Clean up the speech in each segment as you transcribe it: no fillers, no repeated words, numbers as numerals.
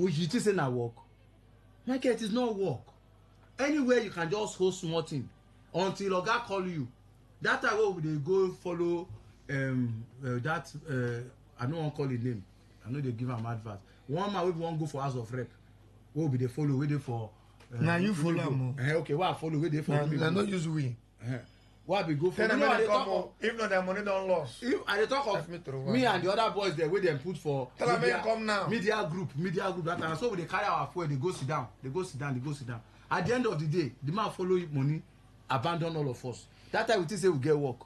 You just say na work. Michael, it is not work. Anywhere you can just host small thing until Oga call you. That time wey we dey go follow that I no wan call him name. I know they give am advert. One man wey wan go for house of rep. Wey be dey follow, wey dey for. Now you follow am. Okay, why I follow? Wey dey for me. Na no use we. Why be go for? Tell them they come. If not, their money don't lost. If I dey talk of me and the other boys there, wey dem put for. Tell them they come now. Media group. That time, so we dey carry our fuel. They go sit down. At the end of the day, the man follow money, abandon all of us. That time we think say we get work.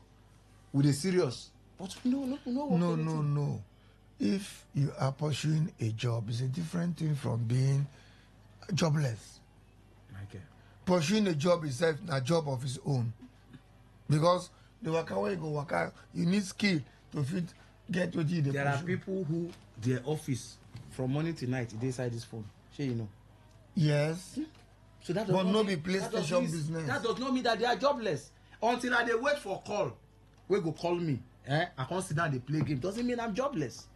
We dey serious. But no. If you are pursuing a job, it's a different thing from being jobless. Okay. Pursuing a job itself a job of its own. Because the waka where you go waka, you need skill to fit get what you do. There are people who their office from morning to night they inside this phone. Sure you know. Yes. So that does not be PlayStation business. That does not mean that they are jobless. Until I dey wait for call. We go call me. I can't sit down and play game. Doesn't mean I'm jobless.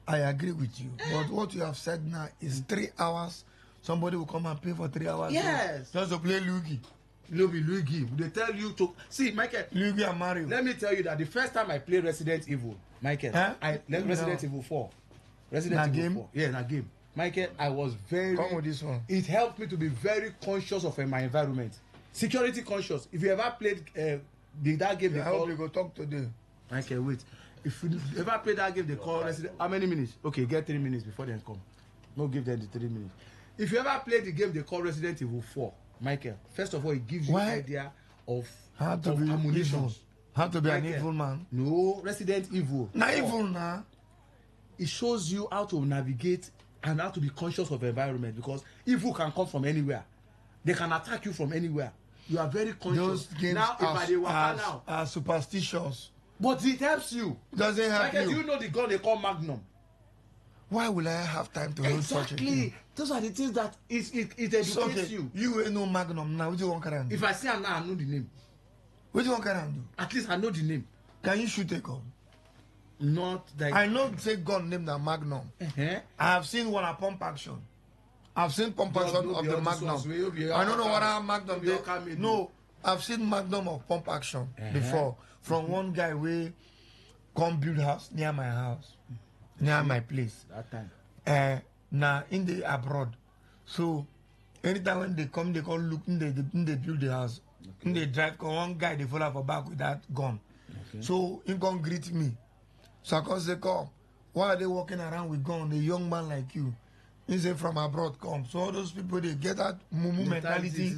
I agree with you. But what you have said now is 3 hours. Somebody will come and pay for 3 hours. Yes. Just to play Luigi. Luigi. They tell you to see Michael. Luigi and Mario. Let me tell you that the first time I played Resident Evil, Michael, Resident Evil 4. Resident Evil 4. Yeah, that game. Michael, I was very. Come with this one. It helped me to be very conscious of my environment. Security conscious. If you ever played that game, I hope you go talk today. Michael, wait. If you ever play that game, they call Resident. How many minutes? Okay, get 3 minutes before they come. No, give them the 3 minutes. If you ever play the game, they call Resident Evil 4. Michael, first of all, it gives you an idea of ammunition. How to be an evil man? No, Resident Evil. Not evil now. It shows you how to navigate and how to be conscious of the environment, because evil can come from anywhere. They can attack you from anywhere. You are very conscious. Those games now, are superstitious. But it helps you. Does it help you? Do you know the gun they call Magnum? Why will I have time to learn such a thing? Those are the things that it educates you. You ain't no Magnum now. What do you want to do? If I see her now, I know the name. What do you want to do? At least I know the name. Can you shoot a gun? Not like I know say gun named the Magnum. I have seen one at pump action. I've seen pump action of the Magnum. I don't know what a Magnum they. No, I've seen Magnum of pump action before from one guy we come build house near my house, near my place. That time. Now in the abroad, so anytime when they come, they come look in they build the house. In they drive, one guy they follow for back with that gun. So he come greet me. So I come say, come, why are they walking around with gun? A young man like you. He say from abroad come. So all those people they get that mumu mentality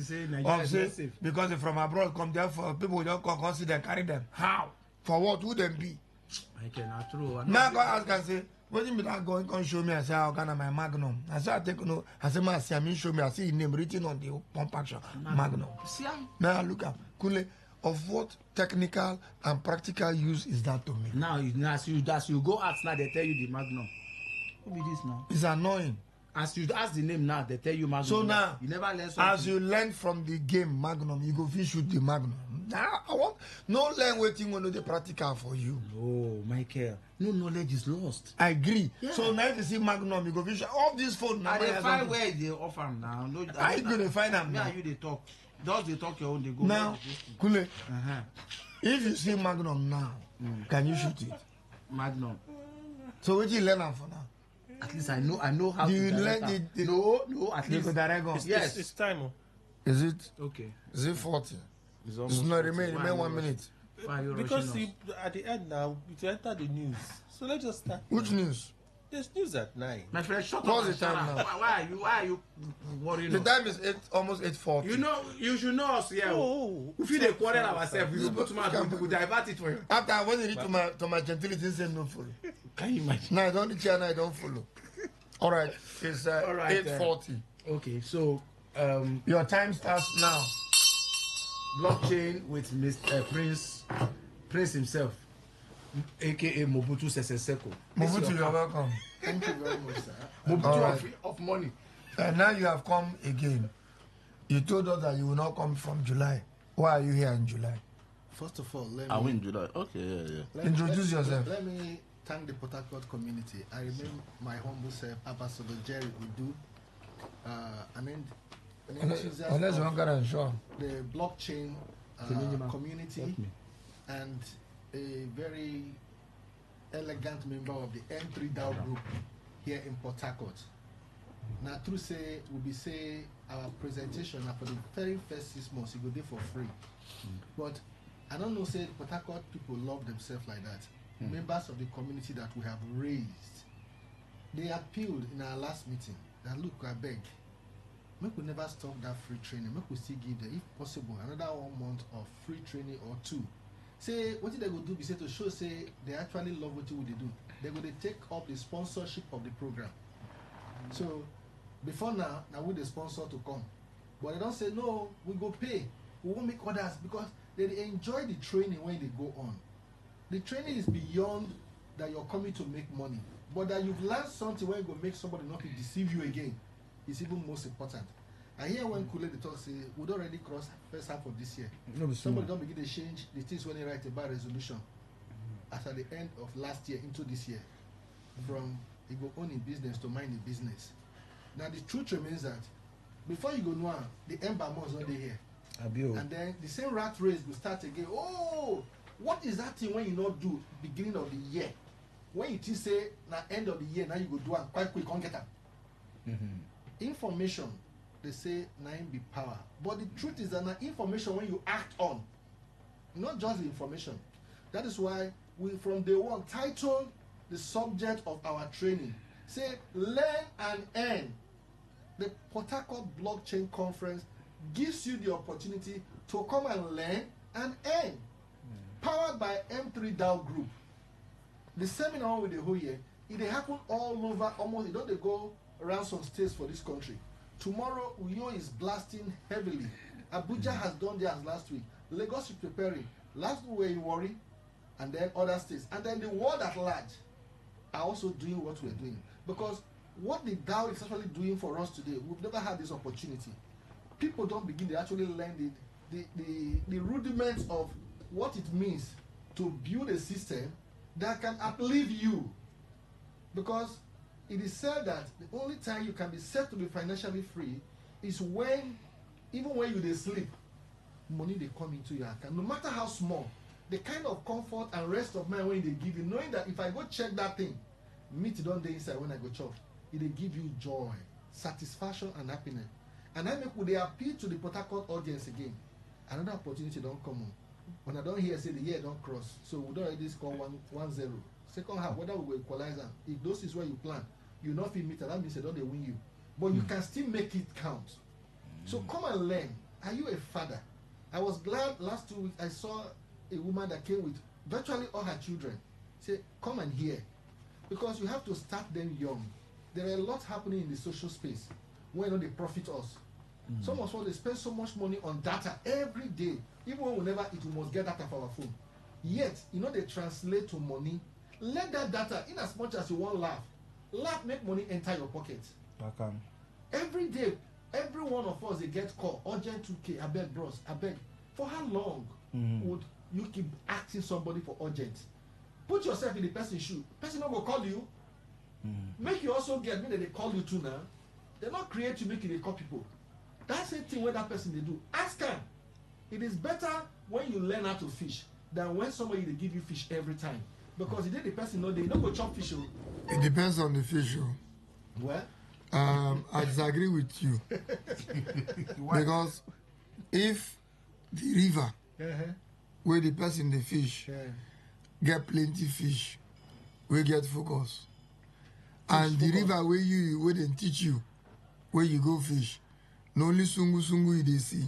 of say because they from abroad come, therefore people don't come see them carry them. How? For what would them be? I cannot true. Now go ask and say, what do you mean that going come show me? I say how can I my Magnum? I say I take no. I say my see I mean show me. I see his name written on the pump action Magnum. Now look up Kule. Of what technical and practical use is that to me? Now as you go out now, they tell you the Magnum. Who be this now? It's annoying. As you ask the name now, they tell you Magnum. So now, you never learn something. As you learn from the game Magnum, you go fish shoot the Magnum. Now I want no learn waiting on the practical for you. No, Michael, no knowledge is lost. I agree. Yeah. So now if you see Magnum, you go fish all this phone now. And they find where they offer them now. No, I ain't gonna find them now. Yeah, you they talk. Those they talk your own, they go. Now, Kule, if you see Magnum now, can you shoot it? Magnum. So what you learn for now? At least I know how do to you learn No, at least. Yes. It's time. Is it? Okay. Is it 40? It's not remain 1 minute. Because at the end now, it enter the news. So let's just start. Which news? There's news at 9. My friend, shut up. What's the time now? Why are you worrying? The time is almost 8:40. You know, you should know us here. Oh, if we dey quarrel ourselves, we will go to my we will divert it for you. After I want to read to my gentility, say no follow. Can you imagine? No, I don't reach here, I don't follow. All right, it's 8:40. Okay, so your time starts now. Blockchain with Mr. Prince himself, aka Mobutu Sese Seko. Mobutu, you're welcome. Thank you very much, sir. Mobutu of money. And now you have come again. You told us that you will not come from July. Why are you here in July? First of all, I win July. Okay, yeah. Introduce yourself. Let me thank the Port Harcourt community. I remember my humble self, Ambassador Jerry Udu, an enthusiast of the blockchain community and a very elegant member of the N3 DAO group here in Port Harcourt. Now, through say, we'll be say our presentation for the very first 6 months, it will be for free. But I don't know, say Port Harcourt people love themselves like that. Members of the community that we have raised, they appealed in our last meeting that look, I beg, make we never stop that free training. Make we still give them, if possible, another 1 month of free training or 2. Say what did they go do? Be say to show say they actually love what they do. They're going to take up the sponsorship of the program. So before now we the sponsor to come, but they don't say no. We go pay. We won't make others because they enjoy the training when they go on. The training is beyond that you're coming to make money, but that you've learned something when you go make somebody not to deceive you again. It's even most important. I hear when Kule the talk say we'd already crossed first half of this year. Somebody don't begin to change the things when they write about resolution after the end of last year into this year. From you go own a business to mind a business. Now the truth remains that before you go know the ember months not here. And then the same rat race will start again. Oh, what is that thing when you not do beginning of the year? When you say na end of the year, now you go do it quite quick, can't get them. Information, they say nine be power. But the truth is that na information when you act on, not just the information. That is why we from day one titled the subject of our training. Say learn and earn. The Port Harcourt Blockchain Conference gives you the opportunity to come and learn and earn. Powered by M3 DAO Group. The seminar with the whole year, it happen all over almost, they go around some states for this country. Tomorrow, Uyo is blasting heavily. Abuja has done theirs last week. Lagos is preparing. Last week we were in Warri, and then other states. And then the world at large are also doing what we're doing. Because what the DAO is actually doing for us today, we've never had this opportunity. People don't begin to actually learn the rudiments of what it means to build a system that can uplift you. Because it is said that the only time you can be said to be financially free is when, even when you sleep, money they come into your account, no matter how small. The kind of comfort and rest of mind when they give you, knowing that if I go check that thing, meat don't dey inside when I go chop, it will give you joy, satisfaction, and happiness. And I make would they appeal to the Port Harcourt audience again. Another opportunity don't come on. When I don't hear say the year don't cross, so we don't already score 1-0. Second half, whether we will equalize them. If those is where you plan, you not feel meter, that means they don't they win you. But you can still make it count. So come and learn. Are you a father? I was glad last 2 weeks I saw a woman that came with virtually all her children. Say, come and hear. Because you have to start them young. There are a lot happening in the social space when they profit us. Some of us they spend so much money on data every day. Even when we never eat, we must get data for our phone. Yet, they translate to money. Let that data, in as much as you want laugh, make money enter your pocket. Every day, every one of us, they get call, urgent 2K, I beg bros, I beg. For how long would you keep asking somebody for urgent? Put yourself in the person's shoe. Person not will call you. Make you also get me that they call you too now. They not create you, make you they call people. That's the thing when that person they do. Ask them. It is better when you learn how to fish than when somebody they give you fish every time. Because if the person know they don't go chop fish. It depends on the fish. Well, I disagree with you. Because if the river where the person the fish get plenty fish, we get focus. And the river where they teach you where you go fish. No only sungu you they see.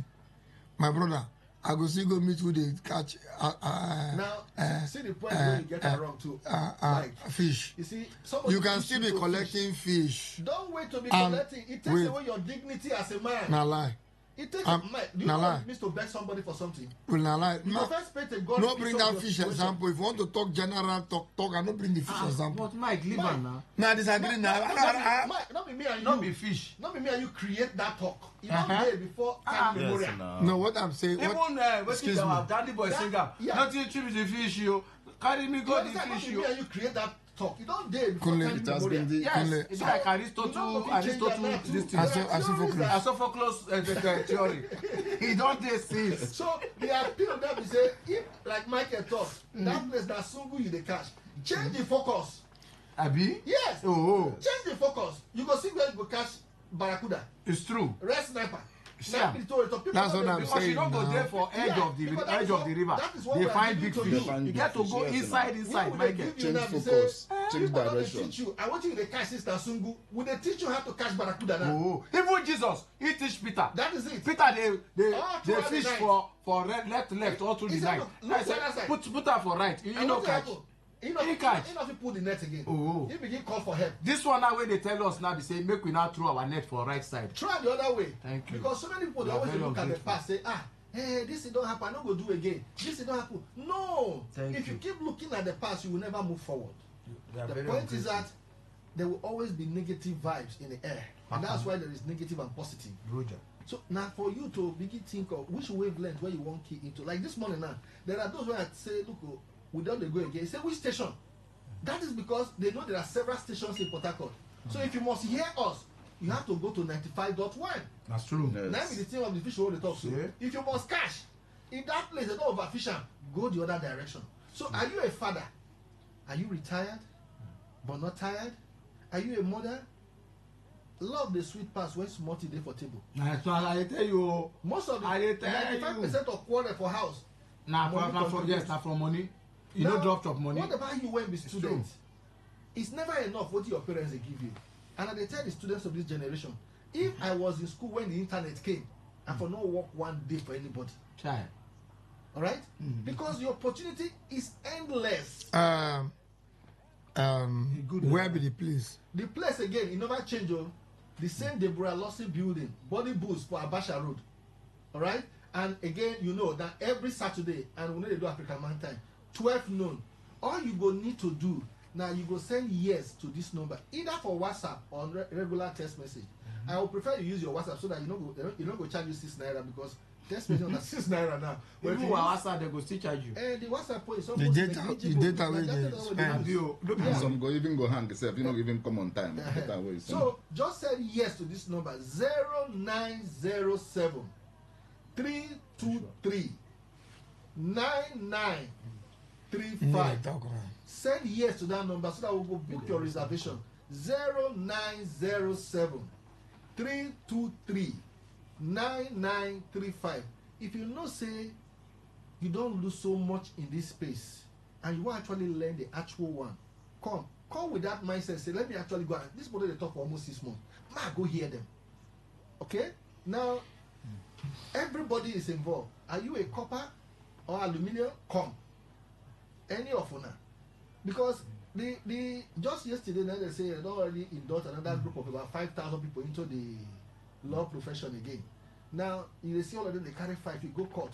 My brother, I go see go meet who they catch. Now, see the point where you get it wrong too. Like fish. You see, you can still be collecting fish. Don't wait to be collecting. It takes away your dignity as a man. Nah lie. It takes. Do you know it means to beg somebody for something? Well, nah lie. You first pay to God. No bring that fish example. If you want to talk general, talk. I don't bring the fish example. But Mike, leave on now. Nah, disagree now. Mike, not be me and you. Not be fish. Not be me and you create that talk. You don't there before time memorial. No, what I'm saying. Even excuse me. Daddy boy singer. Nothing cheap is the fish, you carry me go the fish, you. And you create that talk. You don't dare before Kunle, time it has been the Yes, it's like Aristotle, this thing. Sophocles theory. He don't dare see. So the appeal that we say, if like Michael talk, that place that Sungu you the cash, change the focus. Abi? Yes. Oh. Change the focus. You go see where you go catch Barracuda. It's true. Red sniper. Yeah. That's what I'm Because saying you don't go now. there for edge of the river. They find big fish. You get to go inside, Michael. Change focus, change People direction. teach you. I want you to catch Sister Sungu. Will they teach you how to catch Barracuda now? Oh, even Jesus, he teach Peter. That is it. Peter, they throughout fish the for left all through He the said, night. look I said, to the other side. put her for right. You And know what catch. happen? He He not catch. pull the net again. Oh. He begin call for help. This one now where they tell us now, they say make we now throw our net for right side. Try the other way. Thank you. Because so many people they You are always very look at the ungrateful. past, say, hey, this thing don't happen, I don't go do again. This thing don't happen. No. Thank if you keep looking at the past, you will never move forward. The very point is ungrateful. that there will always be negative vibes in the air. And that's why there is negative and positive. Roger. So now for you to begin think of which wavelength where you want key into. Like this morning now, there are those where I say, look, we don't go again. Say which station? That is because they know there are several stations in Port Harcourt. So if you must hear us, you have to go to 95.1. That's true. Yes. Now with the thing of the fish roll the talk. So Yeah. if you must cash, in that place they don't overfish am, go the other direction. So are you a father? Are you retired but not tired? Are you a mother? Love the sweet pass when small tea dey for table. So I tell you, Most of the I tell 95% of quarrel for house. now Money from contribute. yes, now from money. You Now, know drop of money. What about you when you be student? It's never enough what your parents they give you. And they tell the students of this generation, if I was in school when the internet came, I for not work one day for anybody. Child. All right? Because the opportunity is endless. Where be the place? The place again, it never change. Oh. The same Deborah Lossie building, body boost for Abasha Road. All right? And again, you know that every Saturday, and we need to do African Man time, 12 noon, all you go need to do, now you go send yes to this number, either for WhatsApp or regular text message. I would prefer you use your WhatsApp so that you don't go charge you 6 naira because text message on 6 naira now. But Even if you our use, WhatsApp, they go still charge you. the WhatsApp point is The almost data negligible. wey Like dey that is what they spend. use. And some go even go hang yourself, you don't even come on time. Uh-huh. That way, So just say yes to this number 0907 323 9935. Send yes to that number so that we will book your reservation 0907 323 9935. If you know say you don't lose so much in this space and you want actually learn the actual one, come with that mindset. Say let me actually go. This model they talk for almost 6 months. Ma go hear them. Okay, now everybody is involved. Are you a copper or aluminium? Come, any of una, because the just yesterday now they say they already endorsed another group of about 5,000 people into the law profession again. Now you see all of them they carry 5. You go court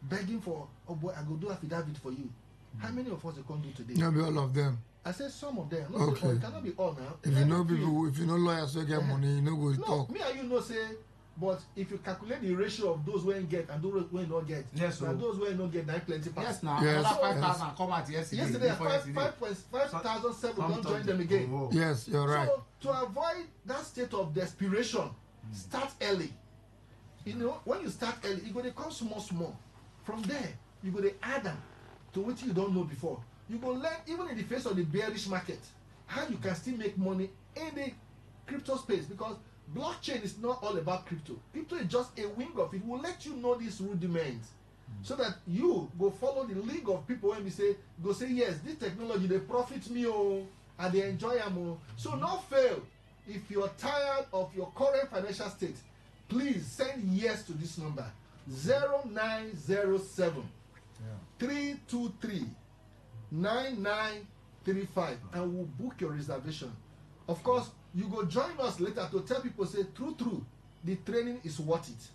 begging for, oh boy, I go do affidavit for you. How many of us they come do today? Not be all of them. I said some of them. Not Okay. all, it cannot be all now. If you know people, if you know lawyers who get money, you know go No, talk. me and you know say, but if you calculate the ratio of those when get and those when not get, Yes, and so. those when not get, now plenty pass. Yes, now. Yes, Another yes. 5,000 come out yesterday. Yesterday, before yesterday. 5,700 don't join Something. them again. Oh. Yes, you're right. So to avoid that state of desperation, start early. You know, when you start early, you go to come small. From there, you go to add them to what you don't know before. You go learn even in the face of the bearish market how you can still make money in the crypto space, because blockchain is not all about crypto. Crypto is just a wing of it. Will let you know these rudiments so that you go follow the league of people when we say go say yes, this technology they profit me and they enjoy them. So not fail. If you're tired of your current financial state, please send yes to this number 0907 323 9935 and we'll book your reservation. Of course, you go join us later to tell people say true the training is worth it.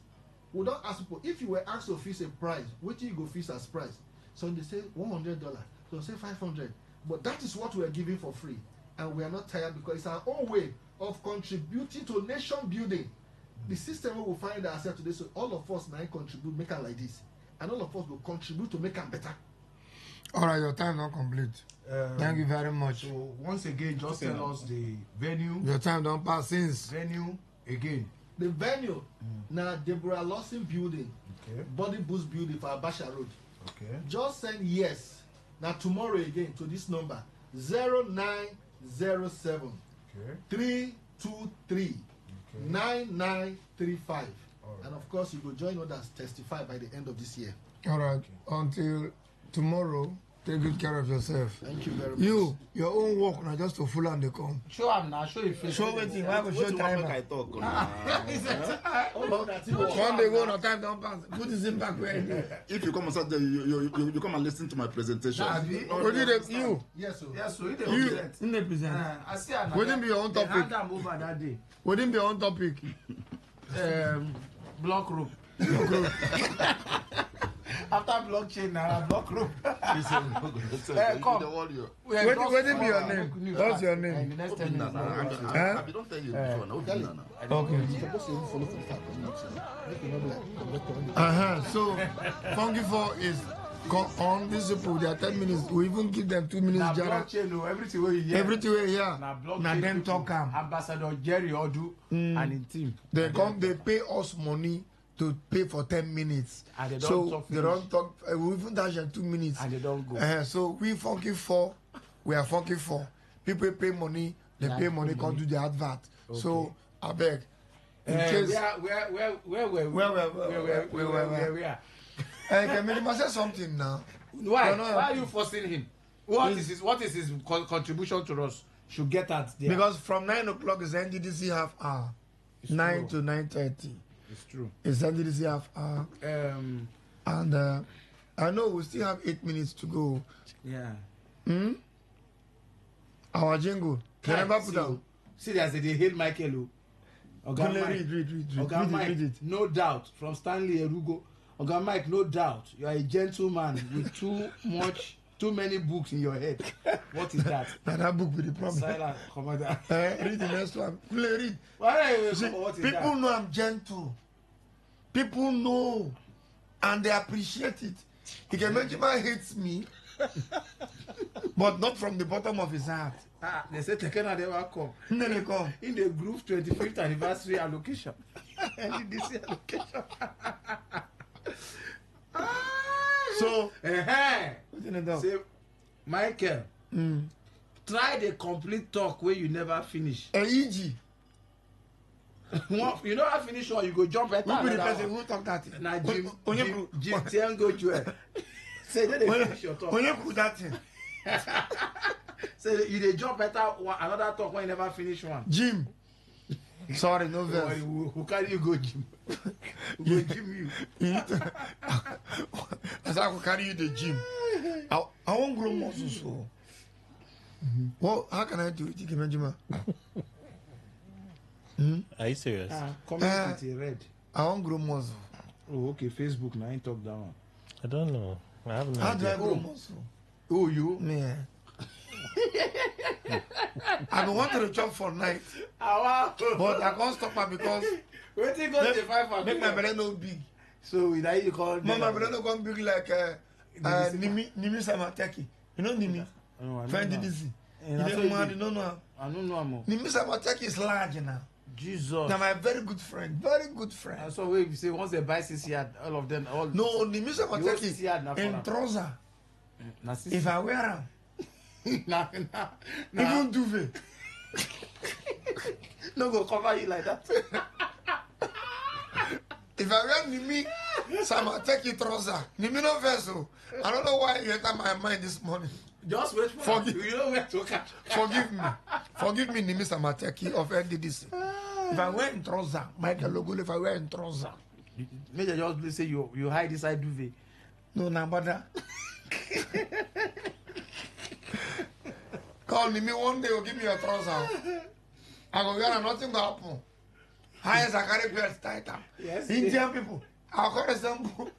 We don't ask people if you were asked to fix a price, what do you go fix as price? So they say $100, so say 500, but that is what we are giving for free, and we are not tired because it's our own way of contributing to nation building. The system we will find ourselves today, so all of us now contribute, make it like this, and all of us will contribute to make it better. All right, your time not complete. Thank you very much. So once again, just tell us the venue. Your time don't pass since. Venue again. The venue, now Deborah Lawson building, Okay. Body Boost building for Abasha Road. Okay. Just send yes. Now tomorrow again to this number 0907 Okay. 323 9935. All right. And of course, you will join others testify by the end of this year. All right. Until tomorrow, take good care of yourself. Thank you very much. You, your own work now just to full and they come. Show am now. Show you face. Show wetin, why go show driver? talk. One day go, no time don't pass. Put his in back where it is. If you come on Saturday, you come and listen to my presentation. What did they, you? Yes, sir. Yes, so you dey You, present. in the present. I see another. Wouldn't be your own They topic. hand am over that day. Wouldn't be on topic. Block rope. After blockchain now, block rope. Come. What be your name? What's your name? The next 10 minutes. I don't tell you before now. Okay. So, Funky 4 is on this people. They are 10 minutes. We even give them 2 minutes. Na Jara. blockchain o, everything wey you hear. Everything we hear. Na blockchain. Na them people. talk am. Ambassador Jerry Odu and his team. They come. They pay us money to pay for 10 minutes. And they don't so talk they finish. don't talk. We even dash them 2 minutes. And they don't go. So we Funky 4. We are Funky 4. People pay money. They pay money. Can't do the advert. So I beg. In case. Where? Can I say something now? Why? No, no. Why are you forcing him? What is his contribution to us? Should get at there. Because from 9 o'clock is NDDC half hour. It's 9 true. to 9:30 It's true. is NDDC half hour. And I know we still have 8 minutes to go. Yeah. Our jingle. They never put down. See, as they hail Michael. Oga Mike. Read Oga Mike, it. no doubt, from Stanley Erugo. Oga Mike, no doubt, you are a gentleman with too many books in your head. What is that? Now that book with the problem. Silent commander. Read the next one. Read. Why are you See, what is people that? know I'm gentle. People know, and they appreciate it. He can mention man hates me, but not from the bottom of his heart. They say Tekena never come. Then they come. In the group's 25th anniversary allocation. NDDC allocation. So, Say, Michael, try the complete talk where you never finish. E.g. You know I finish one, you go jump at Who be the person who talk that thing? Now Jim Onye Tiango Joel. Say then they finish your talk. could that thing? Say you dey jump better another talk when you never finish one. Jim. Sorry, no verse. Who carry you go gym? Who go gym you? As I could carry you to the gym. I won't grow muscles. So. Well, how can I do it? Jima? Are you serious? Comment with a red. I won't grow muscle. Oh, okay, Facebook now, I ain't talk that one. I don't know. I haven't. How do I grow muscle? Who you? Yeah. I been wanting to jump for night, but I can't stop her because Waiting go to 5 make my belly no big. So now you call My belly no come big like Nimi Samateki. You know Nimi? Friend DDC. You don't know, you don't know. I don't know more. Nimi Samateki is large now. Jesus. Now my very good friend, very good friend. I saw where you say once they buy 6 yard, all of them all. No, Nimi You want Samateki 6 yard now for in them. trouser. Na 6 If I wear them, nah. even duvet. No go cover you like that. If I wear Nimi Samateki trouser, Nimi no vessel. I don't know why you enter my mind this morning. Just wait for Forgive- you know where to catch. Forgive me, Nimi Samateki of NDDC. If I wear in trouser, Michael Logo, if I wear in trouser. Major just say you hide inside duvet. No, Nambada. Call me one day, or give me your trouser. I go wear nothing go happen. Highest I carry belts tighter. Yes, Indian people, I call resemble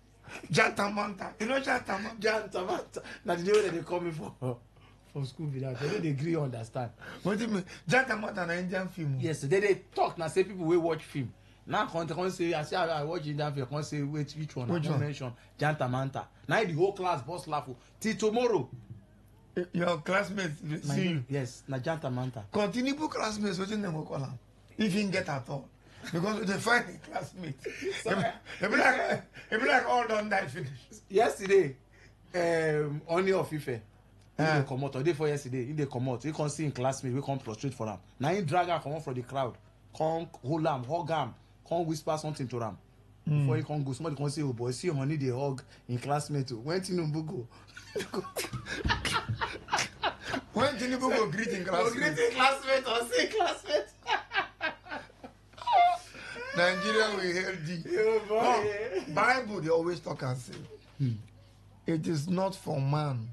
Jantamanta. You know Jantamanta? Jantamanta. Now the day when they call me for school without they don't agree understand. What do you mean? Jantamanta is an Indian film. Yes, they talk now say people will watch film. Now can't say I watch Indian film. Can't say which one? Which one? Mention Janta Manta. Now the whole class boss laugh till tomorrow. Your classmates see you. Yes, na Janta Manta. Continue classmates, what you name call them? If you get at all. Because they find a classmate. It be like all done that finish. Yesterday, only of Ife. They come out. Or day for yesterday, if they come out, you can see in classmates, we come prostrate for them. Now he drag her come out from the crowd. Come hold them, hug them, come whisper something to them. Before you can go, somebody can say, oh boy, see honey, they hug in classmates. When Tinubu go. When Tinubu go greeting classmates. Greeting classmates or say classmates. Nigeria will hail thee. Bible they always talk and say, it is not for man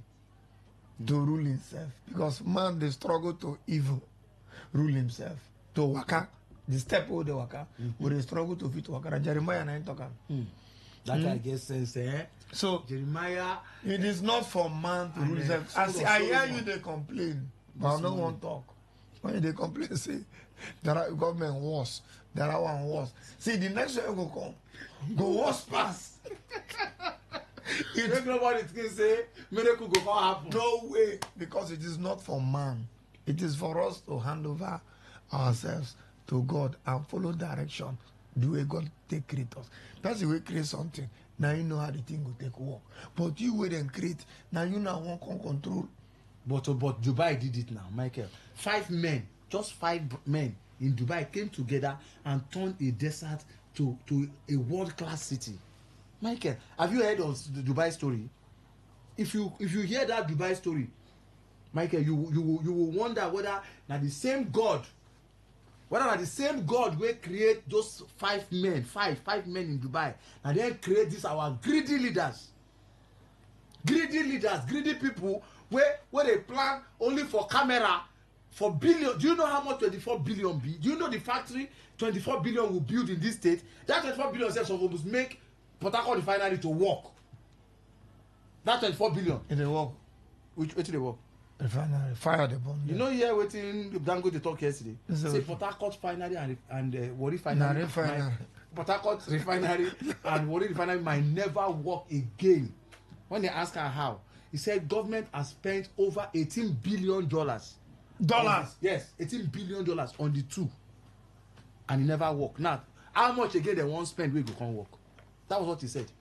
to rule himself, because man they struggle to evil rule himself. To waka, the step over the waka, we struggle to fit waka. And Jeremiah 9 talk. That I guess sense, eh? So Jeremiah, it is not for man to rule himself. I hear you they complain, but I don't want to talk. When they complain, say there are government worse, there are one worse. See the next one go come, go worse pass. if nobody can say miracle go come happen. No way, because it is not for man. It is for us to hand over ourselves to God and follow direction. The way God take create us. That's the way create something. Now you know how the thing will take work. But you wait and create. Now you now want to control. But Dubai did it now, Michael. 5 men, just 5 men in Dubai came together and turned a desert to a world-class city. Michael, have you heard of the Dubai story? If you hear that Dubai story, Michael, you will wonder whether now the same God, whether the same God will create those 5 men in Dubai, and then create this our greedy leaders, greedy people where they plan only for camera for billion. Do you know how much 24 billion be? Do you know the factory 24 billion will build in this state? That 24 billion self must make Port Harcourt refinery to work. That 24 billion. In the work. Which they work? Refinery. Fire the bomb. You know here waiting Dangote talk yesterday. Say Port Harcourt refinery and Warri refinery. Port Harcourt refinery and Warri refinery might never work again. When they ask her how, he said government has spent over $18 billion. Yes, $18 billion on the two, and it never worked. Now, how much again they won't spend, we go can't work. That was what he said.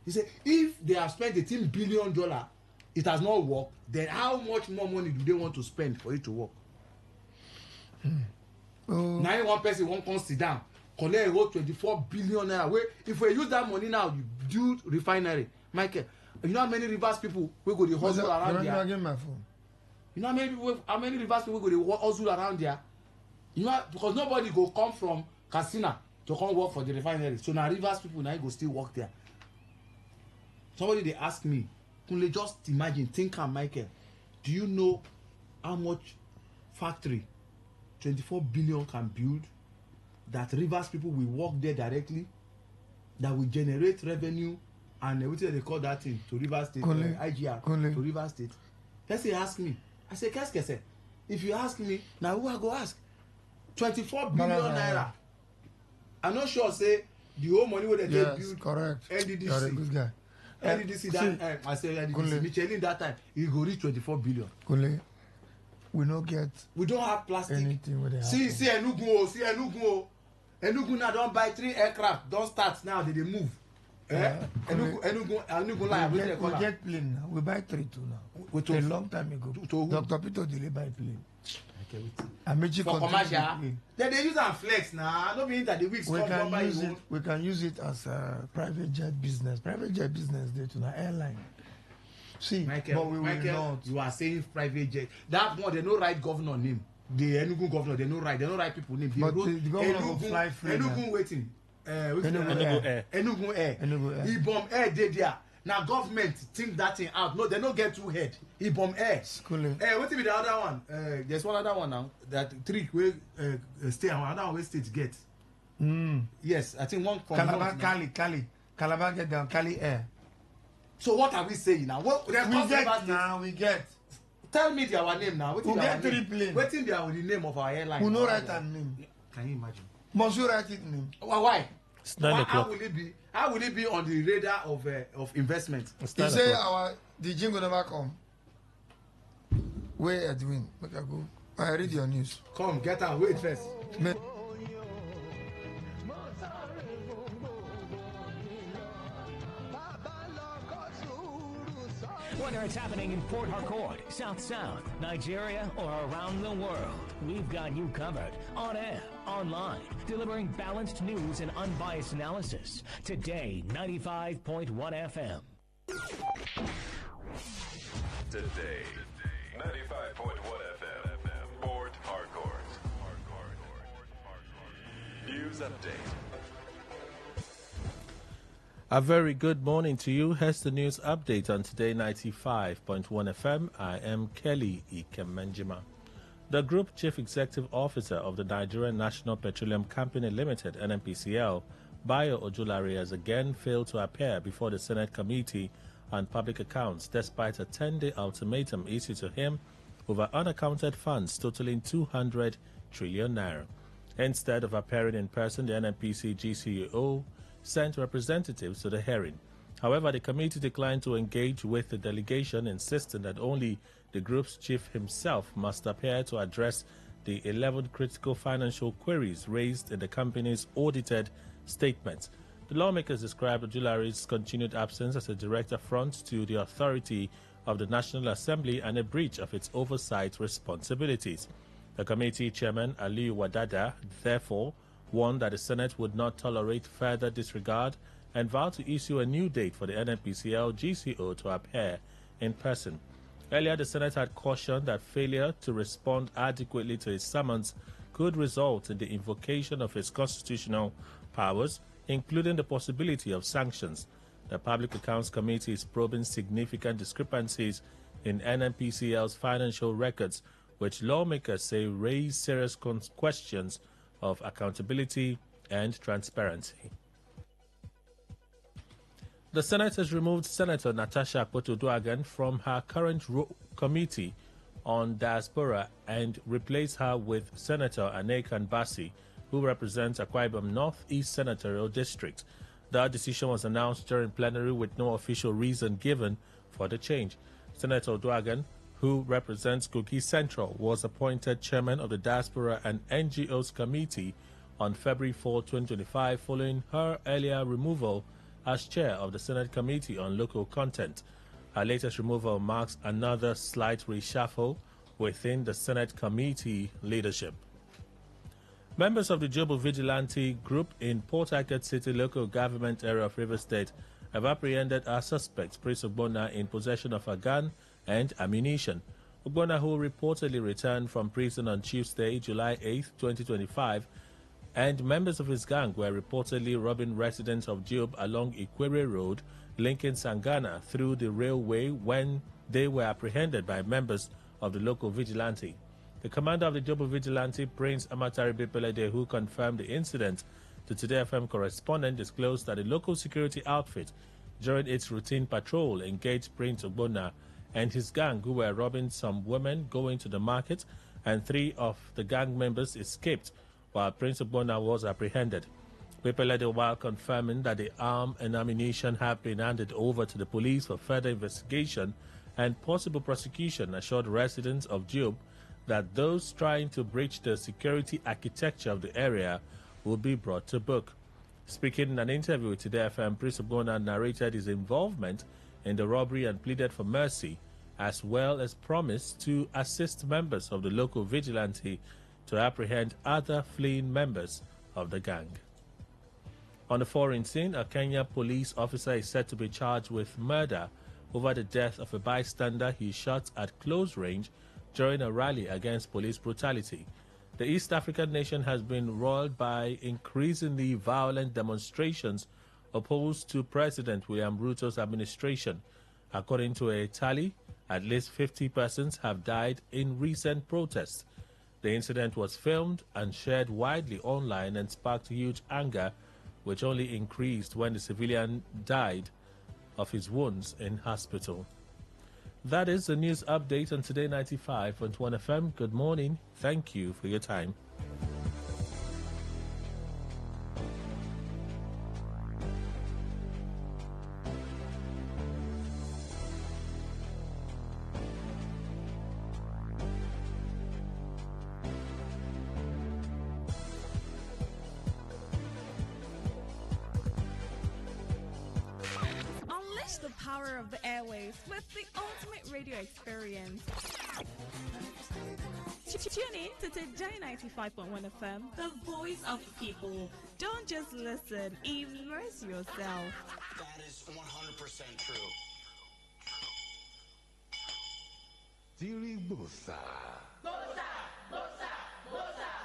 He said if they have spent $18 billion, it has not worked. Then how much more money do they want to spend for it to work? Now one person won't come sit down, collect a whole 24 billion naira. Where if we use that money now, you build refinery. Michael, you know how many rivers people we go the hustle around there? You know how many rivers people go the hustle around there? You know, because nobody go come from Katsina to come work for the refinery. So now rivers people now go still work there. Somebody they ask me, Kunle, just imagine, think Michael, do you know how much factory 24 billion can build, that rivers people will work there directly, that will generate revenue, and what do they call that thing to River State, IGR to River State? Person ask me, I say, qu'est-ce? If you ask me, now who I go ask? 24 billion naira. I'm not sure say the whole money where they build correct. NDDC. You're a good guy. NDDC that I say NDDC Michelin that time it go reach 24 billion. Kunle, we don't have plastic. Anything with see Enugu now don't buy 3 aircraft. Don't start now. They move. Enugu line. We get plane now. We buy 3 too now. A long time ago. Dr. Peter Dele buy plane. For commercial, then they use and flex now. No mean that the weeks we can use it as a private jet business. Private jet business they to the airline. See, Michael, but we will not. You are saying private jet. That one they no write governor name. The Enugu governor they no write people name. But the governor will fly free. Enugu waiting. Enugu Air. He bomb air they there. Now government think that thing out. No, they don't get too head. He bomb air. What be the other one? There's one other one now. That 3 will stay. Another one will state get. Yes, I think one from Calabar, Calabar get down Cali Air. So what are we saying now? What we get. Tell me our name now. We get 3 planes. Waiting there with the name of our airline. We no write our name. Can you imagine? Must you write it in him? Well, why? It's 9 o'clock. How will it be on the radar of investment? It's He 9 say o'clock. the jingle never come. Where Edwin? Make I go. I read your news. Come, get out. Wait first. Whether it's happening in Port Harcourt, South South, Nigeria, or around the world, we've got you covered. On air, online, delivering balanced news and unbiased analysis. Today, 95.1 FM. Today, 95.1 FM, Port Harcourt. News update. A very good morning to you. Here's the news update on Today 95.1 FM. I am Kelly Ikemenjima. The Group Chief Executive Officer of the Nigerian National Petroleum Company Limited, NNPCL, Bayo Ojulari, has again failed to appear before the Senate Committee on Public Accounts despite a 10-day ultimatum issued to him over unaccounted funds totaling 200 trillion naira. Instead of appearing in person, the NNPC GCEO sent representatives to the hearing. However, the committee declined to engage with the delegation, insisting that only the group's chief himself must appear to address the 11 critical financial queries raised in the company's audited statements. The lawmakers described Ojulari's continued absence as a direct affront to the authority of the National Assembly and a breach of its oversight responsibilities. The committee chairman, Aliyu Wadada, therefore warned that the Senate would not tolerate further disregard and vowed to issue a new date for the NNPCL GCO to appear in person. Earlier, the Senate had cautioned that failure to respond adequately to his summons could result in the invocation of his constitutional powers, including the possibility of sanctions. The Public Accounts Committee is probing significant discrepancies in NNPCL's financial records, which lawmakers say raise serious questions of accountability and transparency. The Senate has removed Senator Natasha Akpotodwagan from her current committee on diaspora and replaced her with Senator Anekan Basi, who represents Akwa Ibom North-East Senatorial District. The decision was announced during plenary with no official reason given for the change. Senator Dwagan, who represents Kogi Central, was appointed chairman of the Diaspora and NGOs Committee on February 4, 2025, following her earlier removal as chair of the Senate Committee on Local Content. Her latest removal marks another slight reshuffle within the Senate Committee leadership. Members of the Jobo Vigilante Group in Port Harcourt City local government area of Rivers State have apprehended a suspect, Prince Ogbonna, in possession of a gun and ammunition. Ogbonna, who reportedly returned from prison on Tuesday, July 8, 2025, and members of his gang were reportedly robbing residents of Job along Ikwere Road, linking Sangana through the railway when they were apprehended by members of the local vigilante. The commander of the Jobo Vigilante, Prince Amatari Bipelede, who confirmed the incident to Today FM correspondent, disclosed that the local security outfit, during its routine patrol, engaged Prince Ogbonna and his gang, who were robbing some women going to the market, and 3 of the gang members escaped while Prince Ogbonna was apprehended. Bipelede, while confirming that the arm and ammunition have been handed over to the police for further investigation and possible prosecution, assured residents of Job that those trying to breach the security architecture of the area will be brought to book. Speaking in an interview with Today FM, Prince Ogbonna narrated his involvement in the robbery and pleaded for mercy, as well as promised to assist members of the local vigilante to apprehend other fleeing members of the gang. On the foreign scene, a Kenya police officer is said to be charged with murder over the death of a bystander he shot at close range during a rally against police brutality. The East African nation has been roiled by increasingly violent demonstrations opposed to President William Ruto's administration. According to a tally, at least 50 persons have died in recent protests. The incident was filmed and shared widely online and sparked huge anger, which only increased when the civilian died of his wounds in hospital. That is the news update on Today 95.1 FM. Good morning. Thank you for your time. power of the airwaves with the ultimate radio experience. Tune in to Today 95.1 FM, the voice of people. Don't just listen, immerse yourself. That is 100% true. Diri Bosa. Bosa, Bosa, Bosa.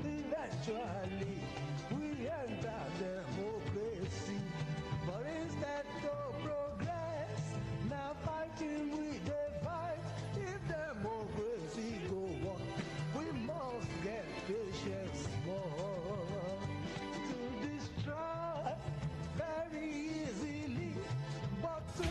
Eventually, we enter democracy, but instead of progress, now fighting we the fight. If democracy go on, we must get patience more to destroy very easily, but to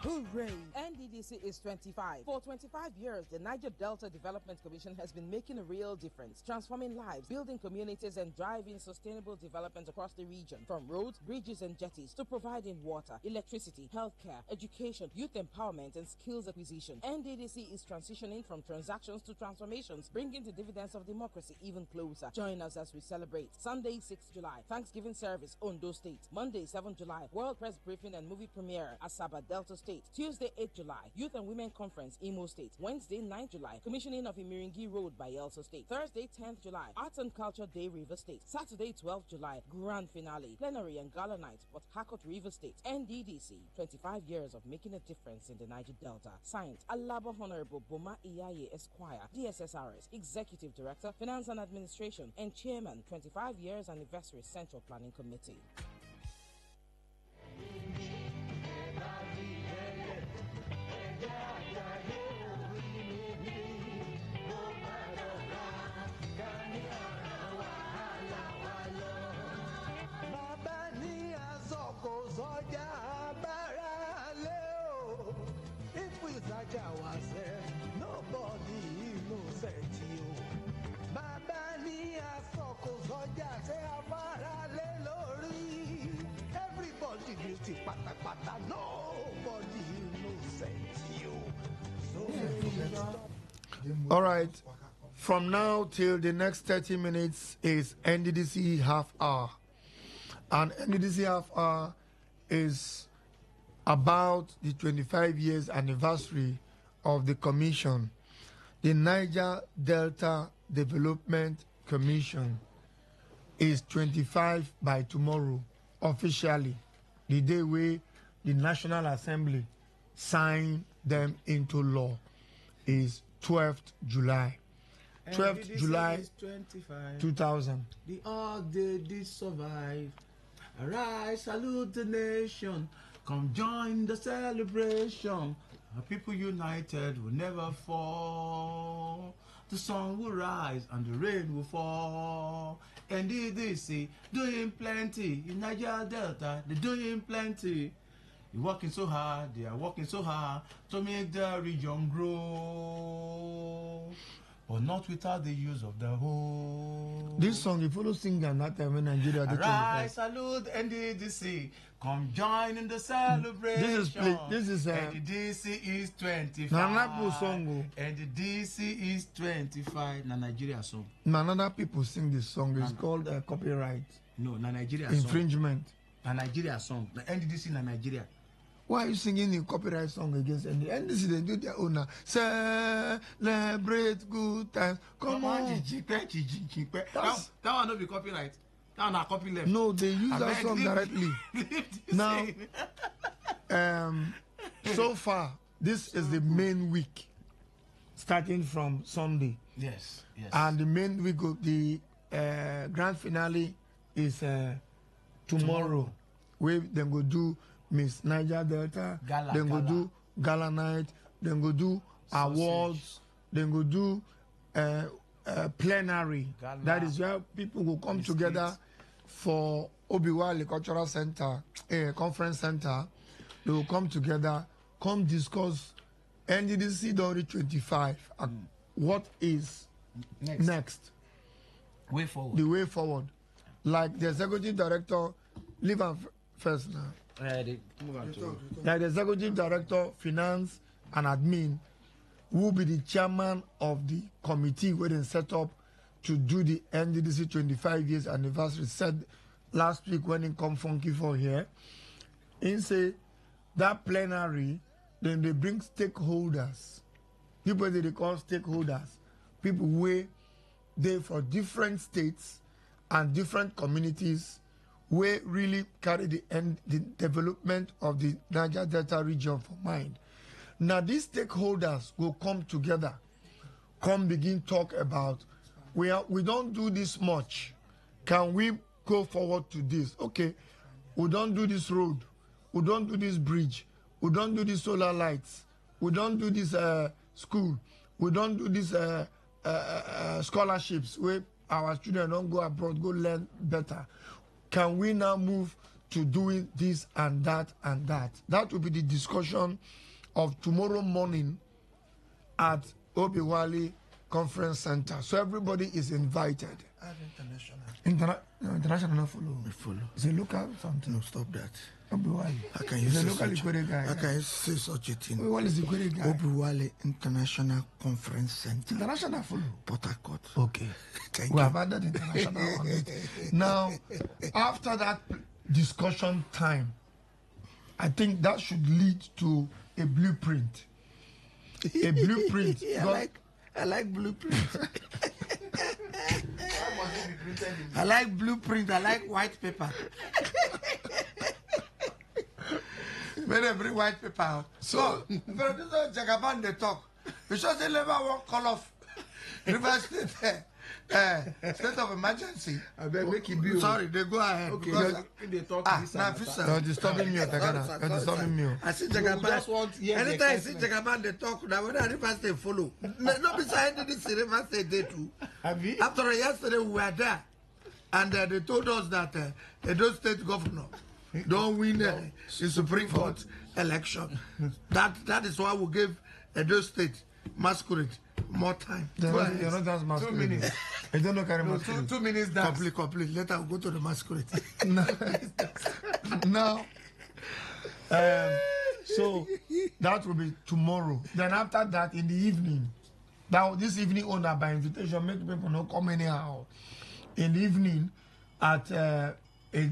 Hooray! NDDC is 25. For 25 years, the Niger Delta Development Commission has been making a real difference, transforming lives, building communities, and driving sustainable development across the region. From roads, bridges, and jetties to providing water, electricity, healthcare, education, youth empowerment, and skills acquisition. NDDC is transitioning from transactions to transformations, bringing the dividends of democracy even closer. Join us as we celebrate. Sunday, 6th July, Thanksgiving service, Ondo State. Monday, 7th July, World Press Briefing and Movie Premiere, Asaba, Delta State. Tuesday, 8th July, Youth and Women Conference, Imo State. Wednesday, 9th July, Commissioning of Imiringi Road by Elso State. Thursday, 10th July, Arts and Culture Day, River State. Saturday, 12th July, Grand Finale, Plenary and Gala Night, Port Harcourt, River State. NDDC, 25 years of making a difference in the Niger Delta. Signed, Alaba Honorable Boma Iyaye Esquire, DSSRS, Executive Director, Finance and Administration, and Chairman, 25 years Anniversary Central Planning Committee. Nobody innocent you. Baba ni asoko soja se abara le lori. Everybody guilty pata pata. Nobody innocent you. So All right. From now till the next 30 minutes is NDDC half hour. And NDDC half hour is about the 25 years anniversary of the commission. The Niger Delta Development Commission is 25 by tomorrow, officially, the day where the National Assembly signed them into law is 12th July. 12th July 2000. The all they did survive. Arise, salute the nation. Come join the celebration. Our people united will never fall. The sun will rise and the rain will fall. NDDC doing plenty in Niger Delta. They're doing plenty. You're working so hard. They are working so hard to make the region grow. but not without the use of the whole. This song, you follow sing and that time in Nigeria. Arise, salute NDDC. Come join in the celebration. This is NDDC is 25. Nana song. NDDC is 25. Na Nigeria song. Another people sing this song. It's called copyright. No, na Nigeria infringement. Song. Na Nigeria song. Na NDDC na Nigeria. Why are you singing a copyright song against NDDC? They do their own. Celebrate good times. Come on. That one not be copyright. That one not copy left. No, they use that song directly. Now, so far, this is the main week, starting from Sunday. Yes. And the main week of the grand finale is tomorrow. Where they go do Miss Niger Delta, then go do gala night, then go do awards, then go do plenary. Gala. That is where people will come together for Obiwale Cultural Center, conference center. They will come together, come discuss NDDC Dori 25. What is next? Way forward. The way forward. Like the executive director, leave him first now. Like the executive director, finance and admin, will be the chairman of the committee where they set up to do the NDDC 25 years anniversary. Said last week when he come funky for here, he say that plenary, then they bring stakeholders, people that they call stakeholders, people where they for different states and different communities where really carry the development of the Niger Delta region for mind. Now these stakeholders will come together, begin talk about, we don't do this much. Can we go forward to this? Okay, we don't do this road, we don't do this bridge, we don't do these solar lights, we don't do this school, we don't do these scholarships where our children don't go abroad, go learn better. Can we now move to doing this and that and that? That will be the discussion of tomorrow morning at Obiwale Conference Center. So everybody is invited. International not follow. It's a local something. No, stop that. Obiwale. How can you say such a thing? What is the great guy? Obiwale International Conference Center. International follow. Port Harcourt. Okay. We have added international on it. Now, after that discussion time, I think that should lead to a blueprint. A blueprint. I like blueprint. I like blueprint. I like white paper. When they bring white paper out. So, producer Jagaban they talk. Because they never won't call off River State state of emergency. I beg make it be. Sorry, they go ahead. Okay, they talk this. You're disturbing me, Takana. You're disturbing me. I see Jagaban. Anytime I see Jagaban, they talk. Now when River State follow. Not beside this River State they too. After yesterday we were there, and they told us that Edo State governor don't win the Supreme Court election. That is why we give Edo State masquerade more time. You're not just masquerade. 2 minutes. I don't know carry masquerade. 2 minutes dance. Complete. Let us go to the masquerade. Now, so that will be tomorrow. Then after that, in the evening, now this evening owner by invitation, make people not come anyhow. In the evening at a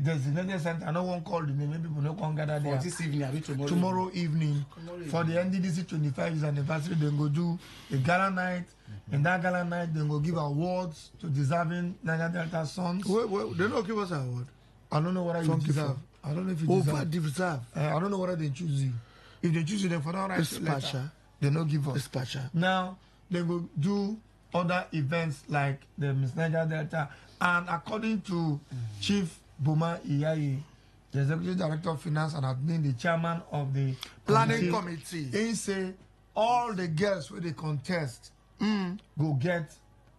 designated center, no one called the name, maybe people don't come gather there. For this evening, tomorrow evening, for the NDDC 25 years anniversary, they go do a gala night. In that gala night, they go give awards to deserving Niger Delta sons. Wait, they don't give us an award. I don't know what you deserve. I don't know if you deserve. I don't know whether they choose you. If they choose you, then for that right, they don't give us. Dispatcher. Now, they will do other events like the Miss Niger Delta. And according to Chief Boma Iyayi, the Executive Director of Finance and Admin, the Chairman of the Planning Committee, he say all the girls where they contest go get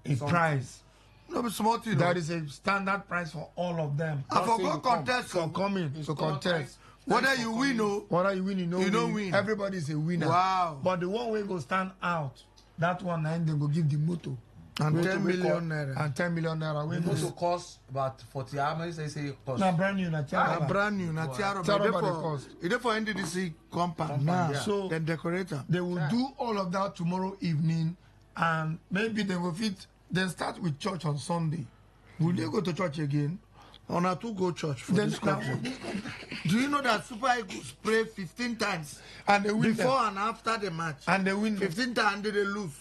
a prize. No, but small thing. That is a standard prize for all of them. I forgot contest for coming to contest. Whether you win or you don't win. Everybody is a winner. Wow. But the one way go stand out, that one and they go give the motto. And 10 million naira. And 10 million naira. It also cost about 40. How much they say it cost? Now brand new, brand new, Tiara. It is for NDDC compound. Now, so then decorator. They will do all of that tomorrow evening, and maybe they will fit. Then start with church on Sunday. Will they go to church again? On a to go church for this country. Do you know that Super Eagles pray 15 times and they win before and after the match? And they win 15 times and they lose.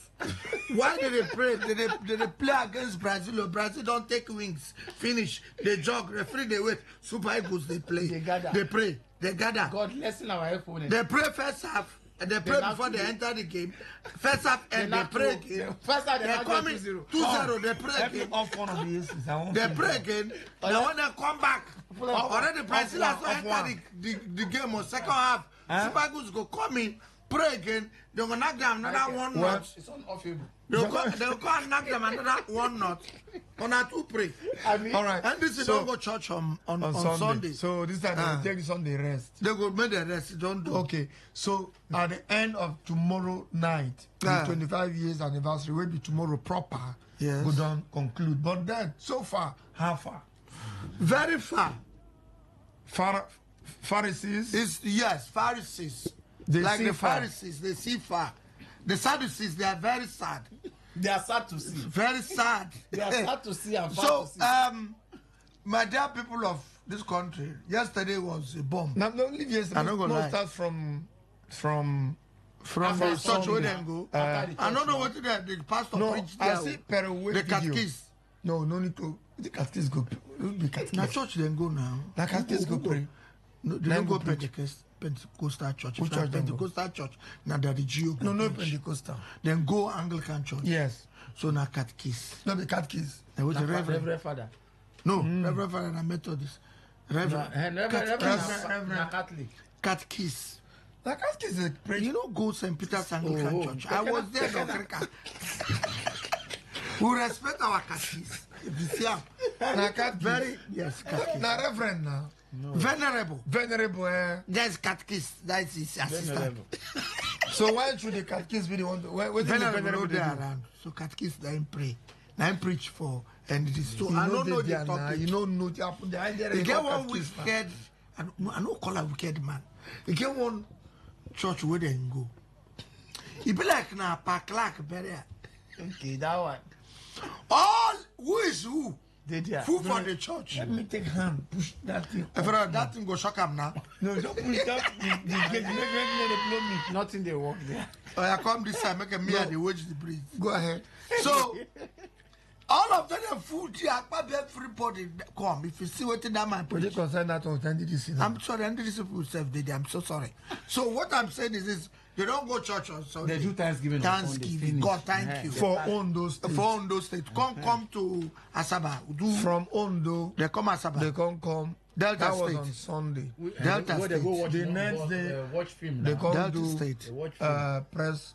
Why did they pray? Did they play against Brazil or Brazil don't take wings? Finish. They jog, referee, they wait. Super Eagles, they play. They gather. They pray. They gather. God lessen our opponent. They pray first half. And they pray before they enter the game. First half and they pray again. First half they're coming 2-0. They pray again. Off one of these. They pray again. Now when they come back, already Brazil has entered the game on second half. Super Eagles go come in, pray again. They're going to knock them another one notch. It's unoffable. They'll go and knock them another one notch. On a two pray. I mean, all right. And this is don't go church on Sunday. So this time they take Sunday rest. They go make the rest. Don't do. Okay. So at the end of tomorrow night, the 25 years anniversary will be tomorrow proper. Yes. We don't conclude. But then, so far, how far? Very far. Pharisees? Yes, Pharisees. They like the far. Pharisees, they see far. The Sadducees, they are very sad. They are sad to see. Very sad. They are sad to see and far so, to see. my dear people of this country, yesterday was a bomb. Now, don't leave yesterday. I'm not going to start from the church where they go. I don't know what the pastor preached there. I see the catechist. No need to. The catechist go. The catechist. Now church then go now. The catechist go pray. No, they don't go Pentecostal church. Which church Pentecostal church. Now they're the GO. No Pentecostal. Then go Anglican church. Yes. So now catechist. No, the catechist. There was a Reverend Father. No, Reverend Father and Methodist. Reverend Catholic. Catechist. The catechist is a you know, go St. Peter's Anglican Church. I was there, Dr. We respect our catechist. If you see him. Very, yes, catechist. Now, Reverend now. No. Venerable. That's catechist. That's his assistant. So why should the catechist be the one? Venerable there around. So catechist then pray. Then preach for and it is so. I don't know the topic. You don't know the happen. You get one wicked. I don't call a wicked man. You get one church where they go. He be like na park like better. Okay, that one. All who is who? Who for the church? Let me take hand, push that thing. That thing go shock him now. No, don't push that. Nothing they work there. Oh, I come this time, make a me and the wage the breeze. Go ahead. So, all of them are food here. Everybody come. If you see what that man put. Concern that NDDC. I'm sorry, NDDC people self did. I'm so sorry. So what I'm saying is this. They don't go church on Sunday. They do Thanksgiving. God, thank you. For Ondo State. For Ondo State. Come to Asaba. From Ondo. They come Asaba. They come. Delta that State. Was on Sunday. Delta State. They go watch the next day. Watch film. They come Delta do State. press.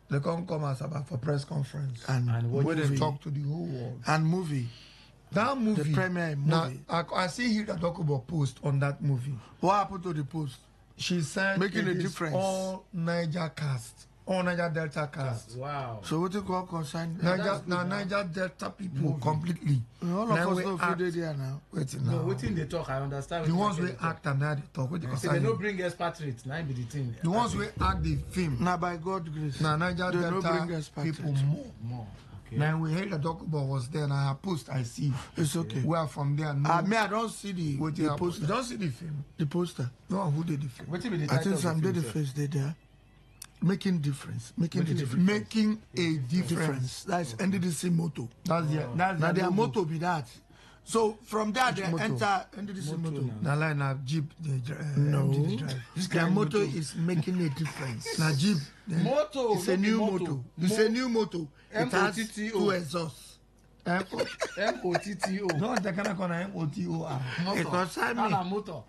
They come Asaba for press conference. And where they talk to the whole world. And movie. That movie. The premiere movie. Now, I see Hilda talk about post on that movie. What happened to the post? She said making a difference. All Niger cast. All Niger Delta cast. Wow. So what you call concern? Niger Delta people completely. All of us know who there now. Wait now. No, waiting they talk, I understand. The ones we act and now they talk. They don't bring expatriates, now be the thing. The ones we act the film. Now by God's grace. Now Niger Delta people more. Okay. Now we heard the document was there and I post I see. It's okay. We are from there. No. I don't see the poster. You don't see the film? The poster. No, who did the film? I think some did the first day there. Making difference. Making a difference. That's NDDC motto. That's their motto be that. So from that they enter NDDC motto. Now line of Jeep no. Their motto is making a difference. Now Jeep. Motto. It's a new motto. It's a new motto. It has two exhausts. M-O-T-T-O. No, they cannot call M-O-T-O-R. It concern me. Motor.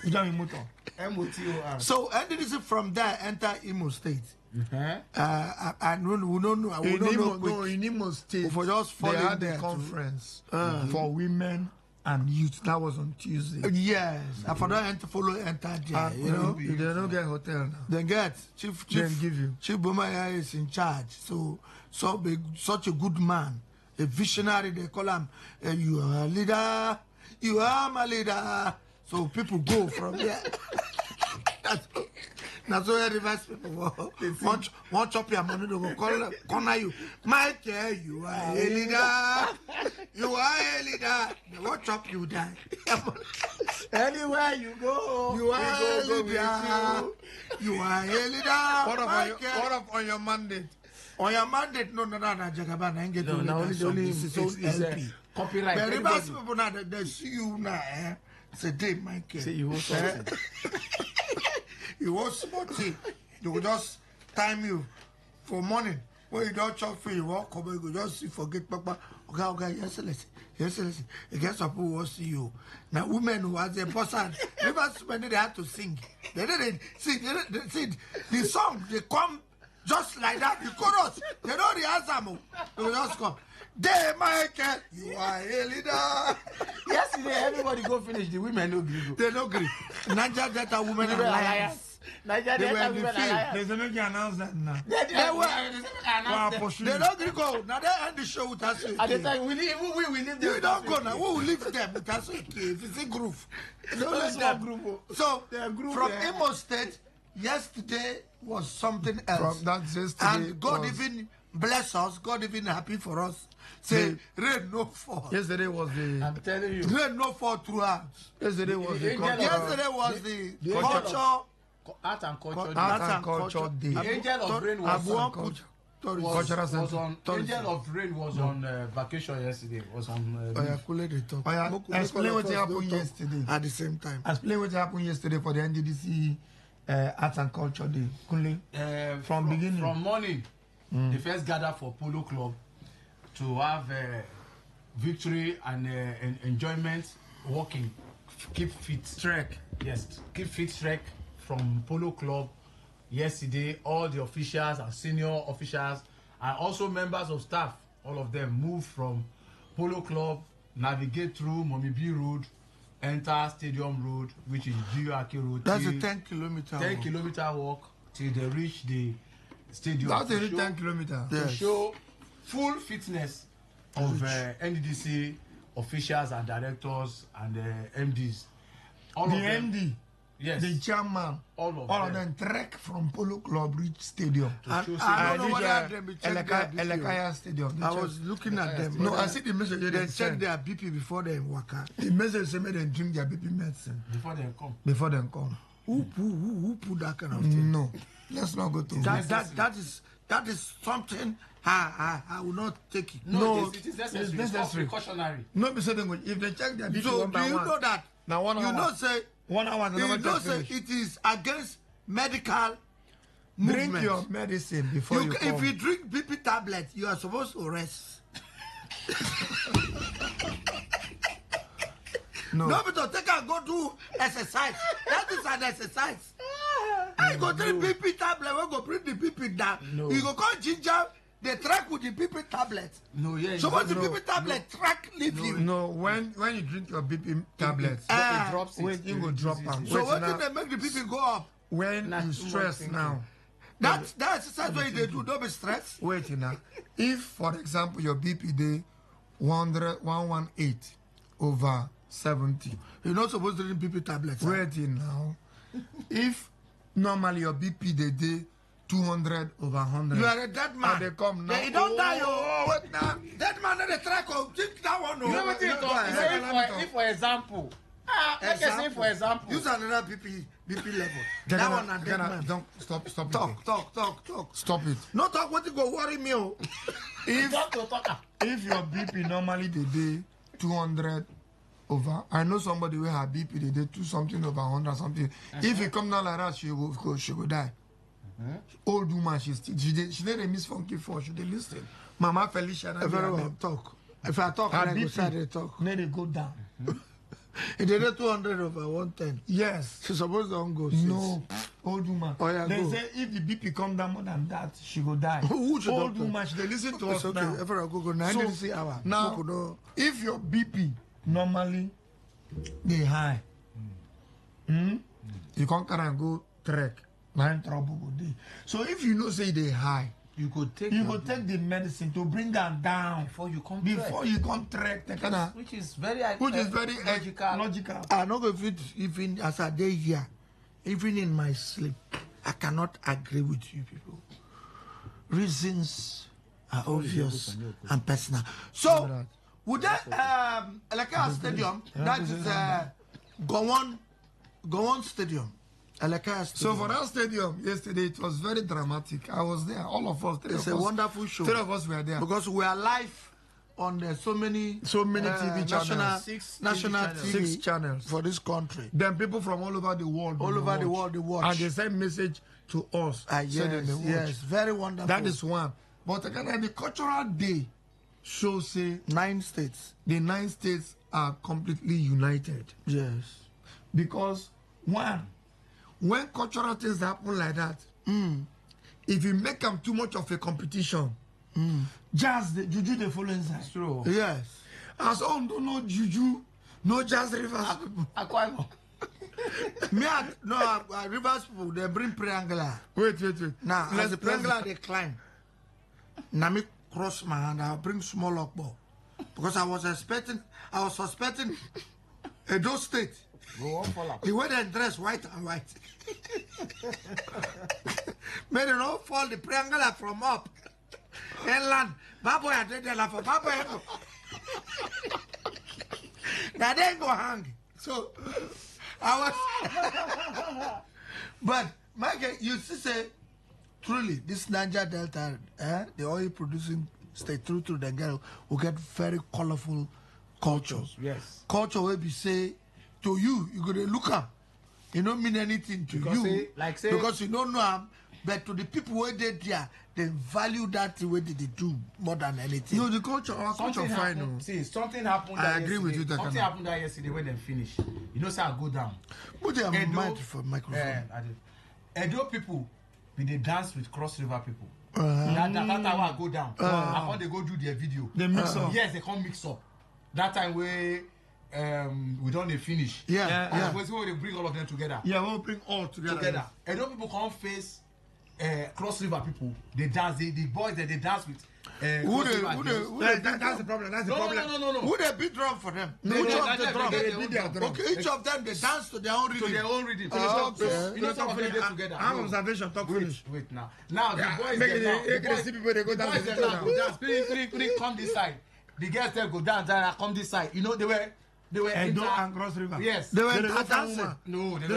You don't mean motor. M-O-T-O-R. So NDDC from there enter Imo State. And we don't know. In Imo State, for just they had a conference for women and youth. That was on Tuesday. Yes, I forgot enter there. You know, they don't get hotel now. They get Chief give you. Chief Bumaya is in charge. So big, such a good man. a visionary. They call him, you are a leader, you are my leader. So people go from there. That's why reverse people want chop your money to go corner you. Michael, you are a leader. You are a leader. They won't chop you die. Anywhere you go, you are a leader. You are a leader. What up on your mandate? On your mandate, no, Jagaban, I get to only so is copyright. But reverse people now, they see you now, say, Dave, Michael. Say you want something. You want something. They will just time you for morning. When you don't chop for you walk come, you just forget Papa. Okay, yes, listen. Against people who see you. Now, women who are the person, never when they had to sing. They didn't sing. They sing the song. They come just like that. The chorus. They don't rehearse. They will just come. Day, Michael, you are a leader. Yesterday, everybody go finish. The women no agree. They no agree. Niger Delta Women Alliance. Niger Delta Women Alliance. There's a make you announce that now. They don't agree go. Now they end the show with us. At the time, we leave them. You don't go now. We will leave them with us. If it's a group. So, from Imo State, yesterday was something else. From that yesterday. And God even bless us. God even happy for us. Say, rain no fall. Yesterday was the... I'm telling you. Rain no fall throughout. Yesterday was the culture. Art and culture day. The angel of rain was on vacation yesterday. Was on. Explain what happened yesterday. At the same time. Explain what happened yesterday for the NDDC Art and Culture Day. Kunle, from beginning. From morning, they first gather for Polo Club to have victory and enjoyment, walking, keep fit. Trek. Yes, keep fit trek from Polo Club. Yesterday, all the officials and senior officials and also members of staff, all of them moved from Polo Club, navigate through Mommy B Road, enter Stadium Road, which is GUAK Road. That's a 10-kilometer 10-kilometer walk till they reach the stadium. That's a 10 kilometers. To show full fitness of NDDC officials and directors and MDs. All the of them, MD, yes, the chairman, all of them trek from Polo Club reach stadium. I don't know whether them Elekaya Stadium. I was looking at them. No, I see the message. They check their BP before they walk out. The message say they drink their BP medicine before they come. Who put that kind of thing? No, let's not go to that is something I will not take it. No, it is necessary. It's precautionary. No, be saying if they check their BP so do you know that? Now 1 hour. You know say 1 hour. You know say it is against medical movement. Drink your medicine before you come. If you drink BP tablet, you are supposed to rest. No, but take and go do exercise. That is an exercise. I go drink BP tablet. We go bring the BP down. No. You go call ginger. They track with the BP tablet. No, yeah. So what the BP tablet track leave you? No, when you drink your BP tablet, it drops. Wait, you go drop them. So what did they make the BP go up? When you stress now. That exercise what they do. Don't be stressed. Wait now. If for example your BP day 118 over 70, you're not supposed to drink BP tablets. Wait now. If normally your BP day 200 over 100. You are a dead man. They come now. They don't die. Wait now. Dead man on the track. Think that one. You know what it is? If for example. For example. Use another BP level. That one a dead man. Don't stop. Talk. Stop it. No talk. What you go worry me? If your BP normally they day 200 over, I know somebody will have BP they day 2 something over 100 something. If you come down like that, she will die. Old woman, she didn't miss funky for. She didn't listen. Mama Felicia, talk. If I talk, I go say they talk. Then they go down. If they do 200 over 110. Yes. She's supposed to go. No, old woman. Oh, yeah, they say if the BP come down more than that, she go die. Old woman, she they listen to us okay. now. If I go 90 hour. Now, if your BP normally they high, you can't carry and go trek. Trouble go day. So if you know say they high, You could take the medicine to bring them down before you come. Which is very logical. I know if it even as a day here, even in my sleep, I cannot agree with you people. Reasons are obvious and personal. So, would that like our stadium? That is Gowon Stadium. So for that stadium yesterday, it was very dramatic. I was there. All of us. It's a wonderful show. 3 of us were there because we are live on so many TV channels, national TV 6 channels for this country. Then people from all over the world, they watch, and they send message to us. Yes, very wonderful. That is one. But again, the cultural day shows 9 states. The 9 states are completely united. Yes, because one, when cultural things happen like that, if you make them too much of a competition, jazz, the juju, they follow inside. True. Yes. As all don't know juju, no jazz rivers. Rivers people, they bring triangular. Wait. Now, as the triangular they climb, now me cross my hand, I'll bring small up ball. Because I was suspecting Edo State. The way they dress white and white. May they not fall the triangular from up. And land. Baboy, I did that for Baboy. Now they go hang. So, I was. But, Michael, you say, truly, this Niger Delta, the oil producing state, through the girl, will get very colorful cultures. Yes. Culture will be say, to you, you gonna look up. It don't mean anything to because you. Say, because you don't know them, but to the people who did there, they value that the way they do more than anything. No, the culture, our culture fine. See, something happened. I agree with you. Something happened there yesterday when they finish. You know, say I go down. Put their mind for microphone. Edo people, they dance with Cross River people. That time I go down. After they go do their video. They mix up. Yes, they come mix up. That time we don't finish. Yeah. When they bring all of them together. Yeah, we'll bring all together. Edo people come face Cross River people. They dance. The boys that they dance with. That's the problem. That's the problem. No. Who they beat drum for them? No, each no, of the drum. they beat their drum. Okay, each of them they dance to their own rhythm. You know, some of them get together. Our observation talk finish. Wait now. Now the boys see people they go down. The boys they now go dance. Come this side. The girls they go down and come this side. You know they were Edo and Cross River. Yes. They were dancing. No, they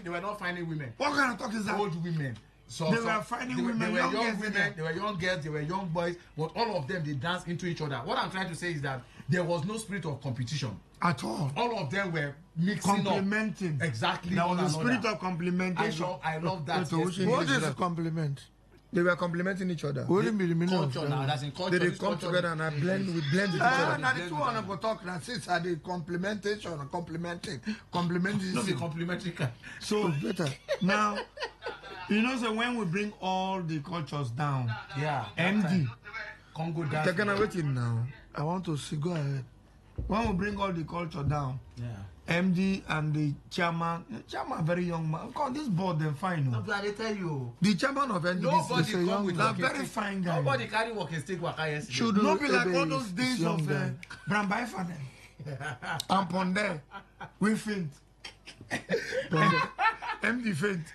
were not finding women. What kind of talk is that? Old women. So they were finding women, they were young women, they were young girls, they were young boys, but all of them they danced into each other. What I'm trying to say is that there was no spirit of competition at all. All of them were mixing complementing. Exactly. There was a spirit of complementation. I love that. What is a compliment? They were complementing each other. What do you mean? Culture now, that's in culture. They come together and blend with each other. Now the two one go talk now. Since are the complementation or complementing? Not the complementary. So better now. You know, so when we bring all the cultures down, MD, Congo dance. they're gonna wait in now. I want to see. Go ahead. When we bring all the culture down, MD and the chairman, very young man. God, this board they're fine. No, I tell you. The chairman of NDC, nobody come with a very fine guy. Nobody carry walking stick waka yesterday. Should not be like all those days of Brambai Fane and Ponde. We faint. MD faint.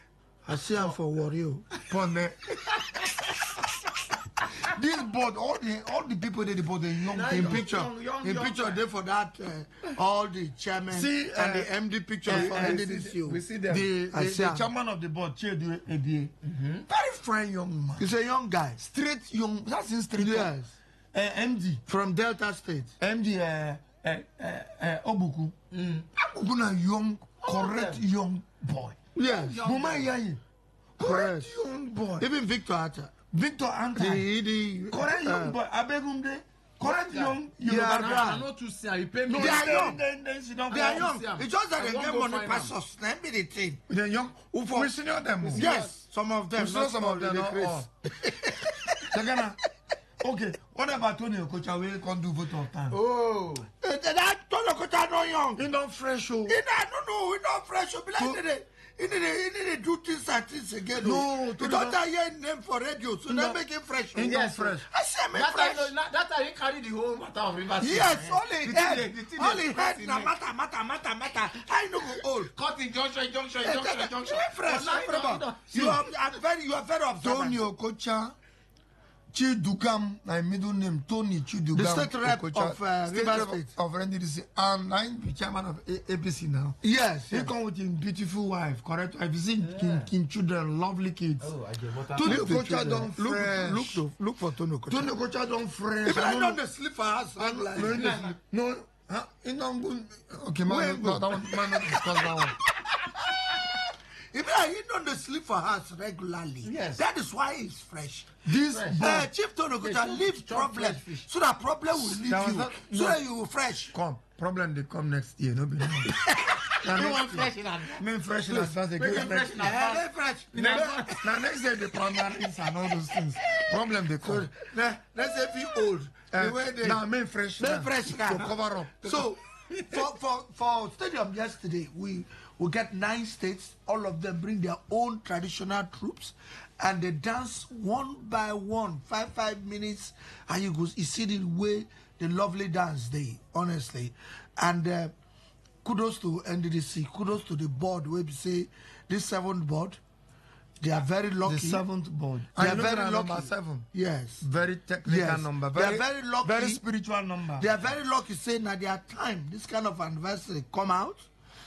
I see him for Wario. Ponde. This board, all the people they board the young in picture there for that all the chairman and the MD picture for NDC. We see them. The chairman of the board, Chedu ABA. Very fine young man. He's a young guy. Straight young. That's in straight. Yes. MD from Delta State. MD Obuku. Obuku na young, correct young boy. Yes. Correct young boy. Even Victor Atta. Victor Ankai. The correct young boy. Abegumde. Correct young. I know to say. They are young. They are young. It's just that they get money past us. Let me the thing. They're young. We senior them. Yes. Some of them. Not some of them. Not all. Okay. What about Tony Okocha? We can't do vote of time. Oh. That Tony Okocha not young. He not fresh. He not fresh. Be like today. need to do things and things again. No, you don't hear name for radio, so they make it fresh. Yes, fresh. I say make fresh. That time he carried the whole matter of River State. Yes, only head. Only head. Na matter. I know go old. Cutting junction. Fresh. You are very observant. Tony Okocha. Chidugam, my middle name Tony Chidugam. The state rep of River State of NDDC, and I'm the chairman of APC now. Yes, he come with his beautiful wife, correct? I've seen king children, lovely kids. Tony Okocha don't fresh. Look for Tony Okocha. Tony Okocha don't fresh. If I don't sleep for us, no, he don't go. Okay, man, that one, man, not discuss that one. If he don't sleep for us regularly, yes, that is why he's fresh. This Chief Tony Okocha leaves problem, so that problem will leave you, so that you will fresh. Come, problem they come next year, no be now. You want fresh in advance? Men fresh in advance, they get fresh. Now next year the primaries and all those things. Problem they come. Let's say if you old. Now men fresh. Men fresh now. To cover up. So for stadium yesterday, we get 9 states. All of them bring their own traditional troops, and they dance one by one, 5 minutes, and you see the way the lovely dance they honestly. And kudos to NDDC, kudos to the board where we say this 7th board. They are very lucky. The 7th board. They are very lucky. Number 7. Yes. Very technical number. They are very lucky. Very spiritual number. They are very lucky saying that their time, this kind of anniversary come out.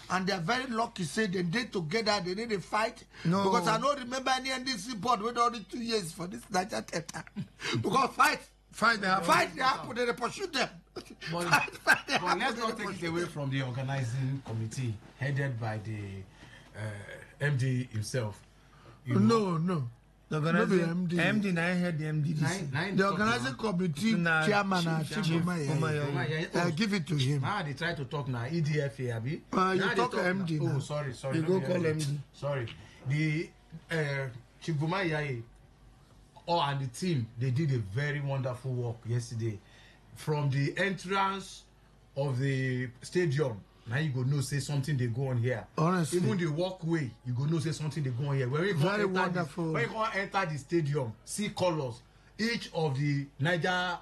And they are very lucky say they did together, they did a fight. No. Because I don't remember any NDC board with only 2 years for this Niger Delta. Because fight they happen, they pursue them. But let's not take it away from the organizing committee headed by the MD himself. No. The organizing MD now head the MDDC. The organizing committee chairman Chief Umaya. Give it to him. Now they try to talk now. EDFA, Abi. You talk MD. Oh, sorry. You go call MD. Sorry. The Chief Umaya and the team, they did a very wonderful work yesterday. From the entrance of the stadium, now you go know say something they go on here. Honestly, even the walkway, you go know say something they go on here. When you very wonderful. When you enter the stadium, see colors. Each of the Niger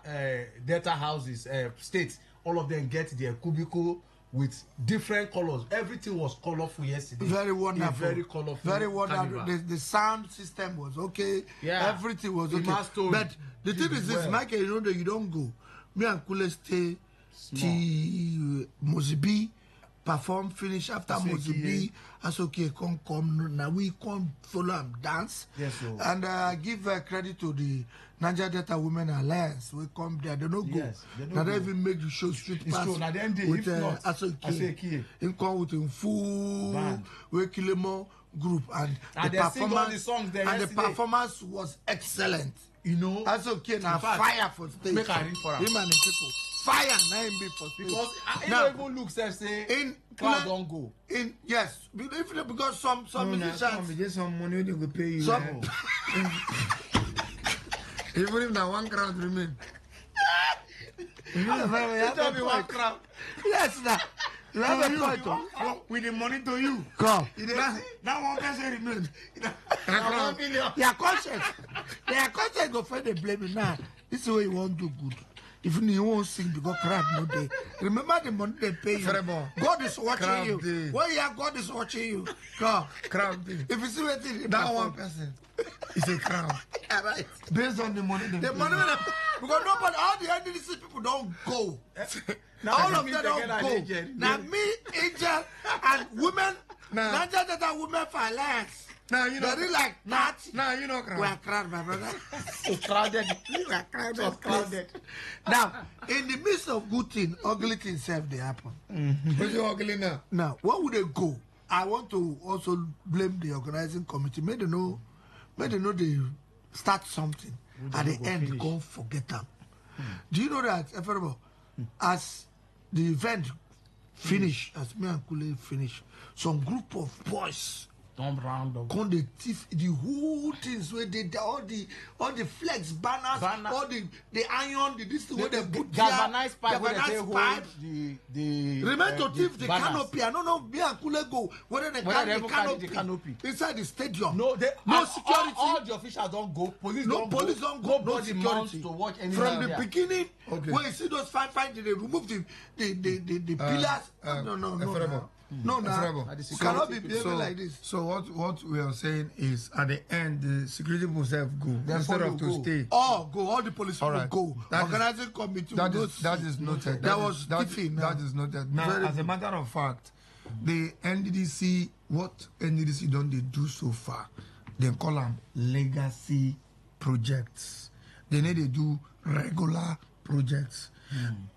Delta houses, states, all of them get their cubicle with different colors. Everything was colorful yesterday. Very wonderful. Very colorful. Very wonderful. The sound system was okay. Yeah. Everything was okay. But the thing is this, Michael, you know that you don't go. Me and Kule stay till Mozibi perform, finish after Mozibi. That's okay, come. Now we come follow and dance. Yes, sir. And give credit to the Niger Delta Women Alliance. We come there, they don't go. Yes, now they even make the show street pass. Now then they with Asoke. In come with a full Kilemo group and the performance. The songs there and the performance was excellent. You know, Asoke now fire for stage. Make a read for him and the people. Fire now him be for stage. Because now even look say in crowd don't go. In yes, because some musicians get some money they will pay you. Some even if now one crowd remain. One crowd. Yes, now. You have a point with the money to you. Come. That one person remain. They are conscious. They are conscious go find the blame now. This is where you won't do good. Even you won't sing because crowd no day. Remember the money they pay you. God is watching you. Where you are, God is watching you. Come. Crowd. If you see what that one person is a crowd. Right. Based on the money they pay. Because nobody, all the NDDC people don't go. All of them don't go. Now me, Angel, and women, not just that women for alliance. Now you know, very like that. Now you know, crowd. We are crowded, my brother. It's crowded. We are crowded. Now, in the midst of good thing, ugly things they happen. What's your ugly now? Now, where would they go? I want to also blame the organizing committee. May they know they start something. At the end, go forget them. Do you know that, as the event finished, as me and Kule finished, some group of boys Don't round up. Con the thief, the whole things where they all the flex banners, all the iron, this thing where they put galvanized pipe, galvanized pipe. The remember to thief the canopy. I don't know me and Kule go whether they carry the canopy inside the stadium. No, no security. All the officials don't go. Police don't go. No security to watch from the beginning. Okay. When you see those fine, they remove the pillars. No, you cannot be behaving like this. So what we are saying is, at the end, the security people self go instead of to stay. Go. All the police people go. Organizing committee. That is noted. That is noted. Now, as a matter of fact, the NDDC, what NDDC done they do so far, they call them legacy projects. They need to do regular projects.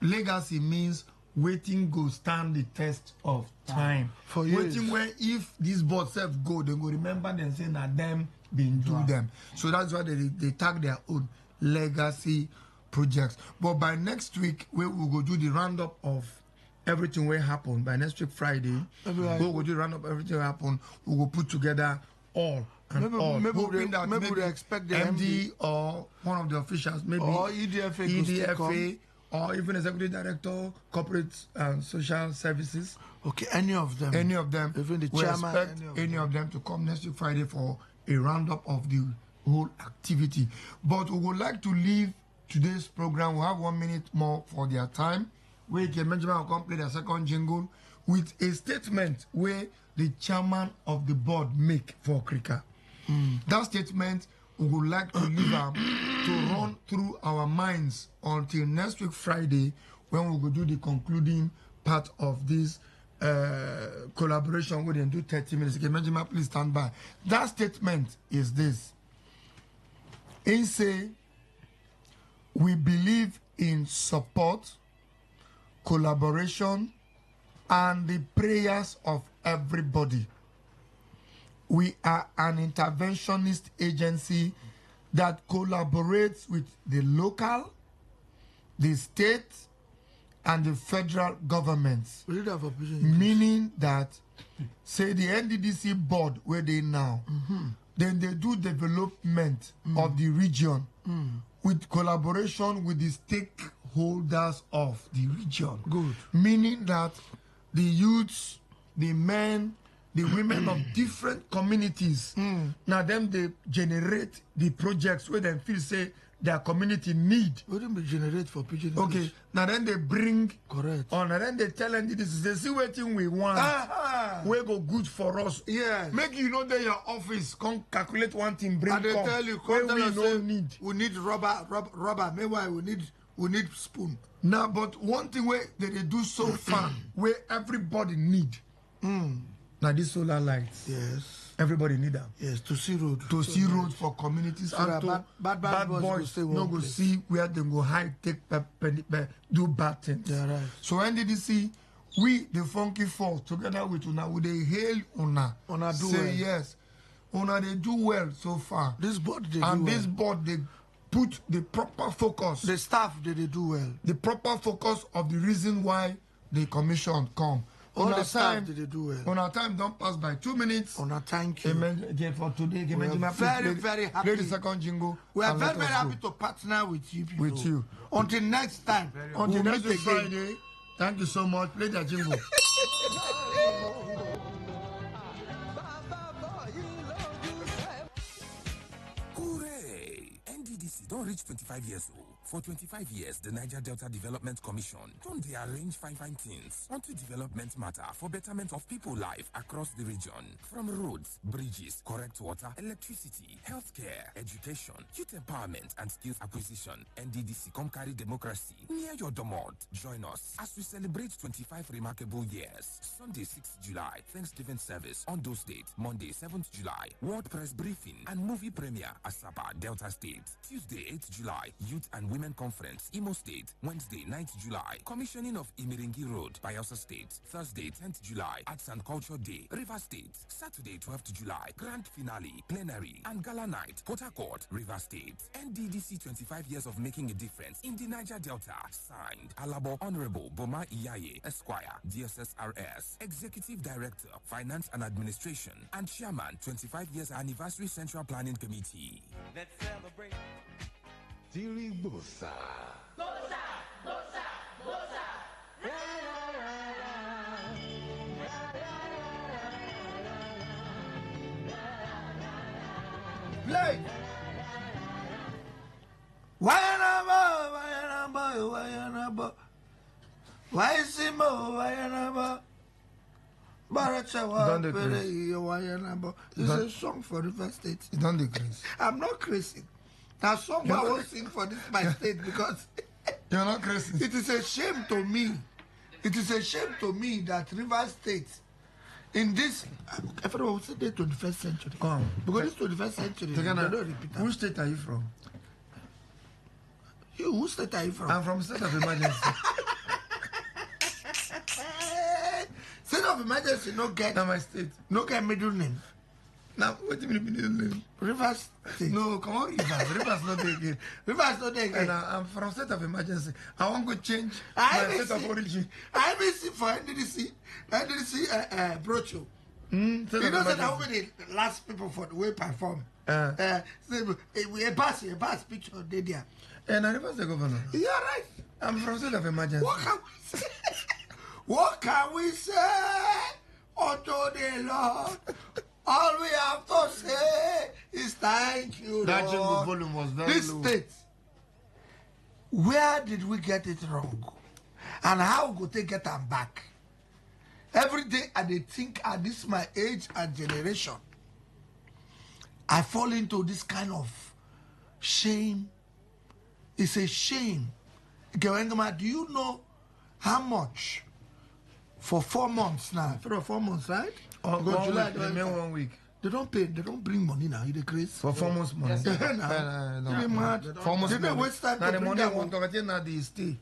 Legacy means waiting go stand the test of time. For years. Waiting where if this board self go, they go remember them saying that them been do them. So that's why they tag their own legacy projects. But by next week, we will go do the roundup of everything will happen. By next week Friday, we will do the roundup everything will happen. We will put together all. Maybe we expect the MD or one of the officials, maybe or EDFA or even executive director, corporate and social services. Okay, any of them. Even the chairman. Expect any of them to come next week Friday for a roundup of the whole activity. But we would like to leave today's program. We have 1 minute more for their time. Where Benjamin will come play their second jingle with a statement where the chairman of the board make for Krika. That statement we would like to leave to run through our minds until next week Friday, when we will do the concluding part of this collaboration. We then do 30 minutes. Okay, Benjamin, please stand by. That statement is this. He say, we believe in support, collaboration, and the prayers of everybody. We are an interventionist agency that collaborates with the local, the state, and the federal governments. Meaning that, say, the NDDC board where they now, then they do development of the region with collaboration with the stakeholders of the region. Good. Meaning that the youths, the men, the women of different communities, now them they generate the projects where they feel say their community need. Wouldn't be generate for pigeon. Okay, now then they bring correct. On and then they tell them this is the see what thing we want. We go good for us. Yeah. Make you know that your office come calculate one thing bring. And they tell you where we don't need. We need rubber. Meanwhile we need spoon. Now, but one thing where they do so far where everybody need. Now these solar lights. Yes. Everybody need them. Yes, to see road. To see road for communities. So and to bad boys no go see where they go hide, take do bad things. Yeah, right. So NDDC, we the Funky Four together with Una, we they hail Una. Una do say well. Yes. Una they do well so far. This board they and do this well. board they put the proper focus. The staff they do well. The proper focus of the reason why the commission come. All the staff they do well. On our time don't pass by 2 minutes. On our thank you. For today, we are very happy. Play the second jingle. We are very happy to partner with you people. With you. Until next time. Until next Friday. Thank you so much. Play the jingle. Hooray! NDDC don't reach 25 years old. For 25 years, the Niger Delta Development Commission don't they arrange fine things onto development matter for betterment of people life across the region. From roads, bridges, correct water, electricity, healthcare, education, youth empowerment, and skills acquisition. NDDC come carry democracy near your domot. Join us as we celebrate 25 remarkable years. Sunday, 6th July, Thanksgiving service on those dates. Monday, 7th July, World Press Briefing and movie premiere Asaba, Delta State. Tuesday, 8th July, Youth and Women Women Conference, Imo State, Wednesday, 9th July. Commissioning of Imiringi Road, Bayelsa State, Thursday, 10th July. Arts and Culture Day, River State, Saturday, 12th July. Grand Finale, Plenary, and Gala Night, Port Harcourt, River State. NDDC 25 years of making a difference in the Niger Delta. Signed, Alabo Honorable Boma Iyaye, Esquire, DSSRS, Executive Director, Finance and Administration, and Chairman, 25 years Anniversary Central Planning Committee. Let's celebrate. Diri Bosa. Bosa, Bosa, Bosa. Play. Wayanaba. Why is it more? Wayanaba. It's a song for River State. You don't decrease. I'm not crazy. That song I won't sing for this my state because you're not crazy. It is a shame to me. It is a shame to me that River State in this I forgot what's the 21st century. Come. Because this 21st century they don't repeat that. Which state are you from? You, whose state are you from? I'm from state of emergency. State of emergency no get now my state. No get middle name. Now what do you mean middle name? Rivers State. No, come on, Rivers. Rivers not there again. Rivers not there again. And I'm from state of emergency. I want to change my state of origin. I will see for NDDC brochure. You know that how many last people for the way perform. We a pass picture there. And I never say governor. You're right. I'm from state of emergency. What can we say? What can we say unto the Lord? All we have to say is thank you, that Lord. Volume was very this low. State, where did we get it wrong? And how we go take get them back? Every day I dey think at this my age and generation, I fall into this kind of shame. It's a shame. Do you know how much for 4 months now? For 4 months, right? Go July, they 1 week. They don't pay. They don't bring money now. You decrease for 4 months money. Yes, no. Mad. 4 months. Did they waste time to bring that one? Now they stay.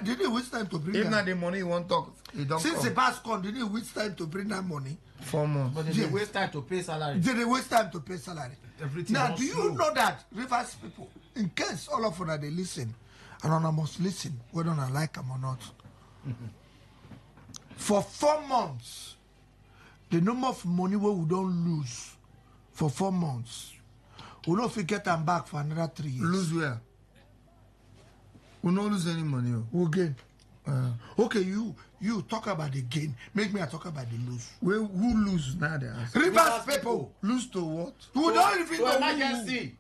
Did they waste time to bring? If not the money you want talk, it don't. Since the past come, did they waste time to bring that money? 4 months. But did they waste time to pay salary? Did they waste time to pay salary? Everything now, do you know that Rivers people, in case all of them they listen, and I must listen whether I like them or not. For 4 months. The number of money we don't lose for 4 months, we don't get them back for another 3 years. Lose where? We don't lose any money. We gain. Okay, you talk about the gain. Make me talk about the lose. Who lose now? Rivers people. Lose to what? We don't even to emergency.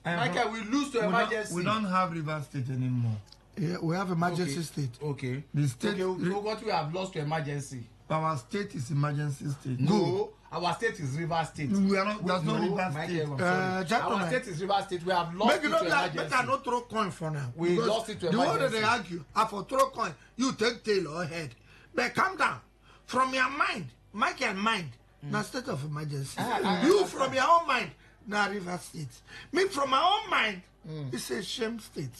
Michael, we lose to emergency. We don't have River State anymore. Yeah, we have emergency state. Okay. The state. Okay, what we have lost to emergency. Our state is emergency state. No, our state is River State. We are not. That's not River State. Our state is River State. We have lost it to emergency. Better not throw coin for now. We lost it to emergency. The one that they argue, I for throw coin, you take tail or head. But calm down. From your mind, Michael mind, now state of emergency. You from your own mind, now River State. Me from my own mind, it's a shame state.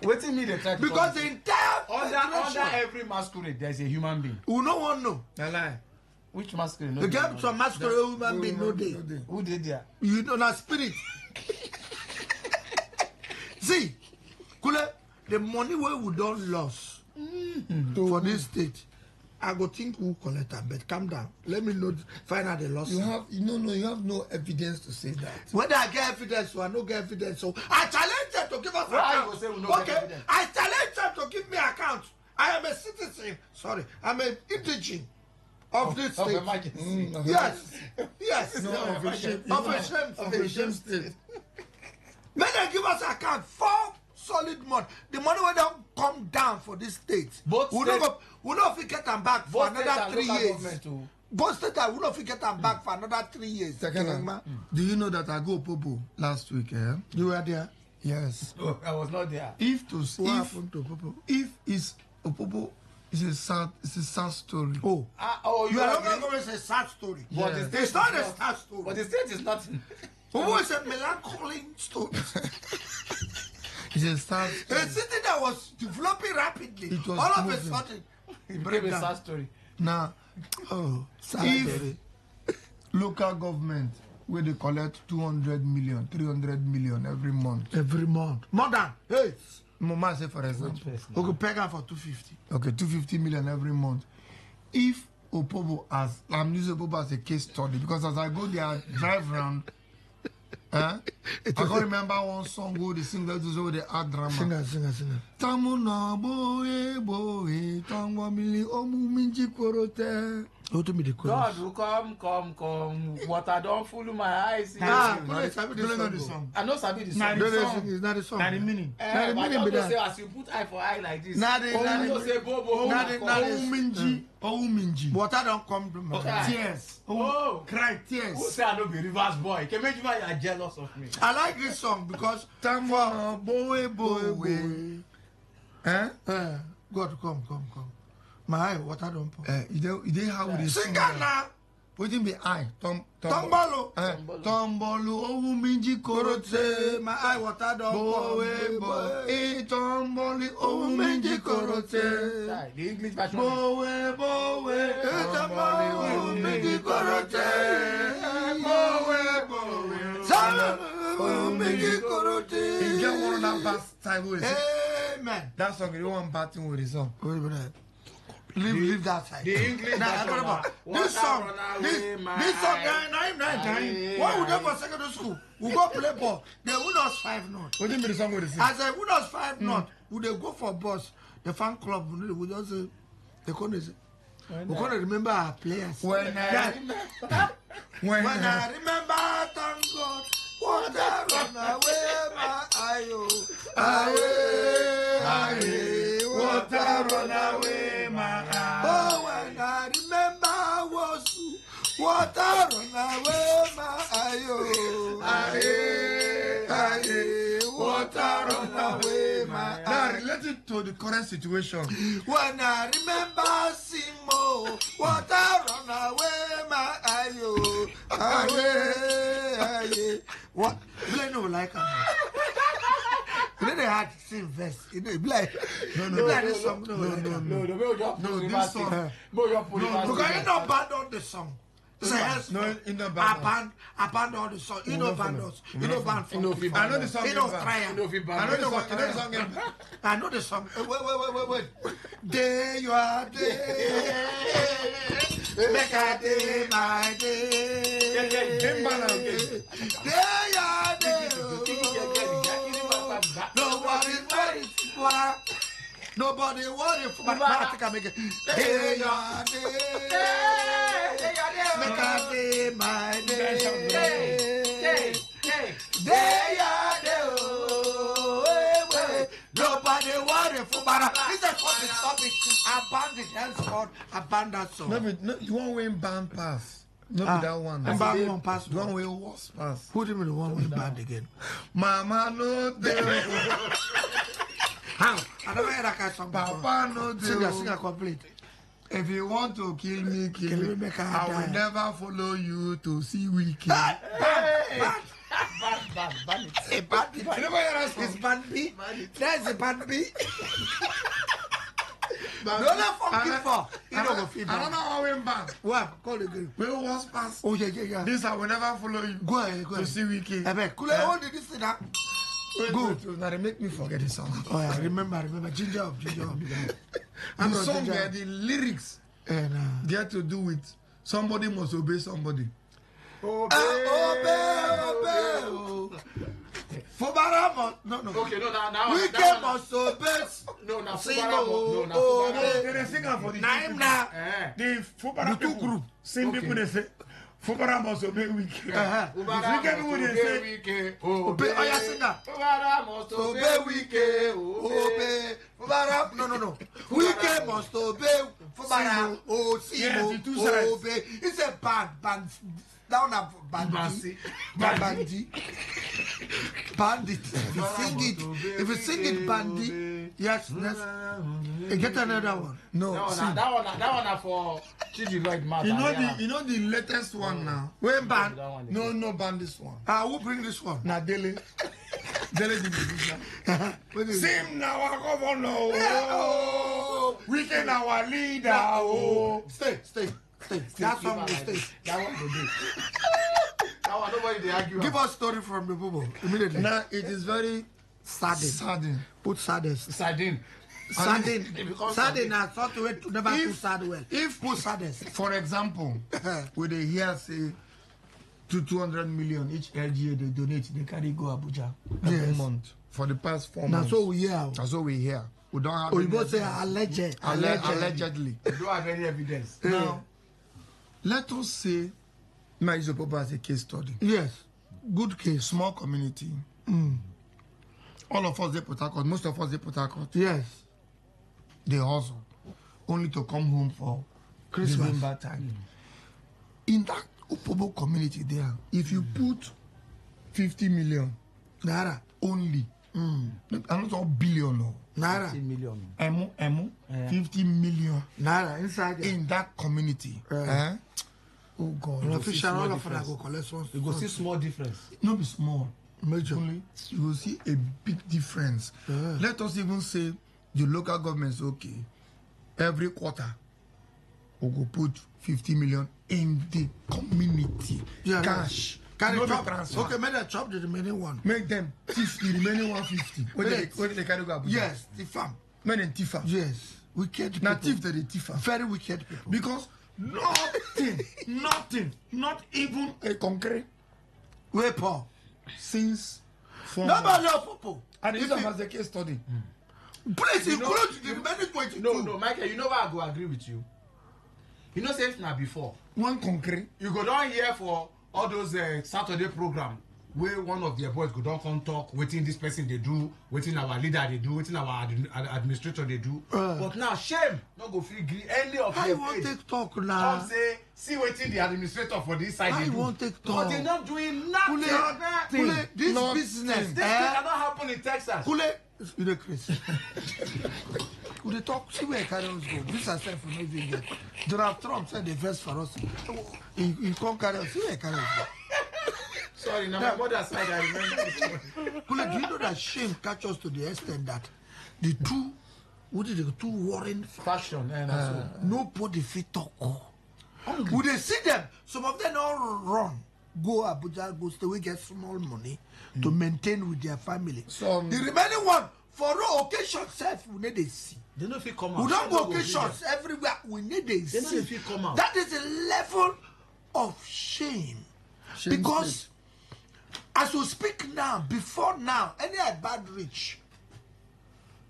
What do you mean they try to because the entire under every masquerade there's a human being. Who no one know? Lie. Which masquerade? The game to masquerade human being no day. Who did that? You know that spirit. See, Kule, the money we don't lose for this state. I go think who collect them, but calm down. Let me not find out the loss. You have you have no evidence to say that. Whether I get evidence or I no get evidence, so I challenge them to give us account. Okay, I challenge them to give me account. I am a citizen. Sorry, I'm an indigene of this state. Of emergency. Yes. No, of a shame state. May they give us account for solid money. The money will don't come down for this state. We don't forget them back for another 3 years. Both states will not forget them back for another 3 years. Do you know that I go Popo last week? You were there? Yes. Oh, I was not there. What happened to Popo? If it's Popo, it's a sad story. You are not going to say sad story. But it's not a sad story. But the state is not. Who was a melancholy story? It's a sad story. A city that was developing rapidly. It was all moving. of a sudden, It became a sad story. Now, if local government where they collect 200 million, 300 million every month. Every month. More than. Hey. Mama say for example. Okay, pay her for 250. Okay, 250 million every month. If Opobo I'm using Opobo as a case study because as I go there, drive around, I can't remember one song where they sing that over the art drama. Singer. Tamuna boe, tangwa mili omu minji korote. Go to me the God will come. Water don't fool my eyes. I know the song. I know sabi the Nah, song. the song. It's not the song. Nah, the meaning. But I don't say as you put eye for eye like this. Say bobo. Minji. Water don't come from my Tears. Cry tears. Who say I don't be reverse boy? Can make you are jealous of me. I like this song because Tamuna boe. God come. My eye, water don't pump. You dey how they Sing sing now. Wetin be eye? Tombolo. Tombolo owu minji korote. My eye, water don't pump. Tomboli owu minji korote. The English version. Tomboli owu minji korote. You get one of that bass time with it. Amen. That song, you want bad thing with the song. Leave that side. The English version. This song, why we go for secondary school? We go play ball. They win us 5 notes. What do you mean the song with the sing? As I win us 5 notes, we dey go for bus. The fan club, we just say, they couldn't say. We couldn't remember our players. When I remember, thank God, water run away my ayo. Water run away my eye. Oh, when I remember was water run away my ayo. Water run away my eye. Now related to the current situation. When I remember Simo, water run away my ayo. What? Blame no like her. When they had to sing verse, it be like no, this song. No, this song. Because you don't abandon the song. No, in the band. Abandon the song. You know band us. You know band from. I know the song. You know try. I know the song. I know the song. Wait. Day you are day. Make a day my day. Day you are day. Nobody worry for my I think I make it. Day your day. Make a day my day. Day your day. Nobody worry for my he said stop it. Abandon henceforth. Abandon that song. No, you won't win band pass. No, be that one. And band one pass. The one way worse pass. Who do you mean the one with band again? Mama no day. How? I never heard that kind of song. Papa no day. Sing a complete. If you want to kill me, kill me. I will never follow you to see wicked. Bad. It's bad B. That's a bad B. No, not fucking for. You know what I don't know how we bad. What? Call again. We was pass. Oh yeah. This I will never follow you. Go ahead. To see wicked. I bet. Cool. How did you say that? Good. Now they make me forget the song. Oh yeah, remember. Ginger up. The song where the lyrics get to do with somebody must obey somebody. Obey. Fubara no. Okay, no, now. We came must obey. No, now. Sing They sing for the name now. The Fubara two group. Sing people they say. Fubara must obey wicked. Fubara must obey wicked. Obey. Oh yeah, sing that. Fubara must obey wicked. Obey. Fubara no. Wicked must obey. Fubara. Oh, Simo. Obey. It's a band. Down a bandi. Bandit. If you sing it, bandit. Yes, yes. Get another one. No, that one for Chidi Lloyd Martha. You know the latest one now. When band? No, band this one. Who bring this one? Now Dele. Dele the musician. Sing now our governor. We can our leader. Stay. That song will stay. That one will do. That one nobody they argue. Give us story from the Bobo immediately. Now it is very sardine. Put saddest. Sardine. Sardine I thought to never put sad well. If put saddest. For example, with the here say to 200 million each LGA they donate, they carry go Abuja every month for the past 4 months. That's what we hear. That's what we hear. We don't have. We both say allegedly. We don't have any evidence. Now, let us say, I use Popo as a case study. Yes, good case. Small community. All of us they Port Harcourt. Most of us they Port Harcourt. Yes. They hustle only to come home for Christmas December time. In that Opobo community there, if you put 50 million naira only, I'm not talking billion, no. Naira. 50 million. 50 million naira inside there. In that community. Oh God. You go see small difference. Not be small. Major. Only you will see a big difference. Let us even say the local governments, okay, every quarter we go put 50 million in the community. Cash. Can no chop, transfer. okay, make them chop the remaining one. Make them thief the remaining 150. When they carry go Abuja. Yes, the farm. Make them thief. Yes, wicked people. Now thief the thief. Very wicked people. Because nothing, not even a concrete weapon since 4 nobody months. of people. And this one has a case study. Please include the remaining 22. No, Michael, you know why I go agree with you. You know, say now before. One concrete. You go down here for all those Saturday program where one of their boys go down come talk, waiting this person they do, waiting our leader they do, waiting our administrator they do. But now shame, not go feel any of them. I won't take talk now. Come say, see waiting the administrator for this side. I they won't do. take talk. But they're not doing nothing. Kule, this business. This thing cannot happen in Texas. Kule, you the Chris. Kule talk. See where carry us go. This is self no even get. Donald Trump said the verse for us. He can't carry us. See where carry us go. Sorry, now my mother's side I remember. Kule, do you know that shame catch us to the extent that the two, what is the two warring fashion and nobody fit talk. Would they see them? Some of them all run, go Abuja, go stay, we get small money to maintain with their family. So the remaining one for no occasion self we need to see. They know if you come out. We don't go occasions everywhere. We need to see. They know if you come out. That is a level of shame. Because as we speak now, before now, any bad rich,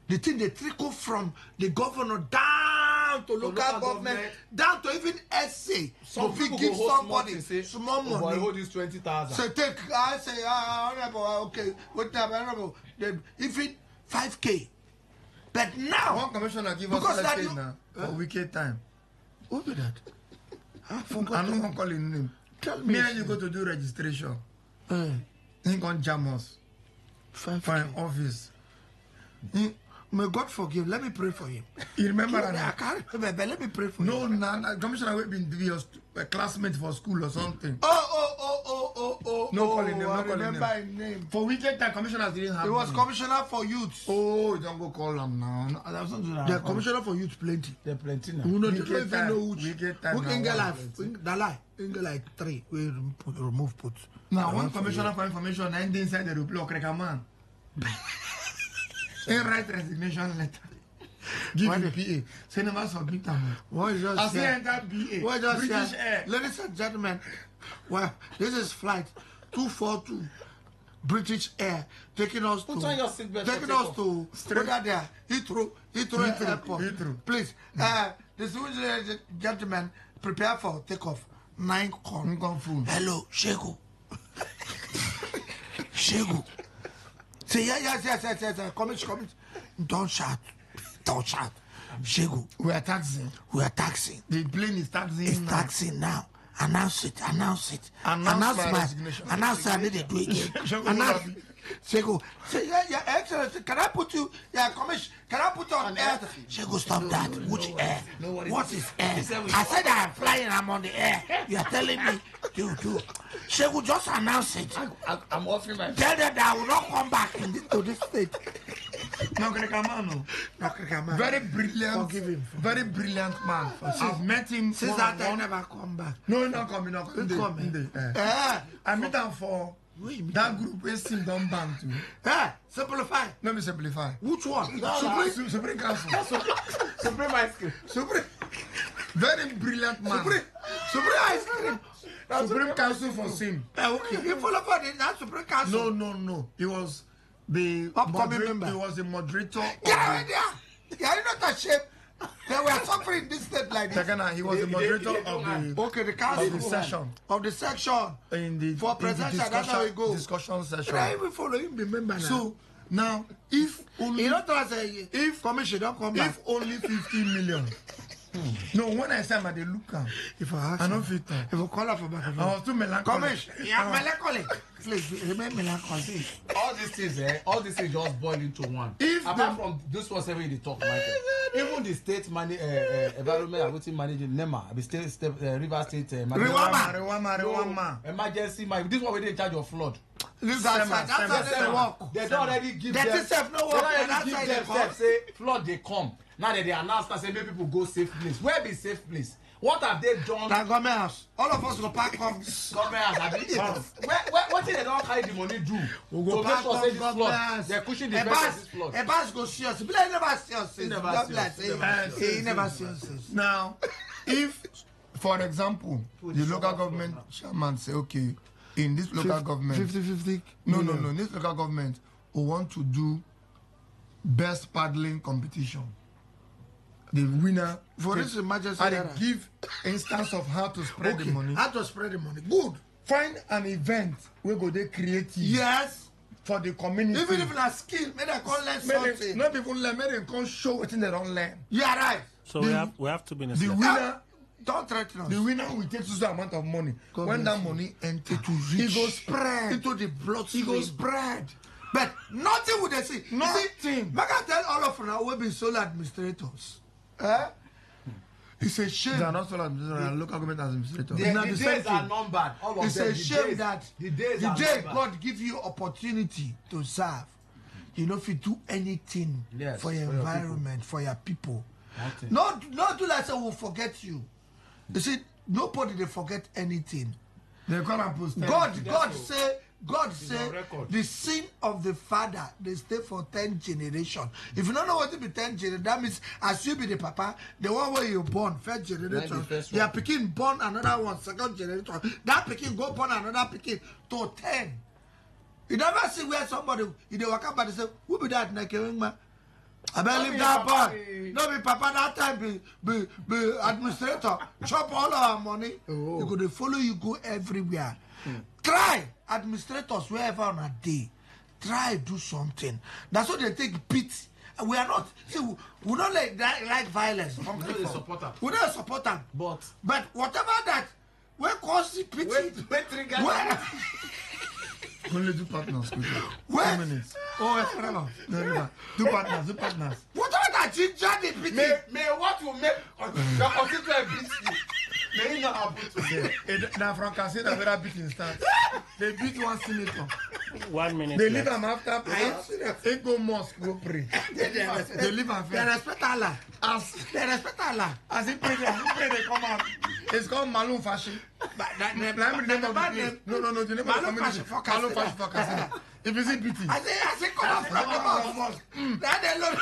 the thing they trickle from the governor down to local government, down to even SA. Some people give somebody small money. I hold this 20,000. So take, I say, honorable, okay, what time, honorable, if it 5K. But now, one commissioner give us a message now for wicked time. Who did that? I don't want to call his name. Tell me. Me and you go to do registration. He can jam us. For an office. May God forgive. Let me pray for him. You remember that? I can't remember. Let me pray for him. No, Commissioner will be a classmate for school or something. Oh. No calling name. I remember his name. For weekend time, commissioners didn't have. He was commissioner for youth. Oh, don't go call him now. The commissioner for youth plenty. They're plenty now. We don't even know which. Weekend time. We can get like 3. We remove put. Now one commissioner for information and inside the report, like a man. He write resignation letter. Give him PA. Say never submit them. What is just enter BA. British Air. Ladies and gentlemen, well, this is flight 242. British Air taking us to. Put on your seatbelt. Taking us to. Over there. Heathrow Airport. Please, distinguished gentlemen, prepare for takeoff. 9 con food. Hello, Shego. Shego. Say yes. Come. Don't shout. Shego. We are taxing. The plane is taxing. It's taxing now. Announce it. Announce my resignation. Announce I need to do it again. Announce. Shego, say, yeah, Excellency, can I put you, Commissioner, can I put you on air? Shego, stop that. Which air? What is air? I said I am flying, I'm on the air. You are telling me to do. Shego, just announce it. I'm offering my... Tell them that I will not come back to this state. Very brilliant, very brilliant man. I've met him since that time. Never come back. No, not coming. I met him for that group. We still don't ban to. Simplify. Let me simplify. Which one? Supreme Council. Supreme Ice Cream. Supreme. Very brilliant man. Supreme Ice Cream. Supreme Council for Sim. Okay. You follow for that Supreme Council? No. He was the upcoming member. He was the moderator. Yeah, you're not ashamed. They were suffering this state like this. He was the moderator of the council of the session. Of the section. In the for presidential, that's how we go. Discussion session. I even follow him, remember now. So now, if only if commission don't come back, if only 50 million. No, when I said they look at, if I ask, I don't fit. If I call her for back, I was too melancholic. Commission, melancholic. Please remain melancholic. All these things just boil into one. If apart from this was every they talk, Michael, even the state environment are waiting managing NEMA, the state River State Rwama. Emergency. This one we didn't charge of flood. That's how they work. They don't already give them. They don't already give them. Say flood they come. Now that they announce that say make people go safe place. Where be safe place? What have they done? That government house. All of us go pack up. Government house. What did they don't carry the money do? We go pack up government house. They're pushing the this flood. A bus go see us. But I never see us. He never see us. Now, if, for example, the local government chairman say, okay, in this local government 50-50. No. In this local government, we want to do best paddling competition. The winner for this emergency. I give instance of how to spread the money. How to spread the money. Good. Find an event where go they creative. Yes. For the community. Even if it's a skill, maybe they can learn something. Not even learn, maybe they can show what they don't learn. You are right. So we have 2 minutes. The winner. Don't threaten us. The winner will take some amount of money. When that money enter, it goes spread into the bloodstream. It goes spread. But nothing would they see. Nothing. But I tell all of you now, we've been sole administrators. It's a shame. They are not sole administrators, local government administrators. The days are numbered. All of it's them. A shame that the day God give you opportunity to serve, you know, if you do anything for your environment, for your people. Not do like say we'll forget you. You see, nobody they forget anything. They call God say the sin of the father they stay for 10 generations. If you don't know what to be 10 generations, that means as you be the papa, the one where you born first generation, your pikin born another one second generation. That pikin go born another pikin to 10. You never see where somebody they walk up and say, "Who be that naked man?" I believe that boy. No be papa that time be administrator. Chop all our money. You go to follow you go everywhere. Try administrators wherever on a day. Try do something. That's what they take beat. We are not. See, we don't like violence. We don't support them. We don't support them. But whatever that we cause the pity. Only 2 partners. 2 minutes. Oh, no. 2 partners. Whatever that ginger the pity. May what will make your constituent beat you. May he not happen today. Now from Casino, very beating start. They beat one senator. 1 minute. They leave him after prayer. They go mosque, go pray. They leave him. They respect Allah. They respect Allah. As he pray, they come out. It's called Malum Fashi. No, the name of the place. No, the name of the community. Malum Fashi for Casino. If you see pity. I say, come out from the mosque. That they love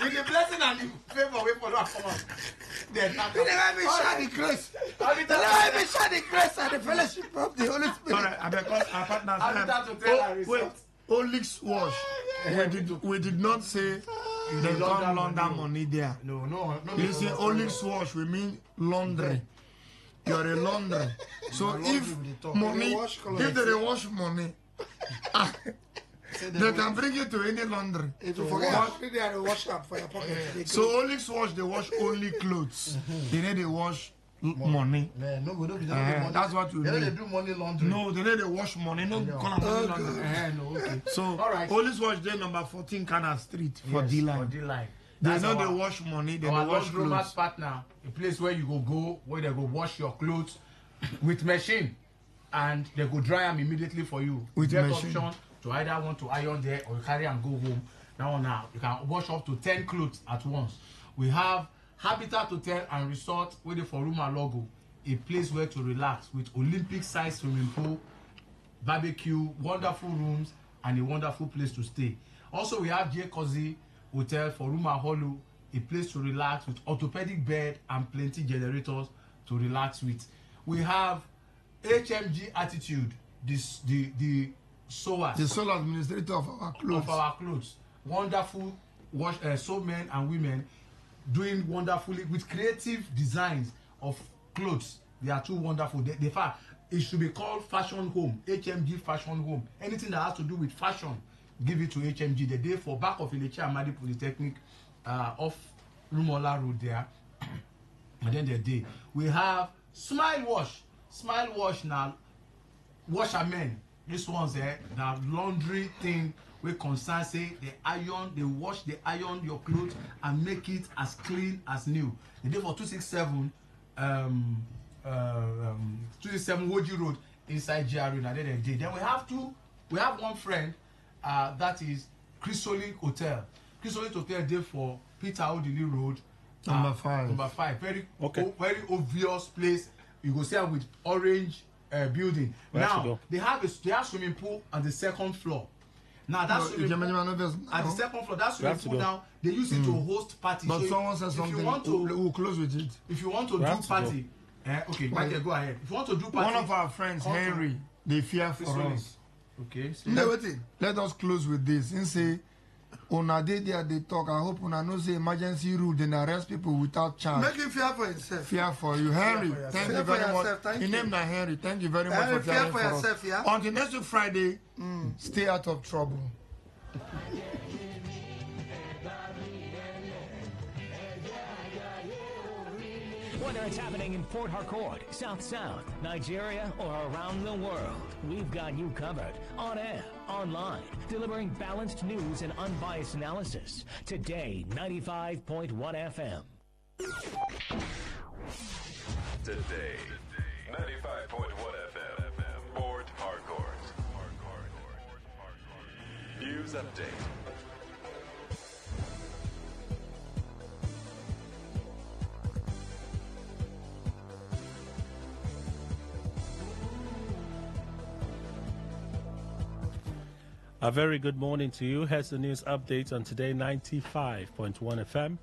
with the blessing and the favor we for not come out. They never even share the grace. They never even share the grace and the fellowship of the Holy Spirit. Alright, because our partners wait. Olix wash. We did not say they don't launder money there. No. You say Olix wash, we mean laundry. You're a laundry. So if money, if they wash money, they can bring it to any laundry. If you forget, they wash up for your pocket. So Olix wash, they wash only clothes. They wash money. Man, no, don't be money. That's what we They need. do money laundry. No, they wash money. No, call them money laundry. No, okay. So, all right. Police Watch Day number 14 Canal Street for yes, D-Line. For D-Line. They know they wash money, they wash clothes. Partner, a place where you go, where they go wash your clothes with machine, and they go dry them immediately for you. With you get machine. option to either want to iron there or carry and go home. Now, you can wash up to 10 clothes at once. We have Habitat Hotel and Resort waiting for Ruma Logo, a place where to relax with Olympic-sized swimming pool, barbecue, wonderful rooms, and a wonderful place to stay. Also, we have J. Cozy Hotel for Ruma Hollow, a place to relax with orthopedic bed and plenty generators to relax with. We have HMG Attitude, the sewers. The sole administrator of our clothes. Wonderful sew men and women doing wonderfully with creative designs of clothes. They are too wonderful. They fact, it should be called Fashion Home, HMG Fashion Home. Anything that has to do with fashion, give it to HMG. The day for back of Ileche Amadi Polytechnic, off Rumola Road there. And then the day we have Smile Wash now. Wash men. This one's there. The laundry thing we concern say they wash, they iron your clothes and make it as clean as new. The day for 267 Woji Road inside GRA. Then we have one friend that is Chrysolite Hotel. Chrysolite Hotel day for Peter Odili Road. Number 5. Number 5. Very obvious place. You go see with orange building. Now they have swimming pool on the second floor. Now that's swimming pool at the second floor. That swimming pool now they use it to host parties. But so someone says something. We'll close with it. If you want to do party, okay, Michael, go ahead. If you want to do party, one of our friends, Henry, they fear for us. Okay. So let us close with this. And say, una dey there they talk. I hope una know say emergency rule then arrest people without charge. Make him fear for himself. Fear for you, Henry. Thank you very much. His name na Henry. Thank you very much for fearing for us. Yeah? Until next week Friday, stay out of trouble. Whether it's happening in Port Harcourt, South Sound, Nigeria, or around the world, we've got you covered. On air, online, delivering balanced news and unbiased analysis. Today, 95.1 FM. Today, 95.1 FM, Port Harcourt. News update. A very good morning to you. Here's the news update on Today 95.1 FM.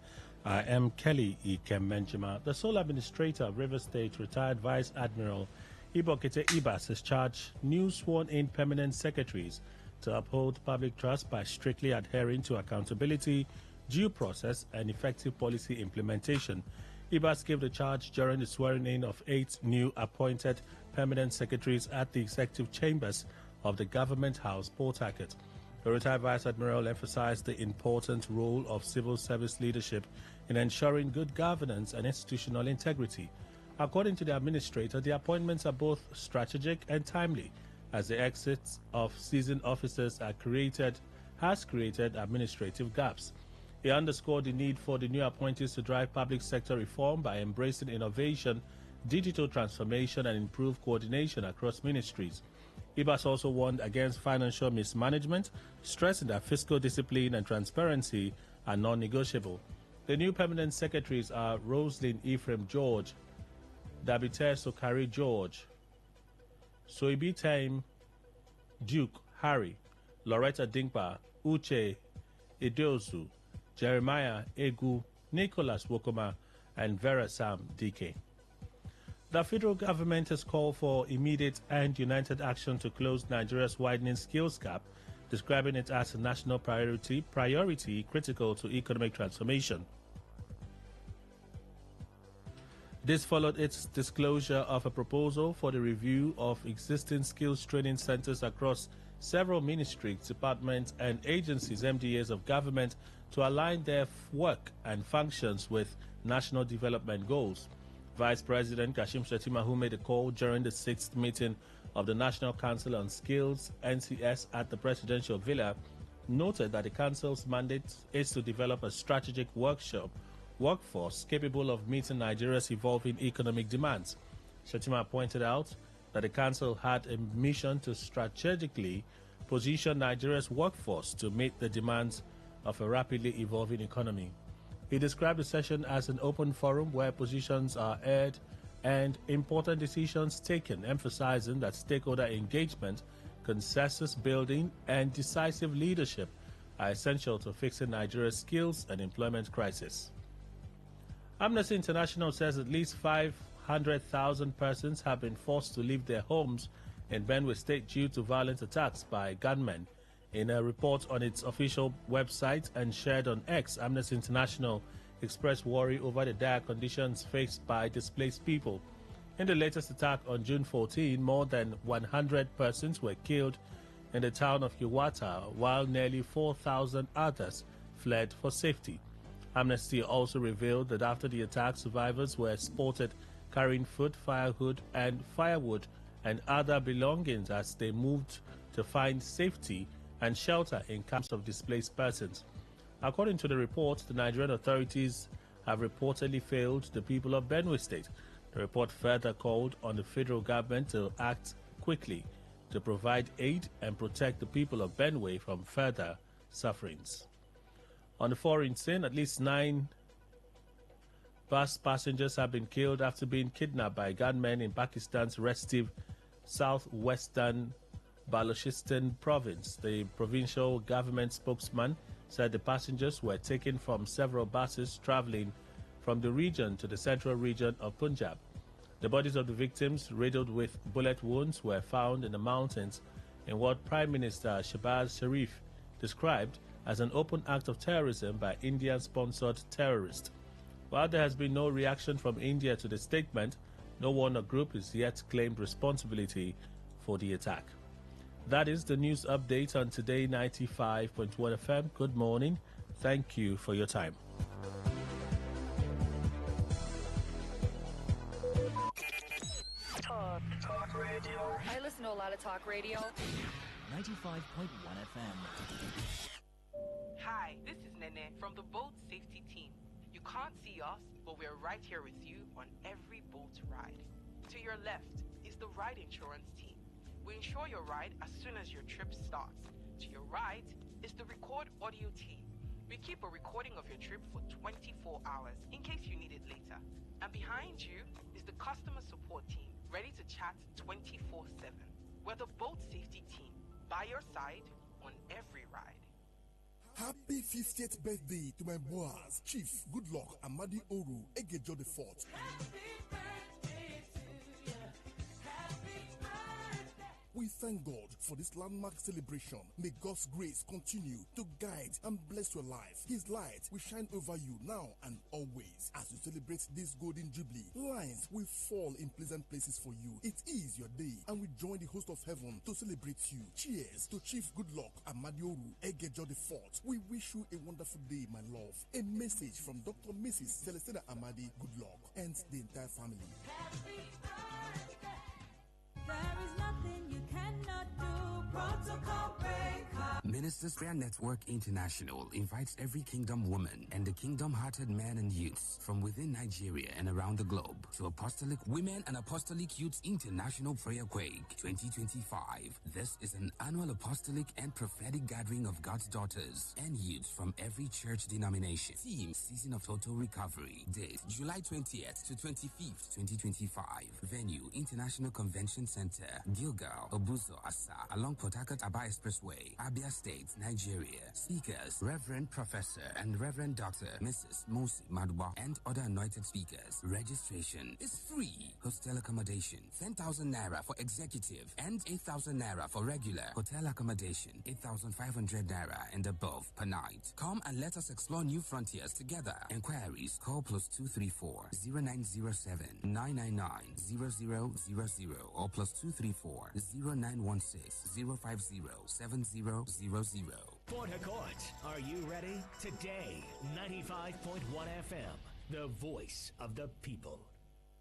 I am Kelly Ikem Benjima. The sole administrator of River State, retired Vice Admiral Ibokete Ibas, has charged new sworn-in permanent secretaries to uphold public trust by strictly adhering to accountability, due process, and effective policy implementation. Ibas gave the charge during the swearing-in of 8 new appointed permanent secretaries at the executive chambers of the Government House, Port Harcourt. The retired Vice Admiral emphasized the important role of civil service leadership in ensuring good governance and institutional integrity. According to the administrator, the appointments are both strategic and timely, as the exits of seasoned officers has created administrative gaps. He underscored the need for the new appointees to drive public sector reform by embracing innovation, digital transformation, and improved coordination across ministries. Ibas also warned against financial mismanagement, stressing that fiscal discipline and transparency are non-negotiable. The new permanent secretaries are Roslyn Ephraim George, Dabiter Sokari George, Soibi Taim Duke Harry, Loretta Dinkpa, Uche Edozu, Jeremiah Egu, Nicholas Wokoma, and Vera Sam DK. The federal government has called for immediate and united action to close Nigeria's widening skills gap, describing it as a national priority critical to economic transformation. This followed its disclosure of a proposal for the review of existing skills training centers across several ministries, departments, and agencies, MDAs of government, to align their work and functions with national development goals. Vice President Kashim Shettima, who made a call during the 6th meeting of the National Council on Skills, NCS, at the Presidential Villa, noted that the Council's mandate is to develop a strategic workforce capable of meeting Nigeria's evolving economic demands. Shettima pointed out that the Council had a mission to strategically position Nigeria's workforce to meet the demands of a rapidly evolving economy. He described the session as an open forum where positions are aired and important decisions taken, emphasizing that stakeholder engagement, consensus building, and decisive leadership are essential to fixing Nigeria's skills and employment crisis. Amnesty International says at least 500,000 persons have been forced to leave their homes in Benue State due to violent attacks by gunmen. In a report on its official website and shared on X, Amnesty International expressed worry over the dire conditions faced by displaced people. In the latest attack on June 14, more than 100 persons were killed in the town of Yuwata, while nearly 4,000 others fled for safety. Amnesty also revealed that after the attack, survivors were spotted carrying food, firewood, and other belongings as they moved to find safety and shelter in camps of displaced persons. According to the report, the Nigerian authorities have reportedly failed the people of Benue State. The report further called on the federal government to act quickly to provide aid and protect the people of Benue from further sufferings. On the foreign scene, at least 9 bus passengers have been killed after being kidnapped by gunmen in Pakistan's restive southwestern Balochistan province. The provincial government spokesman said the passengers were taken from several buses traveling from the region to the central region of Punjab. The bodies of the victims, riddled with bullet wounds, were found in the mountains in what Prime Minister Shehbaz Sharif described as an open act of terrorism by Indian-sponsored terrorists. While there has been no reaction from India to the statement, no one or group has yet claimed responsibility for the attack. That is the news update on Today 95.1 FM. Good morning. Thank you for your time. Talk radio. I listen to a lot of talk radio. 95.1 FM. Hi, this is Nene from the boat safety team. You can't see us, but we're right here with you on every boat ride. To your left is the ride insurance team. We insure your ride as soon as your trip starts. To your right is the record audio team. We keep a recording of your trip for 24 hours in case you need it later. And behind you is the customer support team, ready to chat 24/7. We're the boat safety team, by your side on every ride. Happy 50th birthday to my boss, Chief Goodluck Amadi Oru Egejo the Fourth. We thank God for this landmark celebration. May God's grace continue to guide and bless your life. His light will shine over you now and always. As you celebrate this golden jubilee, lines will fall in pleasant places for you. It is your day, and we join the host of heaven to celebrate you. Cheers to Chief Goodluck Amadioru Egejo the Fourth. We wish you a wonderful day, my love. A message from Dr. Mrs. Celestina Amadi Goodluck and the entire family. There is nothing you cannot do. Protocol breaker. Ministers Prayer Network International invites every kingdom woman and the kingdom-hearted men and youths from within Nigeria and around the globe to Apostolic Women and Apostolic Youths International Prayer Quake 2025. This is an annual apostolic and prophetic gathering of God's daughters and youths from every church denomination. Theme: Season of Total Recovery. Date: July 20th to 25th, 2025. Venue: International Convention Center, Gilgal, Obuzo, Asa, along Port Harcourt Aba Expressway, Abia State, Nigeria. Speakers: Reverend Professor and Reverend Dr. Mrs. Mosi Madwa and other anointed speakers. Registration is free. Hostel accommodation: 10,000 naira for executive and 8,000 naira for regular. Hotel accommodation: 8,500 naira and above per night. Come and let us explore new frontiers together. Enquiries: call +234 0907 999 0000 or +234 0916 050 7000. Port Harcourt, are you ready? Today, 95.1 FM, the voice of the people.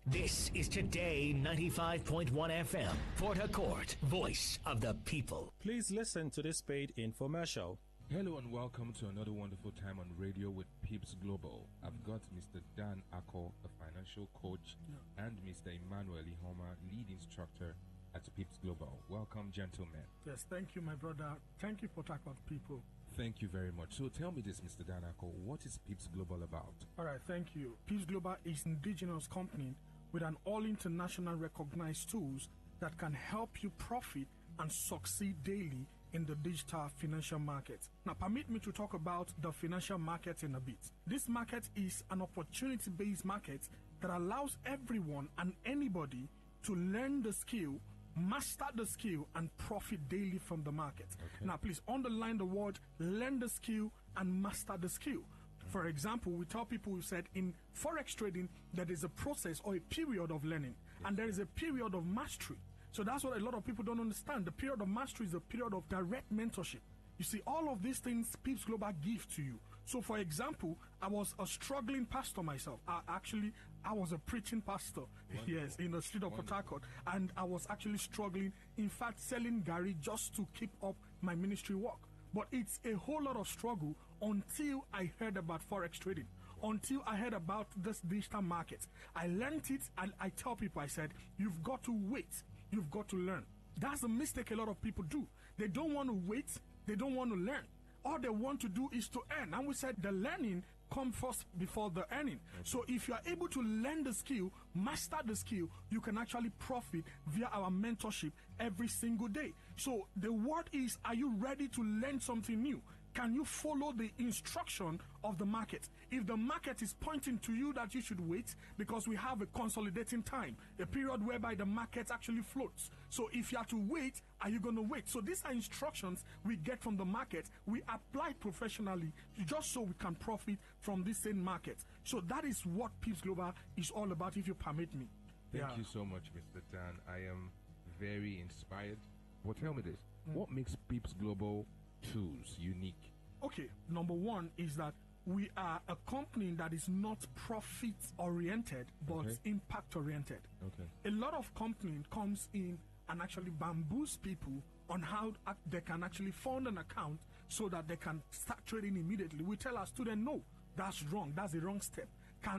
This is Today 95.1 FM, Port Harcourt, voice of the people. Please listen to this paid infomercial. Hello and welcome to another wonderful time on radio with Pips Global. I've got Mr. Dan Ako, a financial coach, and Mr. Emmanuel Ihoma, lead instructor at Pips Global. Welcome, gentlemen. Yes, thank you, my brother. Thank you, Port Harcourt people. Thank you very much. So tell me this, Mr. Dan Ako, what is Pips Global about? All right, thank you. Pips Global is an indigenous company with an all-international recognized tools that can help you profit and succeed daily in the digital financial market. Now, permit me to talk about the financial market in a bit. This market is an opportunity-based market that allows everyone and anybody to learn the skill, master the skill, and profit daily from the market. Okay. Now, please underline the word learn the skill and master the skill. For example, we tell people, we said in forex trading, there is a process or a period of learning, and there is a period of mastery. So that's what a lot of people don't understand. The period of mastery is a period of direct mentorship. You see, all of these things Pips Global give to you. So, for example, I was a struggling pastor myself. I was a preaching pastor, yes, in the street of Port Harcourt, and I was actually struggling, in fact, selling Gary just to keep up my ministry work. But it's a whole lot of struggle until I heard about forex trading, until I heard about this digital market. I learned it, and I tell people, I said, you've got to wait. You've got to learn. That's the mistake a lot of people do. They don't want to wait. They don't want to learn. All they want to do is to earn. And we said the learning comes first before the earning. Okay. So if you are able to learn the skill, master the skill, you can actually profit via our mentorship every single day. So the word is, are you ready to learn something new? Can you follow the instruction of the market? If the market is pointing to you that you should wait, because we have a consolidating time, a period whereby the market actually floats. So if you have to wait, are you going to wait? So these are instructions we get from the market. We apply professionally just so we can profit from this same market. So that is what Pips Global is all about, if you permit me. Thank you so much, Mr. Dan. I am very inspired. Well, tell me this. What makes Pips Global tools unique? Okay, number one is that we are a company that is not profit oriented but impact oriented. Okay. A lot of company comes in and actually bamboos people on how they can actually fund an account so that they can start trading immediately. We tell our students, no, that's wrong. That's the wrong step.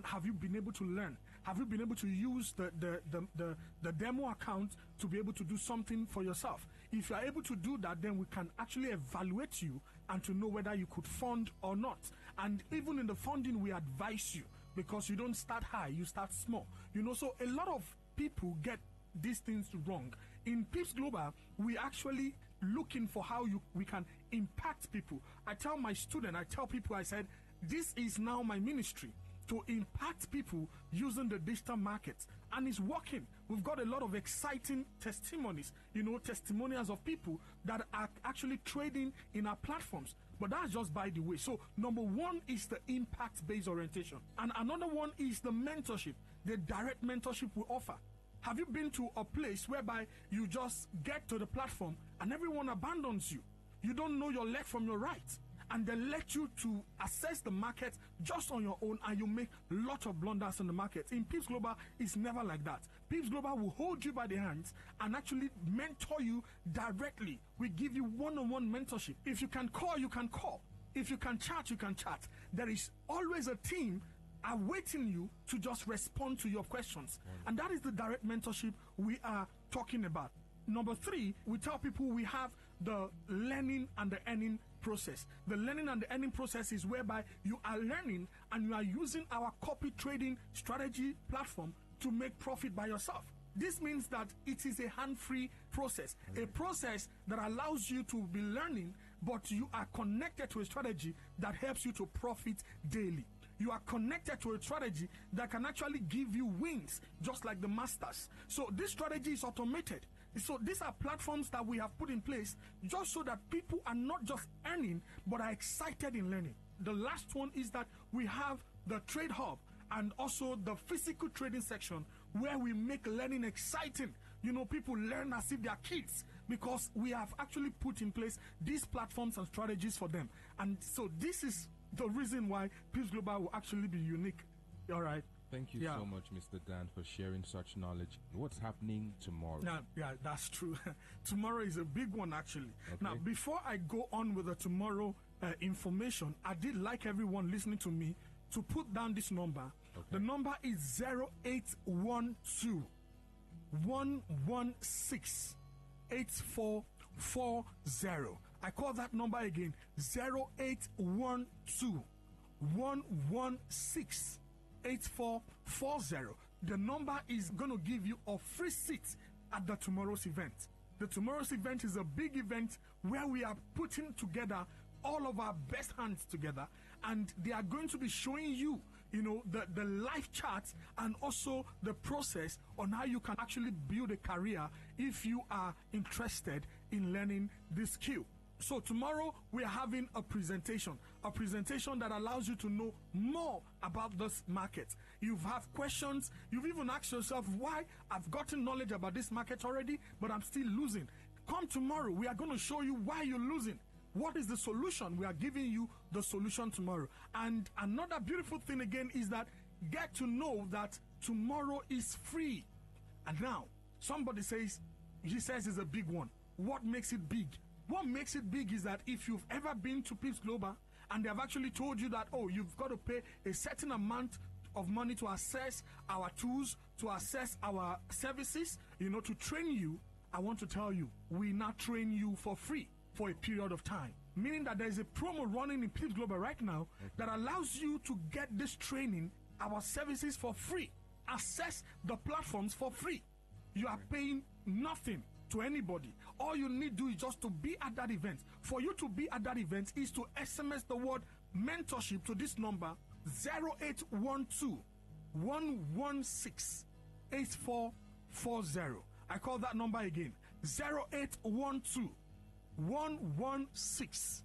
Have you been able to learn? Have you been able to use the demo account to be able to do something for yourself? If you are able to do that, then we can actually evaluate you and to know whether you could fund or not. And even in the funding, we advise you, because you don't start high, you start small. You know, so a lot of people get these things wrong. In Pips Global, we actually looking for how we can impact people. I tell my student, I tell people, I said, this is now my ministry, to impact people using the digital market, and it's working. We've got a lot of exciting testimonies, testimonials of people that are actually trading in our platforms. But that's just by the way. So number one is the impact-based orientation, and another one is the mentorship, the direct mentorship we offer. Have you been to a place whereby you just get to the platform and everyone abandons you? You don't know your left from your right, and they let you to assess the market just on your own, and you make lots of blunders in the market. In Pips Global, it's never like that. Pips Global will hold you by the hands and actually mentor you directly. We give you one-on-one mentorship. If you can call, you can call. If you can chat, you can chat. There is always a team awaiting you to just respond to your questions. And that is the direct mentorship we are talking about. Number three, we tell people we have the learning and the earning process. The learning and the earning process is whereby you are learning and you are using our copy trading strategy platform to make profit by yourself. This means that it is a hand-free process, a process that allows you to be learning, but you are connected to a strategy that helps you to profit daily. You are connected to a strategy that can actually give you wins, just like the masters. So this strategy is automated. So these are platforms that we have put in place just so that people are not just earning, but are excited in learning. The last one is that we have the Trade Hub and also the physical trading section, where we make learning exciting. People learn as if they are kids, because we have actually put in place these platforms and strategies for them. And so this is the reason why Pips Global will actually be unique. All right. Thank you so much, Mr. Dan, for sharing such knowledge. What's happening tomorrow? Yeah, that's true. Tomorrow is a big one, actually. Okay. Now, before I go on with the tomorrow information, I did like everyone listening to me to put down this number. Okay. The number is 0812 116 8440. I call that number again, 0812 116 8440. The number is going to give you a free seat at the tomorrow's event. The tomorrow's event is a big event where we are putting together all of our best hands together, and they are going to be showing you, the life charts and also the process on how you can actually build a career if you are interested in learning this skill. So tomorrow we are having a presentation that allows you to know more about this market. You have questions. You've even asked yourself, why I've gotten knowledge about this market already, but I'm still losing. Come tomorrow. We are going to show you why you're losing. What is the solution? We are giving you the solution tomorrow. And another beautiful thing again is that get to know that tomorrow is free. And now somebody says, he says it's a big one. What makes it big? What makes it big is that if you've ever been to Pips Global and they have actually told you that, you've got to pay a certain amount of money to access our tools, to access our services, to train you, I want to tell you, we now train you for free for a period of time. Meaning that there's a promo running in Pips Global right now that allows you to get this training, our services for free. Access the platforms for free. You are paying nothing to anybody. All you need to do is just to be at that event. For you to be at that event is to SMS the word mentorship to this number 0812 116 8440. I call that number again, 0812 116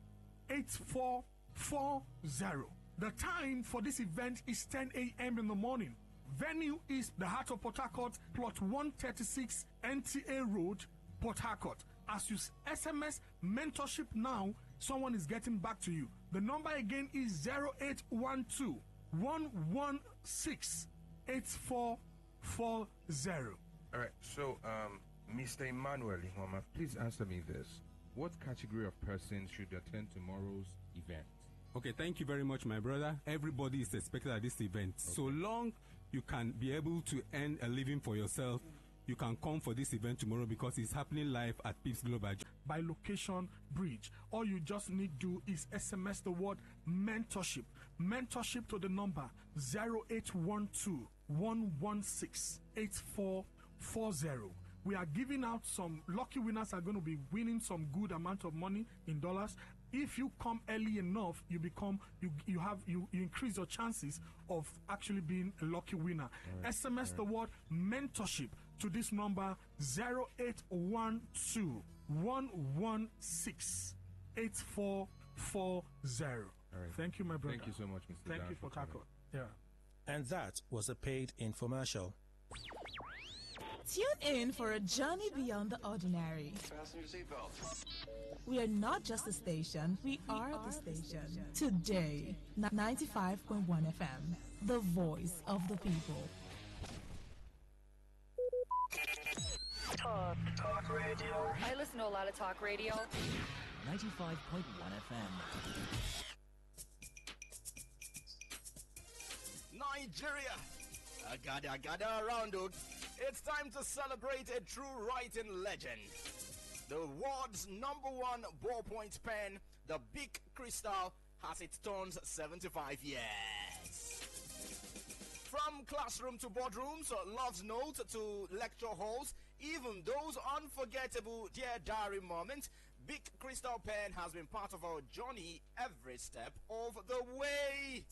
8440. The time for this event is 10 a.m. in the morning. Venue is the Heart of Port Harcourt, plot 136 NTA Road, Port Harcourt. As you SMS mentorship now, someone is getting back to you. The number again is 0812 116 8440. All right, so Mr. Emmanuel Ihoma, please answer me this. What category of persons should attend tomorrow's event? Okay, thank you very much, my brother. Everybody is expected at this event. Okay. So long you can be able to earn a living for yourself, you can come for this event tomorrow because it's happening live at Pips Global. By location bridge. All you just need to do is SMS the word mentorship. Mentorship to the number 0812 116 8440. We are giving out some lucky winners are going to be winning some good amount of money in dollars. If you come early enough, you increase your chances of actually being a lucky winner. Right. SMS the word mentorship to this number 0812 116 8440. Right. Thank you, my brother. Thank you so much, Mr. Thank Dan, you for Taco. Yeah. And that was a paid infomercial. Tune in for a journey beyond the ordinary. Fasten your seatbelts. We are not just a station, we are the station. Today, 95.1 FM, the voice of the people. Talk radio. I listen to a lot of talk radio. 95.1 FM. Nigeria! I gather around, dude. It's time to celebrate a true writing legend. The world's #1 ballpoint pen, the Big Crystal, has its turns 75 years. From classroom to boardrooms, love's note to lecture halls, even those unforgettable Dear Diary moments, Big Crystal pen has been part of our journey every step of the way.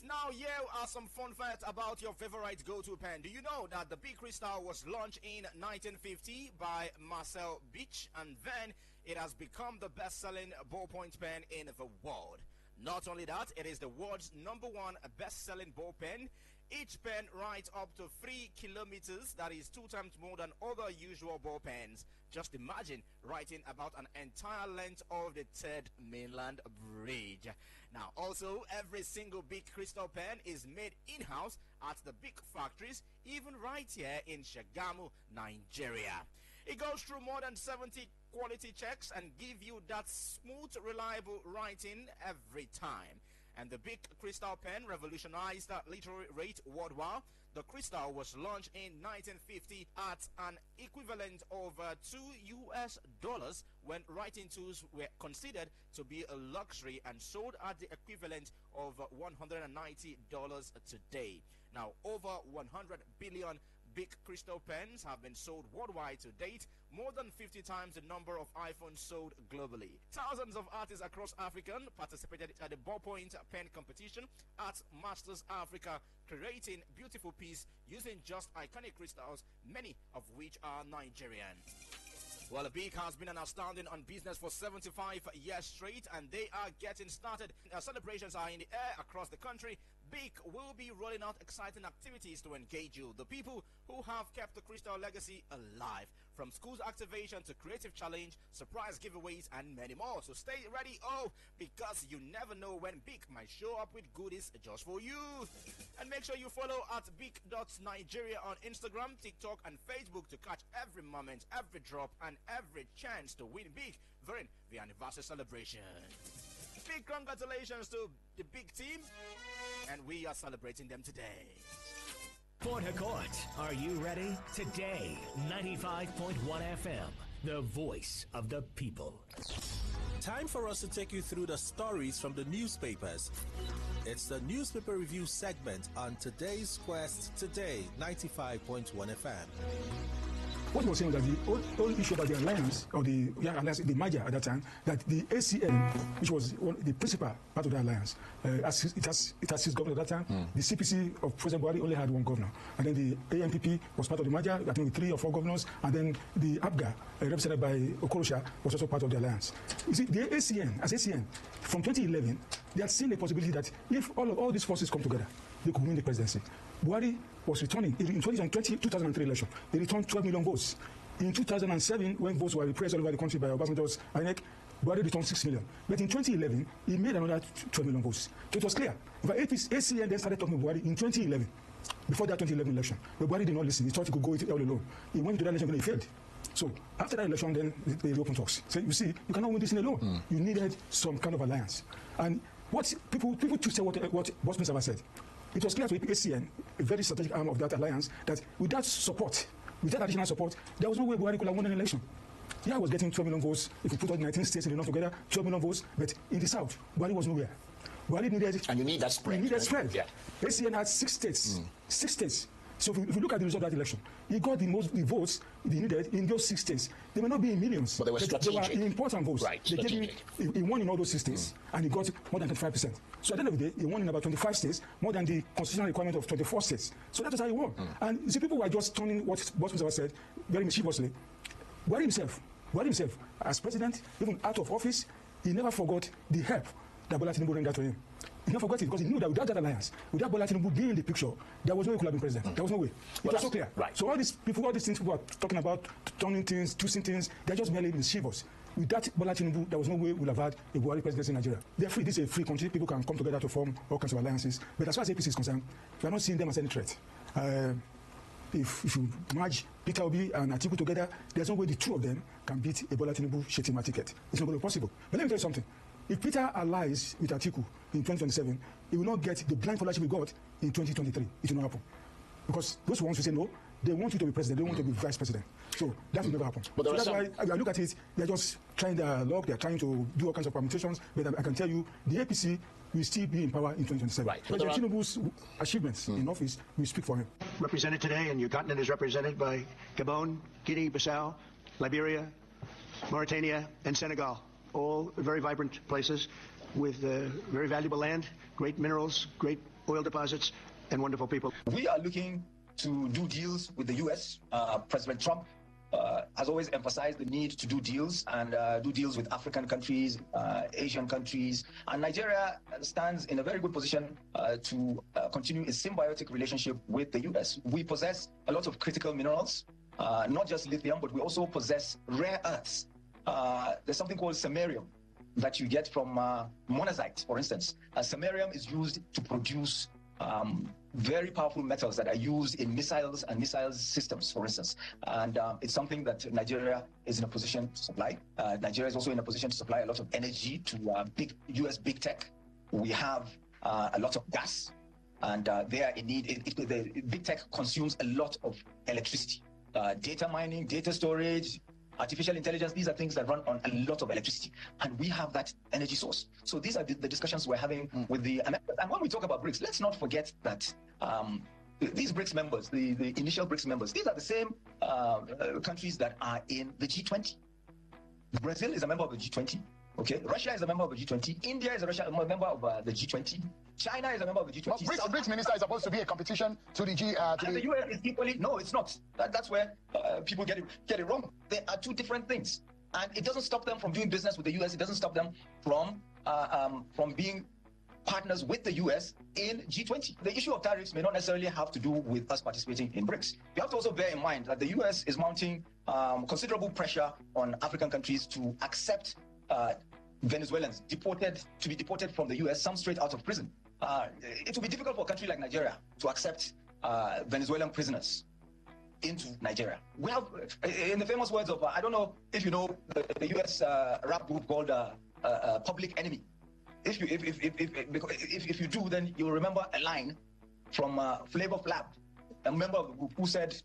Now, here are some fun facts about your favorite go-to pen. Do you know that the Big Crystal was launched in 1950 by Marcel Beach, and then it has become the best-selling ballpoint pen in the world? Not only that, it is the world's #1 best-selling ball pen. Each pen writes up to 3 kilometers, that is 2 times more than other usual ball pens. Just imagine writing about an entire length of the Third Mainland Bridge. Now, also, every single big crystal pen is made in-house at the big factories, even right here in Shagamu, Nigeria. It goes through more than 70 quality checks and give you that smooth, reliable writing every time. And the big crystal pen revolutionized the literary rate worldwide. The crystal was launched in 1950 at an equivalent of $2 when writing tools were considered to be a luxury and sold at the equivalent of $190 today. Now, over 100 billion big crystal pens have been sold worldwide to date, more than 50 times the number of iPhones sold globally. Thousands of artists across Africa participated at the ballpoint pen competition at Masters Africa, creating beautiful pieces using just iconic crystals, many of which are Nigerian. Well, BIC has been an outstanding on business for 75 years straight, and they are getting started. Celebrations are in the air across the country. BIC will be rolling out exciting activities to engage you, the people who have kept the crystal legacy alive. From schools activation to creative challenge, surprise giveaways, and many more. So stay ready, because you never know when BIC might show up with goodies just for you. And make sure you follow at BIC.Nigeria on Instagram, TikTok, and Facebook to catch every moment, every drop, and every chance to win big during the anniversary celebration. Big congratulations to the big team, and we are celebrating them today. Port Harcourt, are you ready? Today, 95.1 FM, the voice of the people. Time for us to take you through the stories from the newspapers. It's the newspaper review segment on today's Quest Today, 95.1 FM. What was saying that the whole issue about the alliance, or the merger at that time, that the ACN, which was the principal part of the alliance, it has 6 governors at that time. The CPC of President Buhari only had 1 governor. And then the ANPP was part of the merger, I think with 3 or 4 governors. And then the ABGA, represented by Okorosha, was also part of the alliance. You see, the ACN, as ACN, from 2011, they had seen the possibility that if all these forces come together, they could win the presidency. Buhari was returning in 2003 election. He returned 12 million votes. In 2007, when votes were repressed all over the country by Obasanjo's INEC, Buhari returned 6 million. But in 2011, he made another 12 million votes. So it was clear. But ACN then started talking to Buhari in 2011, before that 2011 election. But Buhari did not listen. He thought he could go it all alone. He went to that election and he failed. So after that election, then they opened talks. So you see, you cannot win this in alone. You needed some kind of alliance. And what people to say what Boss Minister said. It was clear to ACN, a very strategic arm of that alliance, that without support, without additional support, there was no way Buhari could have won an election. Yeah, I was getting 12 million votes. If you put all 19 states in the north together, 12 million votes. But in the south, Buhari was nowhere. Buhari needed... And you need that spread. You need that spread. Yeah. ACN had 6 states. 6 states. So if you look at the result of that election, he got the votes he needed in those 6 states. They may not be in millions. But they were strategic. They were important votes. Right, they he won in all those 6 states, and he got more than 25%. So at the end of the day, he won in about 25 states, more than the constitutional requirement of 24 states. So that is how he won. And you see, people were just turning what Boss Minister said very mischievously. Buhari himself, as president, even out of office, he never forgot the help that Bola Tinubu rendered to him. He never forgot it because he knew that without that alliance, without Bola Tinubu being in the picture, there was no way he could have been president. There was no way. It was so clear. Right. So all these things people are talking about, turning things, twisting things, they're just merely mischievous. Without Bola Tinubu, there was no way we would have had a Buhari presidency in Nigeria. They're free. This is a free country. People can come together to form all kinds of alliances. But as far as APC is concerned, we are not seeing them as any threat. If you merge Peter Obi and Atiku together, there's no way the 2 of them can beat a Bola Tinubu Shetima ticket. It's not going to be possible. But let me tell you something. If Peter allies with Atiku in 2027, he will not get the blind followership we got in 2023. It will not happen. Because those ones who say no, they want you to be president, they want you to be vice president. So that will never happen. But so that's why I look at it, they're just trying their luck, they're trying to do all kinds of permutations, but I can tell you, the APC will still be in power in 2027. Right. But Tinubu's achievements in office will speak for him. Represented today, and your continent is represented by Gabon, Guinea-Bissau, Liberia, Mauritania, and Senegal. All very vibrant places with very valuable land, great minerals, great oil deposits, and wonderful people. We are looking to do deals with the U.S. President Trump has always emphasized the need to do deals and do deals with African countries, Asian countries. And Nigeria stands in a very good position to continue a symbiotic relationship with the US. We possess a lot of critical minerals, not just lithium, but we also possess rare earths. There's something called samarium that you get from monazite, for instance. Samarium is used to produce very powerful metals that are used in missiles and missile systems, for instance. And it's something that Nigeria is in a position to supply. Nigeria is also in a position to supply a lot of energy to big US big tech. We have a lot of gas, and they are in need. The big tech consumes a lot of electricity. Data mining, data storage, artificial intelligence, these are things that run on a lot of electricity. And we have that energy source. So these are the discussions we're having with the Americans. And when we talk about BRICS, let's not forget that these BRICS members, the initial BRICS members, these are the same countries that are in the G20. Brazil is a member of the G20. Okay, Russia is a member of the G20. India is a member of the G20. China is a member of the G20. But BRICS minister is supposed to be a competition to the G. And the US is equally. No, it's not. That's where people get it wrong. They are two different things, and it doesn't stop them from doing business with the US. It doesn't stop them from being partners with the US in G20. The issue of tariffs may not necessarily have to do with us participating in BRICS. You have to also bear in mind that the US is mounting considerable pressure on African countries to accept Venezuelans to be deported from the US, some straight out of prison. It will be difficult for a country like Nigeria to accept Venezuelan prisoners into Nigeria. We have, in the famous words of, I don't know if you know the US rap group called Public Enemy. If you do, then you'll remember a line from Flavor Flav, a member of the group, who said,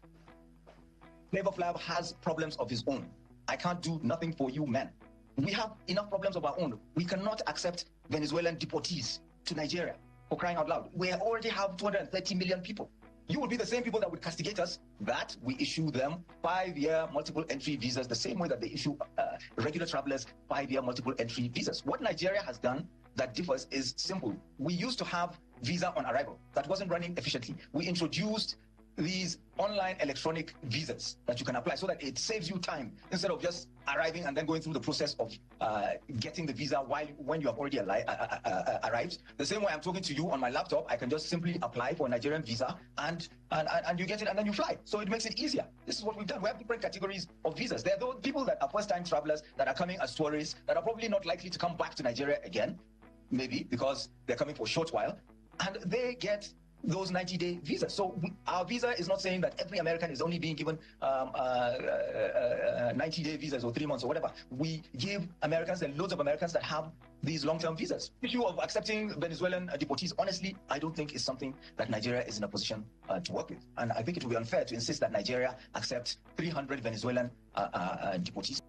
Flavor Flav has problems of his own. I can't do nothing for you, man. We have enough problems of our own. We cannot accept Venezuelan deportees to Nigeria, for crying out loud. We already have 230 million people. You would be the same people that would castigate us, that we issue them 5-year multiple entry visas, the same way that they issue regular travelers 5-year multiple entry visas. What Nigeria has done that differs is simple. We used to have visa on arrival that wasn't running efficiently. We introduced these online electronic visas that you can apply so that it saves you time instead of just arriving and then going through the process of getting the visa when you have already arrived. The same way I'm talking to you on my laptop, I can just simply apply for a Nigerian visa and you get it and then you fly. So it makes it easier. This is what we've done. We have different categories of visas. There are those people that are first-time travelers that are coming as tourists that are probably not likely to come back to Nigeria again, maybe because they're coming for a short while, and they get those 90-day visas. So our visa is not saying that every American is only being given 90-day visas or 3 months or whatever. We give Americans and loads of Americans that have these long-term visas. The issue of accepting Venezuelan deportees, honestly, I don't think is something that Nigeria is in a position to work with. And I think it would be unfair to insist that Nigeria accept 300 Venezuelan deportees.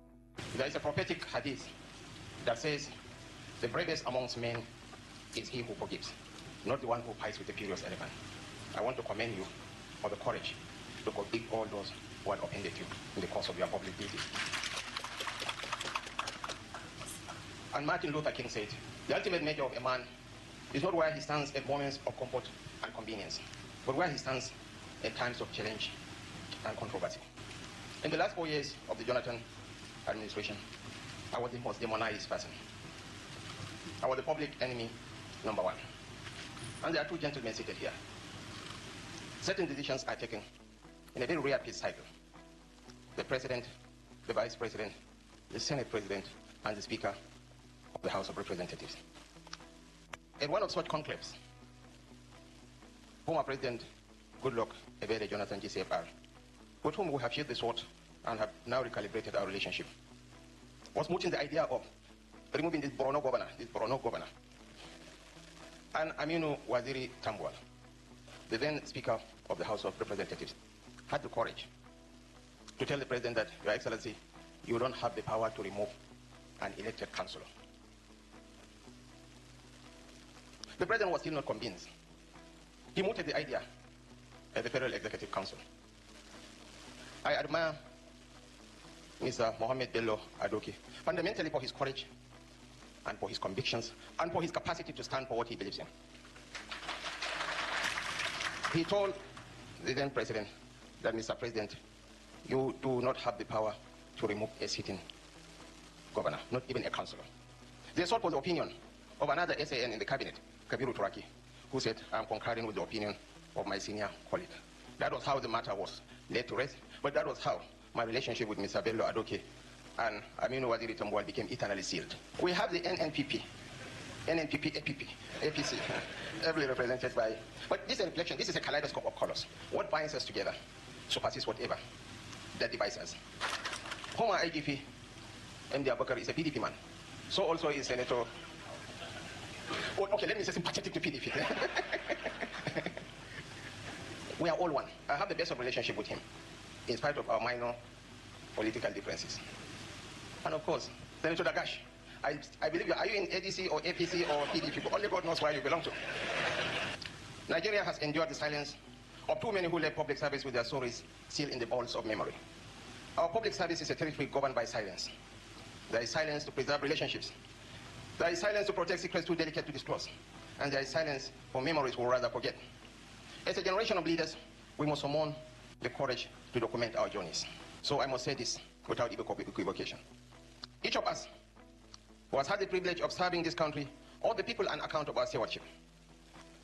There is a prophetic hadith that says, the bravest amongst men is he who forgives, not the one who fights with the furious elephant. I want to commend you for the courage to forgive all those who had offended you in the course of your public duty. And Martin Luther King said, the ultimate measure of a man is not where he stands at moments of comfort and convenience, but where he stands at times of challenge and controversy. In the last 4 years of the Jonathan administration, I was the most demonized person. I was the public enemy number one. And there are two gentlemen seated here. Certain decisions are taken in a very rare peace cycle. The President, the Vice President, the Senate President, and the Speaker of the House of Representatives. At one of such conclaves, former President Goodluck Ebele Jonathan GCFR, with whom we have shared the sword and have now recalibrated our relationship, was mooting the idea of removing this Borno governor, and Aminu Waziri Tambwal, the then Speaker of the House of Representatives, had the courage to tell the President that, Your Excellency, you don't have the power to remove an elected councillor. The President was still not convinced. He mooted the idea at the Federal Executive Council. I admire Mr. Mohamed Bello Adoki fundamentally for his courage and for his convictions, and for his capacity to stand for what he believes in. He told the then president that, Mr. President, You do not have the power to remove a sitting governor, not even a councillor. They sought for the opinion of another SAN in the cabinet, Kabiru Turaki, who said, I'm concurring with the opinion of my senior colleague. That was how the matter was laid to rest, but that was how my relationship with Mr. Bello Adoke and Aminu Waziri Tambuwal became eternally sealed. We have the NNPP, APC, heavily represented by, but this is a reflection, this is a kaleidoscope of colors. What binds us together surpasses whatever that divides us. Former IGP, MD Abubakar, is a PDP man. So also is Senator, okay, let me say sympathetic to PDP. We are all one. I have the best of relationship with him, in spite of our minor political differences. And of course, Senator Dagash, I believe are you in ADC or APC or PDP? But only God knows where you belong to. Nigeria has endured the silence of too many who left public service with their stories sealed in the vaults of memory. Our public service is a territory governed by silence. There is silence to preserve relationships. There is silence to protect secrets too delicate to disclose. And there is silence for memories we'll rather forget. As a generation of leaders, we must summon the courage to document our journeys. So I must say this without equivocation. Each of us who has had the privilege of serving this country or the people on account of our stewardship.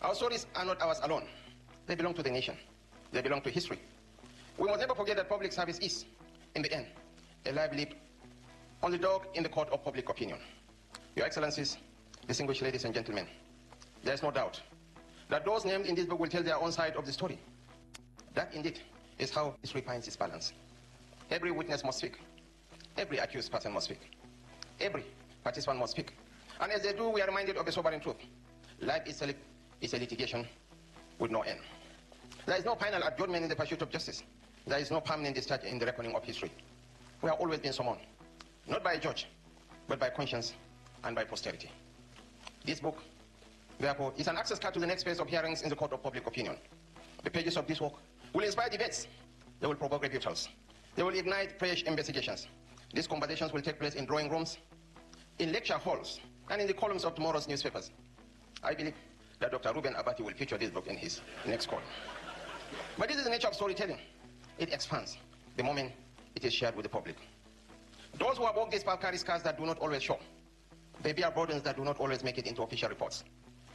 Our stories are not ours alone. They belong to the nation. They belong to history. We must never forget that public service is, in the end, a life lived on the dog in the court of public opinion. Your Excellencies, distinguished ladies and gentlemen, there is no doubt that those named in this book will tell their own side of the story. That indeed is how history finds its balance. Every witness must speak. Every accused person must speak. Every participant must speak. And as they do, we are reminded of a sobering truth. Life itself is a litigation with no end. There is no final adjournment in the pursuit of justice. There is no permanent discharge in the reckoning of history. We have always been summoned, not by a judge, but by conscience and by posterity. This book, therefore, is an access card to the next phase of hearings in the court of public opinion. The pages of this work will inspire debates. They will provoke rebuttals. They will ignite fresh investigations. These conversations will take place in drawing rooms, in lecture halls, and in the columns of tomorrow's newspapers. I believe that Dr. Ruben Abati will feature this book in his next call. But this is the nature of storytelling. It expands the moment it is shared with the public. Those who have walked this path carry scars that do not always show. They bear burdens that do not always make it into official reports.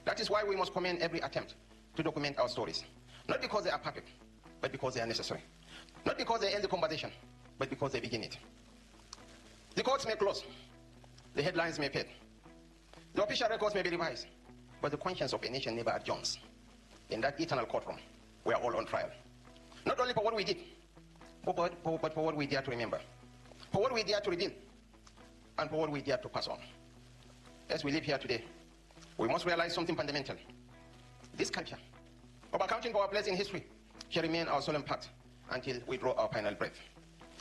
That is why we must commend every attempt to document our stories. Not because they are perfect, but because they are necessary. Not because they end the conversation, but because they begin it. The courts may close. The headlines may fade. The official records may be revised. But the conscience of a nation never adjourns. In that eternal courtroom, we are all on trial. Not only for what we did, but for what we dare to remember. For what we dare to reveal. And for what we dare to pass on. As we live here today, we must realize something fundamental. This culture of accounting for our place in history shall remain our solemn pact until we draw our final breath.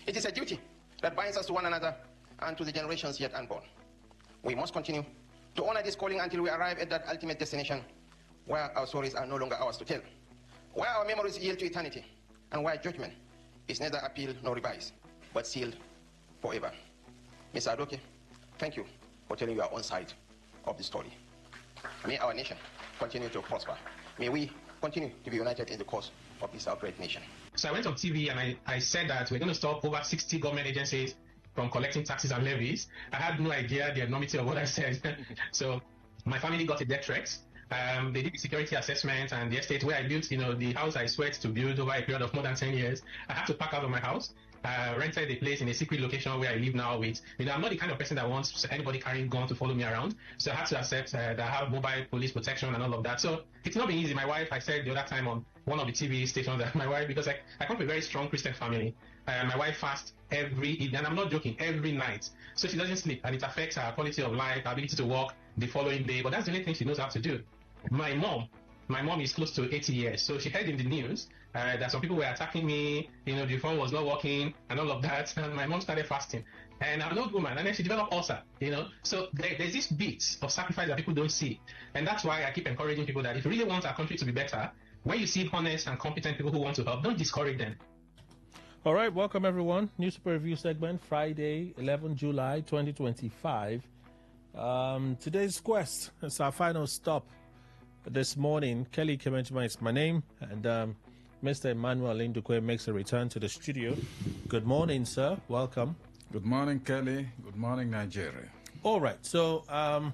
It is a duty that binds us to one another and to the generations yet unborn. We must continue to honor this calling until we arrive at that ultimate destination where our stories are no longer ours to tell, where our memories yield to eternity, and where judgment is neither appealed nor revised, but sealed forever. Mr. Adoke, thank you for telling your own side of the story. May our nation continue to prosper. May we continue to be united in the cause of this our great nation. So I went on TV and I said that we're going to stop over 60 government agencies from collecting taxes and levies. I had no idea the enormity of what I said. So my family got a death threat. They did the security assessment, and the estate where I built, the house I sweat to build over a period of more than 10 years, I had to pack out of my house. Rented a place in a secret location where I live now with, I'm not the kind of person that wants anybody carrying gun to follow me around. So I had to accept that I have mobile police protection and all of that. So it's not been easy. My wife, I said the other time on one of the TV stations that my wife, because I come from a very strong Christian family. My wife fasts every evening, and I'm not joking, every night. So she doesn't sleep, and it affects her quality of life, her ability to work the following day. But that's the only thing she knows how to do. My mom is close to 80 years. So she heard in the news that some people were attacking me, the phone was not working and all of that. And my mom started fasting. And I'm an old woman, and then she developed ulcer, So there's this bit of sacrifice that people don't see. And that's why I keep encouraging people that if you really want our country to be better, when you see honest and competent people who want to help, don't discourage them. All right, welcome everyone. Newspaper Review segment, Friday, 11 July 2025. Today's quest is our final stop this morning. Kelly Kemenchima is my name, and Mr. Emmanuel Indukwe makes a return to the studio. Good morning, sir. Welcome. Good morning, Kelly. Good morning, Nigeria. All right. So I'm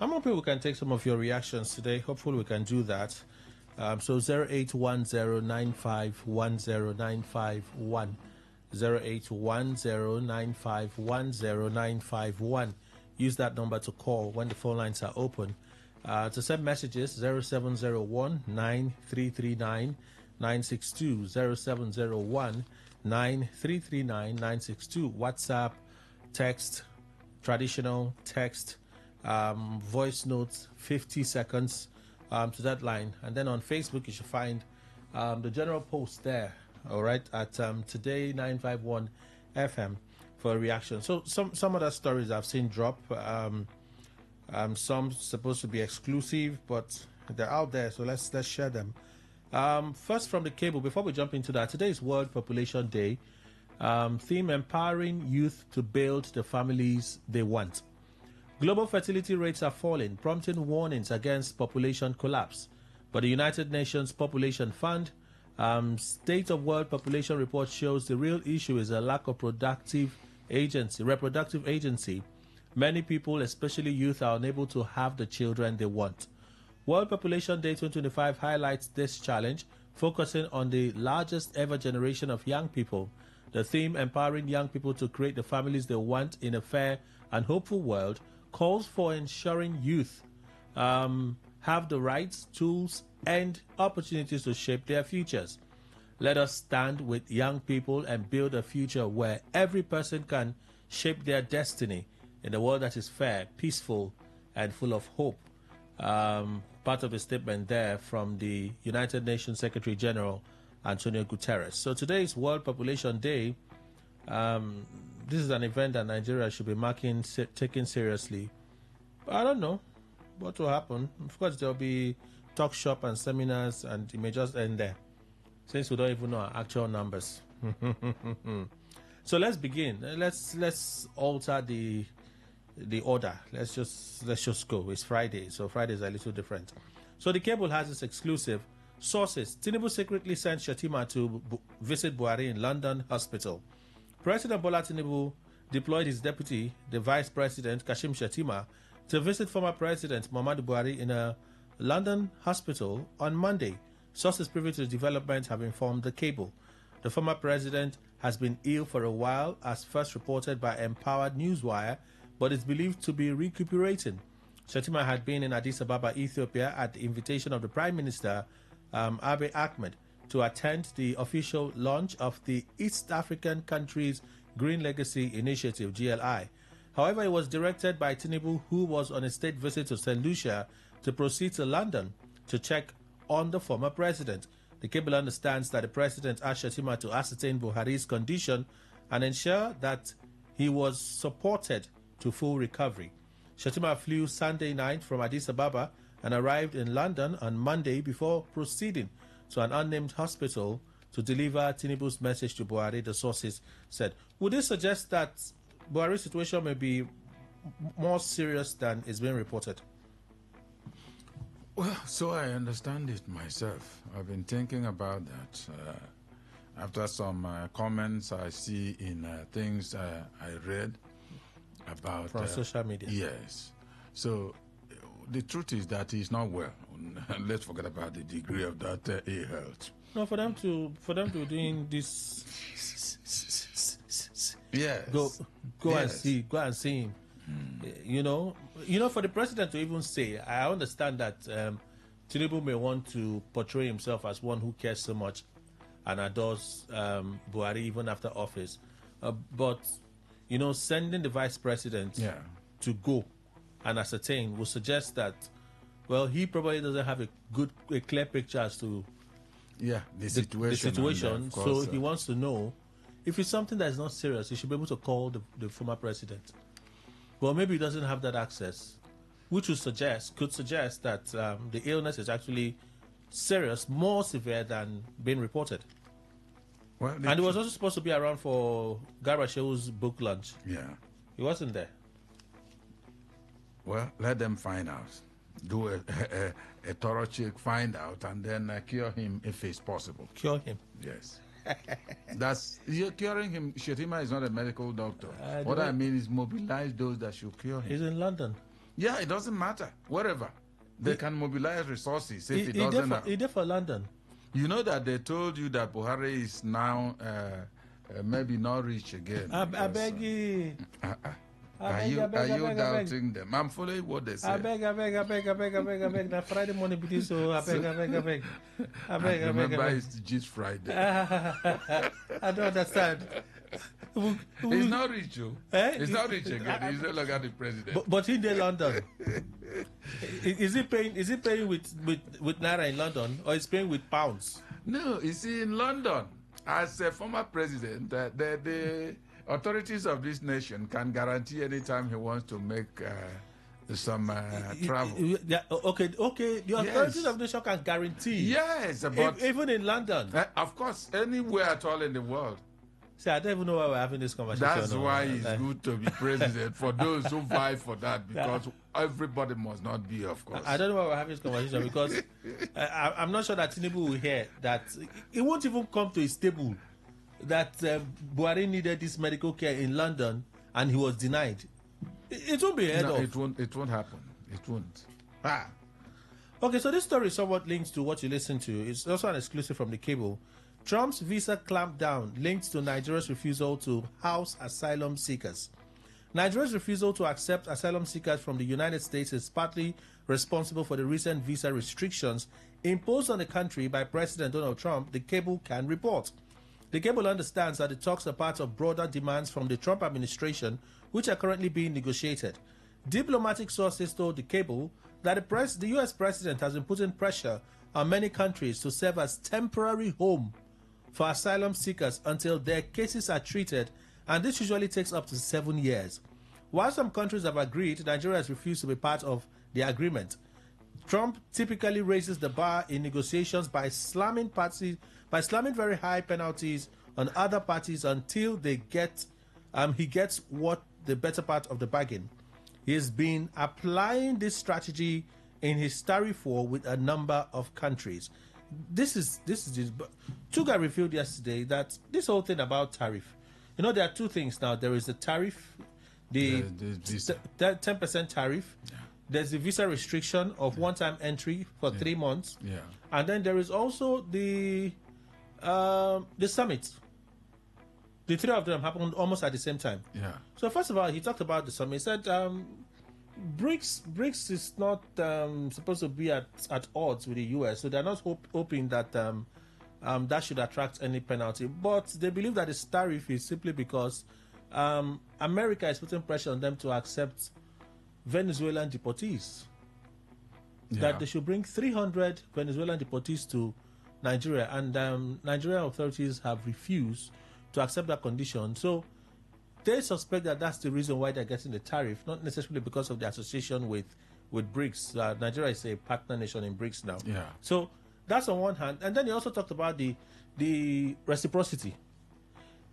hoping we can take some of your reactions today. Hopefully we can do that. So 0810951091. 0810951091. Use that number to call when the phone lines are open. To send messages, 0701 9339 962. 0701 9339 962. WhatsApp, text, traditional text, voice notes, 50 seconds to that line. And then on Facebook, you should find the general post there, all right, at Today95.1fm for a reaction. So some other stories I've seen drop. Some supposed to be exclusive, but they're out there, so let's share them. First from the cable, before we jump into that, today is World Population Day. Theme: empowering youth to build the families they want. Global fertility rates are falling, prompting warnings against population collapse. But the United Nations Population Fund State of World Population Report shows the real issue is a lack of reproductive agency. Many people, especially youth, are unable to have the children they want. World Population Day 2025 highlights this challenge, focusing on the largest ever generation of young people. The theme, empowering young people to create the families they want in a fair and hopeful world, calls for ensuring youth have the rights, tools, and opportunities to shape their futures. Let us stand with young people and build a future where every person can shape their destiny in a world that is fair, peaceful, and full of hope. Part of the statement there from the United Nations Secretary General Antonio Guterres. So today is World Population Day. This is an event that Nigeria should be taking seriously. But I don't know what will happen. Of course, there will be talk shop and seminars, and it may just end there, since we don't even know our actual numbers. So let's begin. Let's alter the order. Let's just go. It's Friday, so Fridays are a little different. So the cable has its exclusive sources. Tinubu secretly sent Shatima to visit Buhari in London hospital. President Bola Tinubu deployed his deputy, the Vice President Kashim Shatima, to visit former President Muhammadu Buhari in a London hospital on Monday. Sources privy to the development have informed the cable. The former president has been ill for a while, as first reported by Empowered Newswire, but is believed to be recuperating. Shatima had been in Addis Ababa, Ethiopia, at the invitation of the Prime Minister Abiy Ahmed to attend the official launch of the East African Countries Green Legacy Initiative, GLI. However, it was directed by Tinubu, who was on a state visit to St. Lucia, to proceed to London to check on the former president. The cable understands that the president asked Shatima to ascertain Buhari's condition and ensure that he was supported to full recovery. Shatima flew Sunday night from Addis Ababa and arrived in London on Monday before proceeding to an unnamed hospital to deliver Tinubu's message to Buhari, the sources said. Would this suggest that Buhari's situation may be more serious than is being reported? Well, so I understand it myself. I've been thinking about that after some comments I see in things I read about from social media. Yes. So the truth is that he's not well. Let's forget about the degree of that ill health. No, for them to doing this. Yes. Go yes. Go and see him. You know, for the president to even say, I understand that Tinubu may want to portray himself as one who cares so much and adores Buhari even after office, but sending the vice president to go and ascertain will suggest that, well, he probably doesn't have a clear picture as to the situation. So he wants to know if it's something that is not serious. He should be able to call the former president. Well, maybe he doesn't have that access, which could suggest that the illness is actually serious, more severe than being reported. Well, and he was also supposed to be around for Garba Shewu's book launch. Yeah. He wasn't there. Well, let them find out. do a thorough check, find out, and then cure him if it's possible. Cure him? Yes. You're curing him. Shetima is not a medical doctor. What I mean is mobilize those that should cure him. He's in London. Yeah, it doesn't matter. Wherever. They can mobilize resources if it doesn't. He did for London. You know that they told you that Buhari is now maybe not rich again. I beg you. Are you doubting them? I'm following what they say. I beg. Now Friday morning, be this, so I beg. Remember, it's just Friday. I don't understand. He's not rich, He's not rich again. He's no longer the president. But in the London, is he paying? Is he paying with naira in London, or is he paying with pounds? No, you see, in London, as a former president, the authorities of this nation can guarantee anytime he wants to make some travel. Yeah, okay. The authorities of the nation can guarantee. Yes, but even in London. Of course, anywhere at all in the world. See, I don't even know why we're having this conversation. That's why it's good to be president for those who vie for that, because everybody must not be, of course. I don't know why we're having this conversation because I'm not sure that Tinubu will hear that. It won't even come to his table that Buhari needed this medical care in London and he was denied. It won't be heard of. It won't happen. It won't. Okay, so this story is somewhat linked to what you listen to. It's also an exclusive from the cable. Trump's visa clampdown linked to Nigeria's refusal to house asylum seekers. Nigeria's refusal to accept asylum seekers from the United States is partly responsible for the recent visa restrictions imposed on the country by President Donald Trump, the cable can report. The cable understands that the talks are part of broader demands from the Trump administration, which are currently being negotiated. Diplomatic sources told the cable that the U.S. president has been putting pressure on many countries to serve as temporary home for asylum seekers until their cases are treated, and this usually takes up to 7 years. While some countries have agreed, Nigeria has refused to be part of the agreement. Trump typically raises the bar in negotiations by slamming very high penalties on other parties until he gets what the better part of the bargain. He has been applying this strategy in his tariff war with a number of countries. This is Tuga revealed yesterday that this whole thing about tariff, there are two things now. There is the tariff, the 10% tariff. Yeah. There's the visa restriction of one-time entry for 3 months. Yeah. And then there is also the summit. The three of them happened almost at the same time. Yeah. So first of all, he talked about the summit. He said BRICS is not supposed to be at odds with the US, so they're not hoping that that should attract any penalty. But they believe that this tariff is simply because America is putting pressure on them to accept Venezuelan deportees. Yeah. That they should bring 300 Venezuelan deportees to Nigeria, and Nigerian authorities have refused to accept that condition. So they suspect that that's the reason why they're getting the tariff, not necessarily because of the association with BRICS. Nigeria is a partner nation in BRICS now. Yeah. So that's on one hand. And then he also talked about the reciprocity.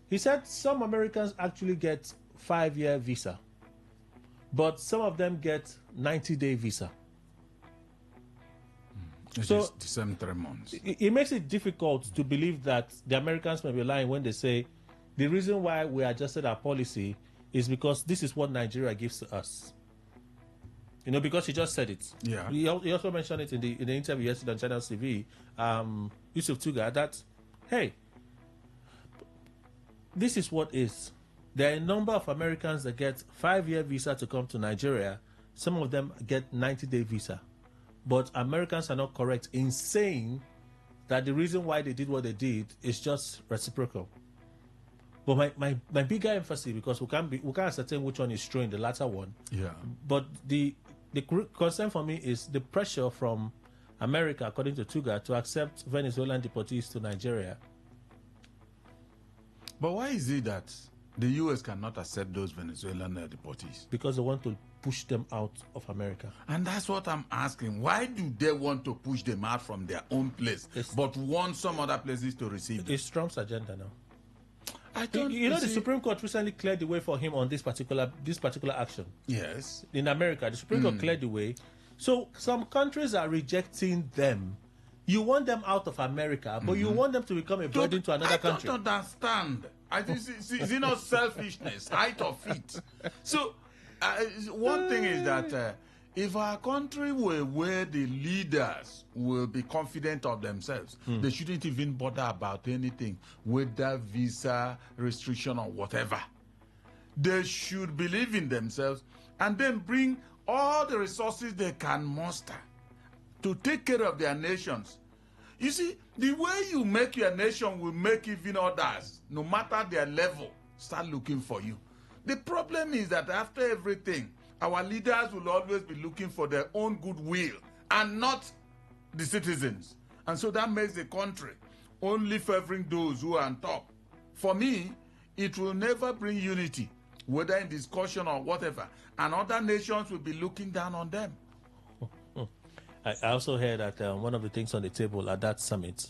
He said some Americans actually get 5-year visa, but some of them get 90-day visa. So the same 3 months. It makes it difficult to believe that the Americans may be lying when they say the reason why we adjusted our policy is because this is what Nigeria gives to us. Because he just said it. Yeah. He also mentioned it in the interview yesterday on Channel TV, Yusuf Tuga, that, hey, this is what is. There are a number of Americans that get 5-year visa to come to Nigeria. Some of them get 90-day visa. But Americans are not correct in saying that the reason why they did what they did is just reciprocal. But my bigger emphasis, because we can't ascertain which one is true in the latter one. Yeah. But the concern for me is the pressure from America, according to Tuga, to accept Venezuelan deportees to Nigeria. But why is it that the U.S. cannot accept those Venezuelan deportees? Because they want to push them out of America. And that's what I'm asking. Why do they want to push them out from their own place, but want some other places to receive them? It's Trump's agenda now. I don't. The Supreme Court recently cleared the way for him on this particular action. Yes. In America, the Supreme Court cleared the way So some countries are rejecting them. You want them out of America, but you want them to become a burden to another country. I don't understand. Is it not selfishness? Height of it. So, one thing is that if our country were where the leaders will be confident of themselves, they shouldn't even bother about anything, whether visa restriction or whatever. They should believe in themselves and then bring all the resources they can muster to take care of their nations. You see, the way you make your nation will make even others, no matter their level, start looking for you. The problem is that after everything, our leaders will always be looking for their own goodwill and not the citizens. And so that makes the country only favoring those who are on top. For me, it will never bring unity, whether in discussion or whatever, and other nations will be looking down on them. I also heard that one of the things on the table at that summit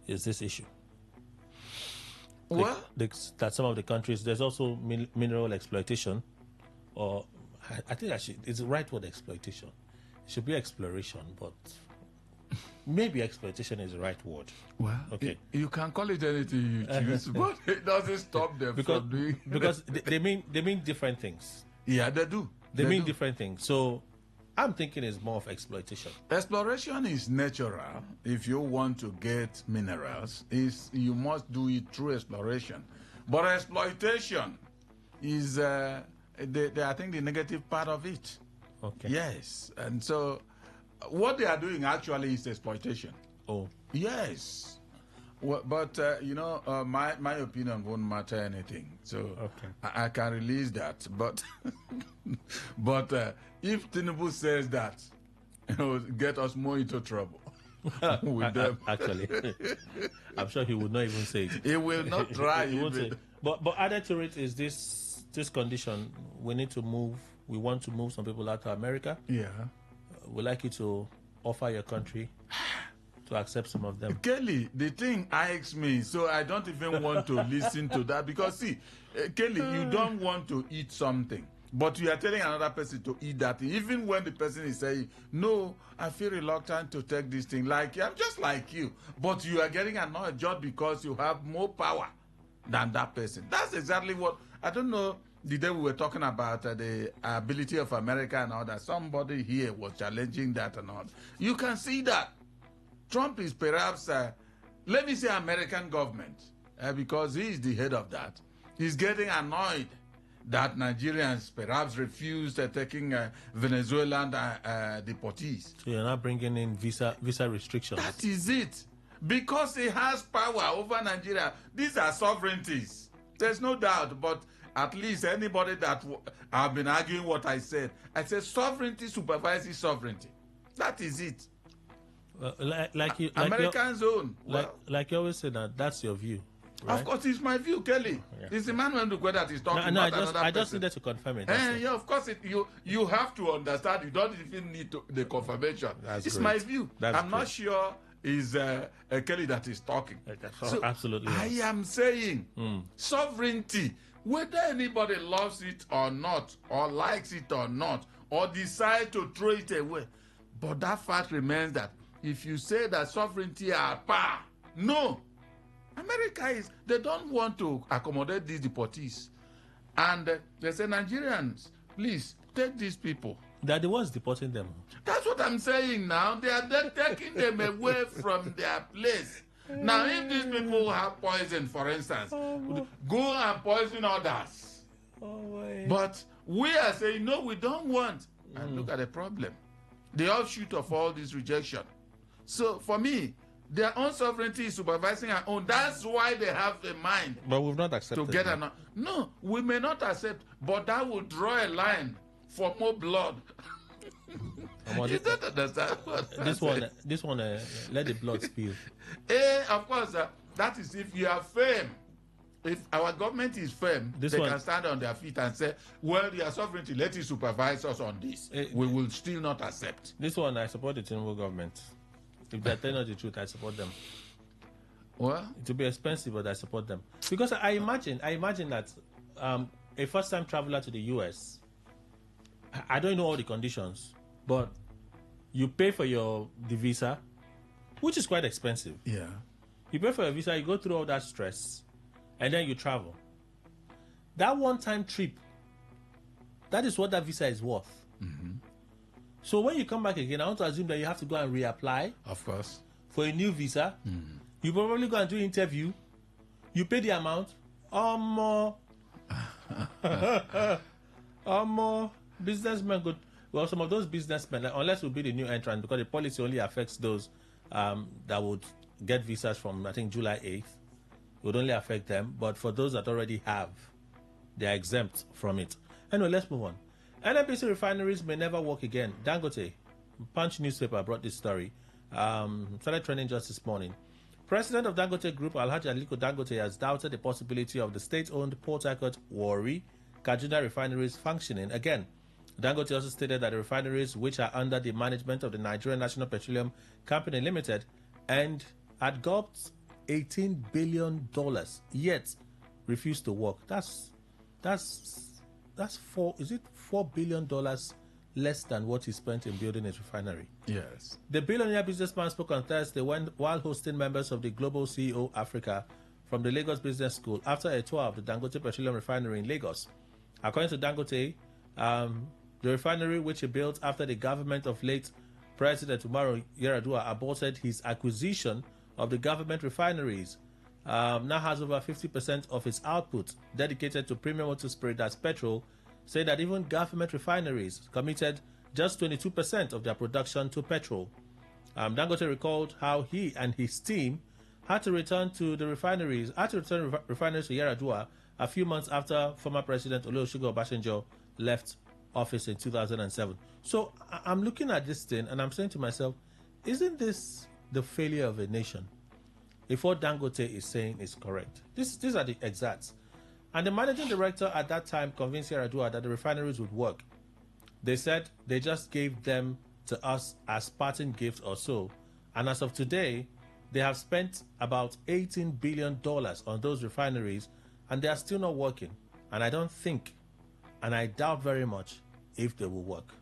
is this issue. Well, that some of the countries, there's also mineral exploitation, or I think it's the right word, exploitation. It should be exploration, but maybe exploitation is the right word. Well, okay. You can call it anything you choose, but it doesn't stop them from doing because they mean different things. Yeah, they do. They mean different things. So I'm thinking it's more of exploitation. Exploration is natural. If you want to get minerals, you must do it through exploration. But exploitation is, I think, the negative part of it. Okay. Yes. And so what they are doing actually is exploitation. Oh. Yes. Well, but, my opinion won't matter anything. So okay. I can release that. But but if Tinubu says that, get us more into trouble with them. Actually, I'm sure he would not even say it. He will not try. He won't say. But added to it is this condition. We need to move. We want to move some people out to America. Yeah. We'd like you to offer your country to accept some of them. Kelly, the thing irks me, so I don't even want to listen to that because, see, Kelly, you don't want to eat something, but you are telling another person to eat that thing, even when the person is saying, no, I feel reluctant to take this thing. Like, I'm just like you, but you are getting annoyed just because you have more power than that person. That's exactly what, I don't know, the day we were talking about the ability of America and all that, somebody here was challenging that and all. You can see that Trump is perhaps, let me say American government, because he is the head of that. He's getting annoyed that Nigerians perhaps refused taking Venezuelan deportees. So you're not bringing in visa restrictions. That is it. Because he has power over Nigeria. These are sovereignties. There's no doubt, but at least anybody that have been arguing what I said sovereignty supervises sovereignty. That is it. Americans own. Like you always say that's your view. Right? Of course, it's my view, Kelly. Yeah. It's Emmanuel Ndukwe that is talking about I just needed to confirm it. Yeah, of course, you have to understand. You don't even need the confirmation. It's great. My view. I'm not sure it's Kelly that is talking. So absolutely. I am saying sovereignty, whether anybody loves it or not, or likes it or not, or decide to throw it away, but that fact remains that if you say that sovereignty are power, no. America they don't want to accommodate these deportees. And they say, Nigerians, please, take these people. They're the ones deporting them. That's what I'm saying now. They're taking them away from their place. Now, if these people have poison, for instance, go and poison others. But we are saying, no, we don't want. And look at the problem. The offshoot of all this rejection. So, for me, their own sovereignty is supervising our own. That's why they have a mind. But we've not accepted to get No, we may not accept, but that will draw a line for more blood. You don't understand what this one, let the blood spill. Of course, that is if you are firm. If our government is firm, they can stand on their feet and say, well, your sovereignty, let it supervise us on this. We will still not accept. This one, I support the Tinubu government. If they're telling us the truth, I support them. Well, it will be expensive, but I support them. Because I imagine that a first-time traveler to the US, I don't know all the conditions, but You pay for the visa, which is quite expensive. Yeah. You pay for your visa, you go through all that stress, and then you travel. That one-time trip, that is what that visa is worth. Mm-hmm. So when you come back again, I want to assume that you have to go and reapply. Of course. For a new visa. Mm-hmm. You probably go and do an interview. You pay the amount. More. Businessmen go. Well, some of those businessmen, unless will be the new entrant, because the policy only affects those that would get visas from, I think, July 8th. It would only affect them. But for those that already have, they are exempt from it. Anyway, let's move on. NNPC refineries may never work again. Dangote, Punch newspaper brought this story. Started trending just this morning. President of Dangote Group, Alhaji Aliko Dangote, has doubted the possibility of the state-owned Port Harcourt, Warri, Kaduna refineries functioning again. Dangote also stated that the refineries, which are under the management of the Nigerian National Petroleum Company Limited, and had gulped $18 billion, yet refused to work. That's $4 billion less than what he spent in building his refinery. Yes. The billionaire businessman spoke on Thursday while hosting members of the Global CEO Africa from the Lagos Business School after a tour of the Dangote Petroleum Refinery in Lagos. According to Dangote, the refinery, which he built after the government of late President Umaru Yar'Adua aborted his acquisition of the government refineries, now has over 50% of its output dedicated to premium motor spirit as petrol, say that even government refineries committed just 22% of their production to petrol. Dangote recalled how he and his team had to return refineries to Yar'Adua a few months after former President Olusegun Obasanjo left office in 2007. So I'm looking at this thing and I'm saying to myself, isn't this the failure of a nation? If what Dangote is saying is correct. These are the exacts. And the managing director at that time convinced Yar'Adua that the refineries would work. They said they just gave them to us as parting gift or so. And as of today, they have spent about $18 billion on those refineries and they are still not working. And I don't think, and I doubt very much, if they will work.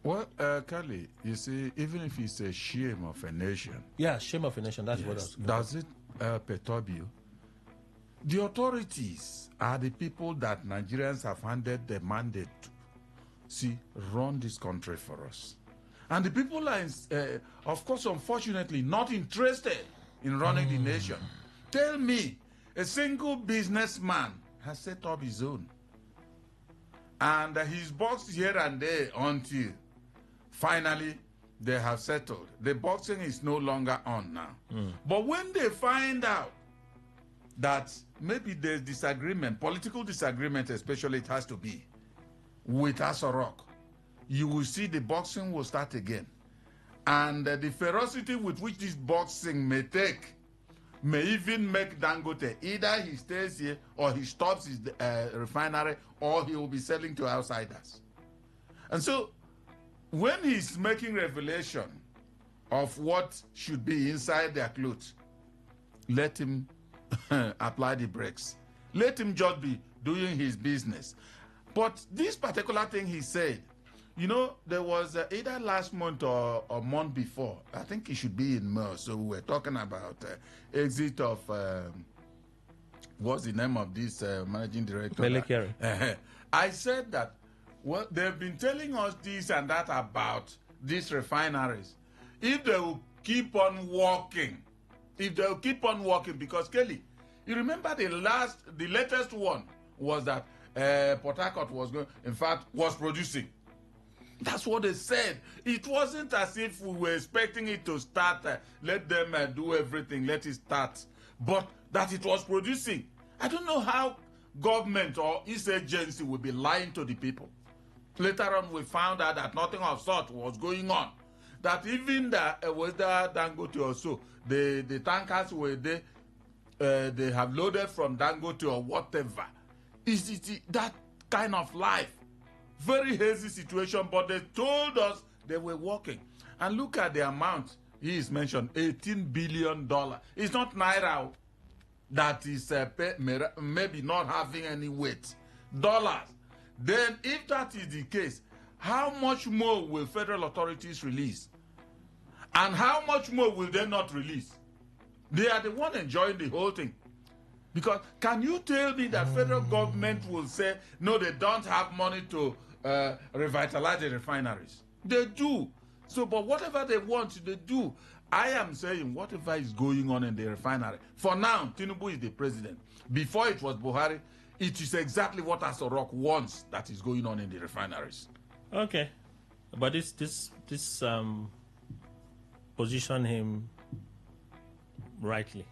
Well, Kelly, you see, even if it's a shame of a nation. Yeah, shame of a nation, that's what I was. Does it perturb you? The authorities are the people that Nigerians have handed the mandate to. See, run this country for us. And the people are, of course, unfortunately, not interested in running the nation. Tell me, a single businessman has set up his own. And he's boxed here and there until finally they have settled. The boxing is no longer on now. But when they find out that maybe there's disagreement, political disagreement especially, it has to be, with Asorok, you will see the boxing will start again. And the ferocity with which this boxing may take may even make Dangote, either he stays here or he stops his refinery or he will be selling to outsiders. And so when he's making revelation of what should be inside their clothes, let him apply the brakes. Let him just be doing his business. But this particular thing he said, you know, there was either last month or a month before, I think it should be in May, so we were talking about exit of, what's the name of this managing director? I said that, well, they've been telling us this and that about these refineries. If they will keep on working, because Kelly, you remember the latest one was that Port Harcourt was producing. That's what they said. It wasn't as if we were expecting it to start, let them do everything, let it start. But that it was producing. I don't know how government or its agency will be lying to the people. Later on, we found out that nothing of sort was going on. That even whether Dangote or so, the tankers were there, they have loaded from Dangote or whatever. Is it that kind of life? Very hazy situation, but they told us they were working. And look at the amount he is mentioned, $18 billion. It's not Naira that is maybe not having any weight. Dollars. Then if that is the case, how much more will federal authorities release? And how much more will they not release? They are the one enjoying the whole thing. Because can you tell me that federal government will say, no, they don't have money to revitalize the refineries? They do. So, but whatever they want, they do. I am saying whatever is going on in the refinery. For now, Tinubu is the president. Before it was Buhari, it is exactly what Aso Rock wants that is going on in the refineries. Okay. But this position him rightly.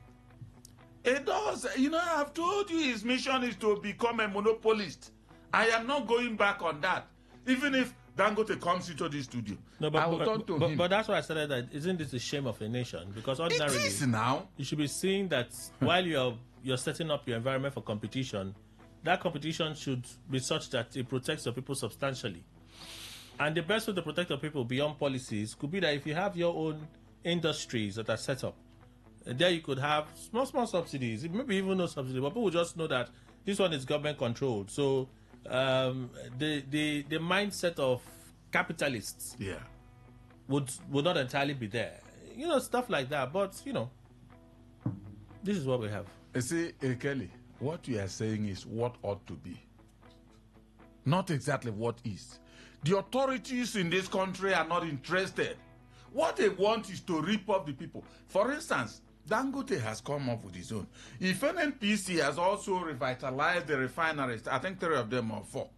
It does. You know, I've told you his mission is to become a monopolist. I am not going back on that. Even if Dangote comes into the studio, no, I will turn to him. But that's why I said that isn't this a shame of a nation? Because ordinarily, it is now. You should be seeing that while you're setting up your environment for competition, that competition should be such that it protects your people substantially. And the best way to protect your people beyond policies could be that if you have your own industries that are set up, there you could have small subsidies, maybe even no subsidy, but people will just know that this one is government controlled. So the mindset of capitalists would not entirely be there. You know, stuff like that. But, you know, this is what we have. You see, Kelly, what you are saying is what ought to be. Not exactly what is. The authorities in this country are not interested. What they want is to rip off the people. For instance, Dangote has come up with his own. If NNPC has also revitalized the refineries, I think 3 of them or 4.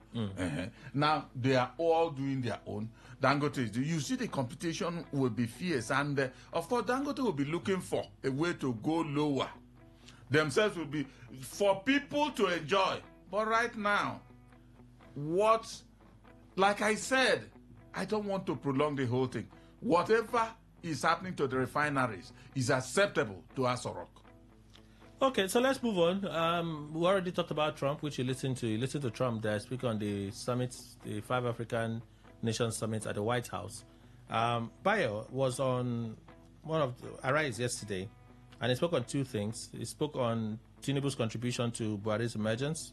Now, they are all doing their own. Dangote, you see the competition will be fierce. And, of course, Dangote will be looking for a way to go lower. Themselves will be for people to enjoy. But right now, like I said, I don't want to prolong the whole thing. Whatever is happening to the refineries is acceptable to Aso Rock. Okay, so let's move on. We already talked about Trump, which you listened to. You listened to Trump there speak on the summit, the 5 African Nations Summit at the White House. Bayo was on one of the Arise yesterday, and he spoke on 2 things. He spoke on Tinubu's contribution to Buhari's emergence,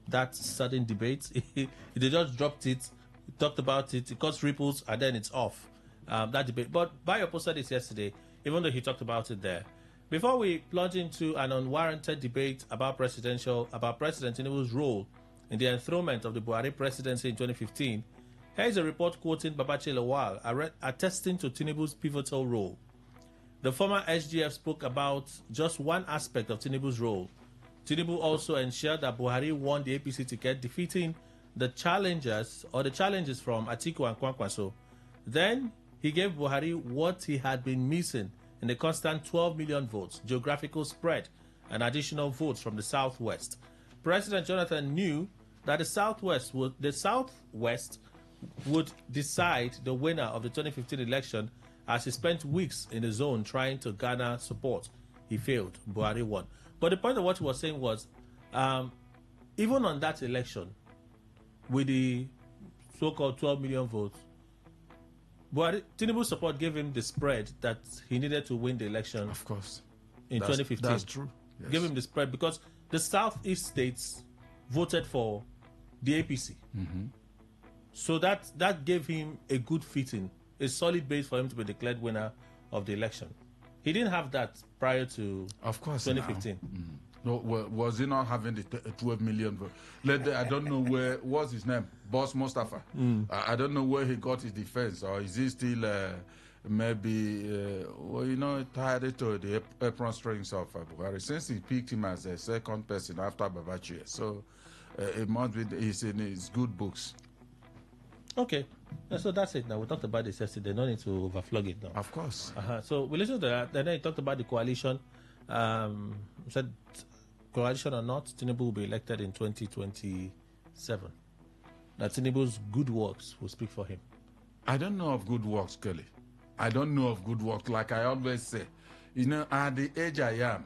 that sudden debate. They just dropped it, talked about it, it caused ripples, and then it's off. That debate. But Bayo posted this yesterday, even though he talked about it there. Before we plunge into an unwarranted debate about President Tinubu's role in the enthronement of the Buhari presidency in 2015, here is a report quoting Babache Lawal, attesting to Tinubu's pivotal role. The former SGF spoke about just one aspect of Tinubu's role. Tinubu also ensured that Buhari won the APC ticket, defeating the challenges from Atiku and Kwankwaso. Then he gave Buhari what he had been missing in the constant 12 million votes, geographical spread, and additional votes from the Southwest. President Jonathan knew that the Southwest would decide the winner of the 2015 election, as he spent weeks in the zone trying to garner support. He failed. Buhari won. But the point of what he was saying was, even on that election, with the so-called 12 million votes, Tinubu's support gave him the spread that he needed to win the election. Of course. In 2015. That's true. Yes. Gave him the spread because the Southeast states voted for the APC. So that gave him a good footing, a solid base for him to be declared winner of the election. He didn't have that prior to 2015. No, was he not having the 12 million votes? I don't know what's his name? Boss Mustafa. I don't know where he got his defense, or is he still tied to the apron strings of Buhari, since he picked him as a second person after Babachi. So it must be he's in his good books. Okay, so that's it now. We talked about this yesterday. No need to overflog it now. Of course. So we listened to that. Then he talked about the coalition. Said coalition or not, Tinubu will be elected in 2027. That Tinubu's good works will speak for him. I don't know of good works, Kelly. I don't know of good works. Like I always say, at the age I am,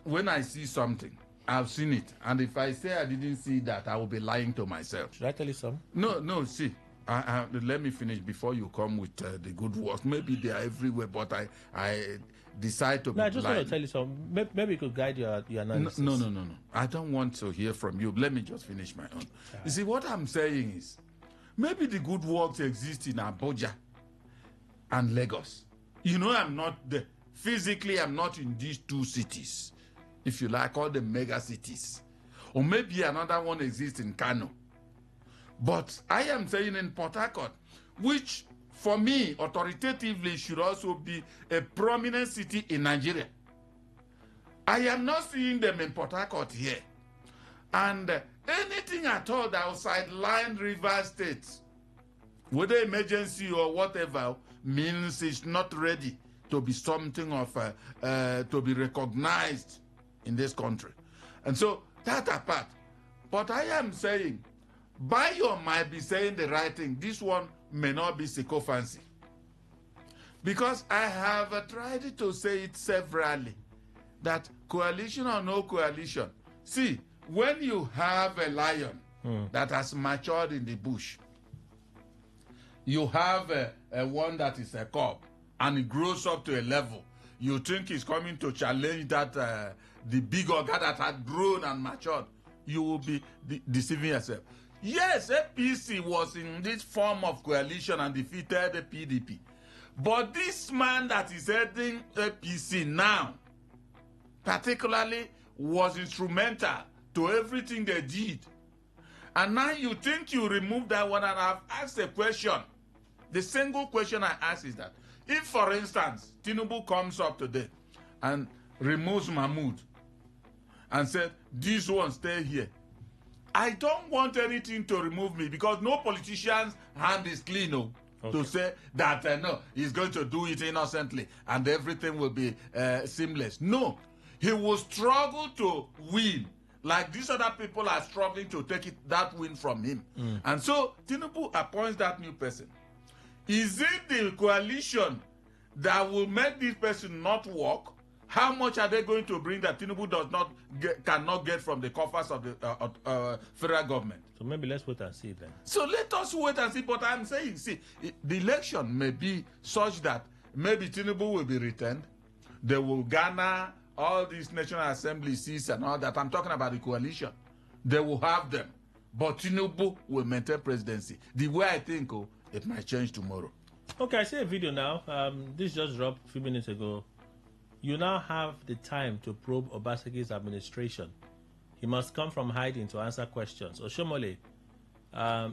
when I see something, I've seen it. And if I say I didn't see that, I will be lying to myself. Should I tell you some? No, see. Let me finish before you come with the good works. Maybe they are everywhere, but I decide to be I just blind. want to tell you some. Maybe you could guide your analysis. No. I don't want to hear from you. Let me just finish my own. You see, what I'm saying is, maybe the good works exist in Abuja and Lagos. You know, I'm not there. Physically, I'm not in these two cities, if you like, all the mega cities. Or maybe another one exists in Kano. But I am saying in Port Harcourt, which for me, authoritatively, should also be a prominent city in Nigeria. I am not seeing them in Port Harcourt here. And anything at all that will sideline River State, whether emergency or whatever, means it's not ready to be something of, to be recognized in this country. And so, that apart. But I am saying, Bayo might be saying the right thing. This one may not be sycophancy. Because I have tried to say it severally, that coalition or no coalition, see, when you have a lion that has matured in the bush, you have a one that is a cub, and it grows up to a level, you think he's coming to challenge that the big organ that had grown and matured, you will be deceiving yourself. Yes, APC was in this form of coalition and defeated the PDP. But this man that is heading APC now, particularly, was instrumental to everything they did. And now you think you remove that one, and I've asked a question. The single question I ask is that, if, for instance, Tinubu comes up today and removes Mahmoud and said, this one stay here, I don't want anything to remove me, because no politician's hand is clean to say that no, he's going to do it innocently and everything will be seamless. No, he will struggle to win, like these other people are struggling to take that win from him. And so Tinubu appoints that new person. Is it the coalition that will make this person not work? How much are they going to bring that Tinubu cannot get from the coffers of the federal government? So maybe let's wait and see then. So let us wait and see. But I'm saying, see, the election may be such that maybe Tinubu will be returned. They will garner all these National Assembly seats and all that. I'm talking about the coalition. They will have them. But Tinubu will maintain presidency. The way I think, it might change tomorrow. Okay, I see a video now. This just dropped a few minutes ago. You now have the time to probe Obasanjo's administration. He must come from hiding to answer questions. Oshomole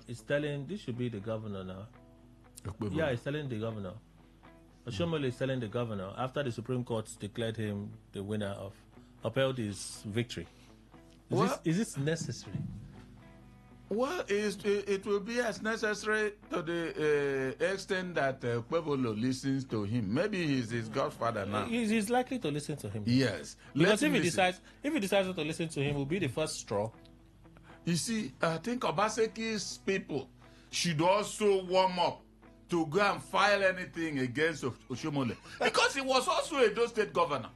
is telling, this should be the governor now. Yeah, he's telling the governor. Oshomole is telling the governor, after the Supreme Court declared him the winner of, upheld his victory. Is this necessary? Well, it will be as necessary to the extent that Pueblo listens to him. Maybe he's his godfather now. He's likely to listen to him. Yes. Because if he decides not to listen to him, will be the first straw. You see, I think Obasanjo's people should also warm up to go and file anything against Oshomole. Because he was also a Edo State governor.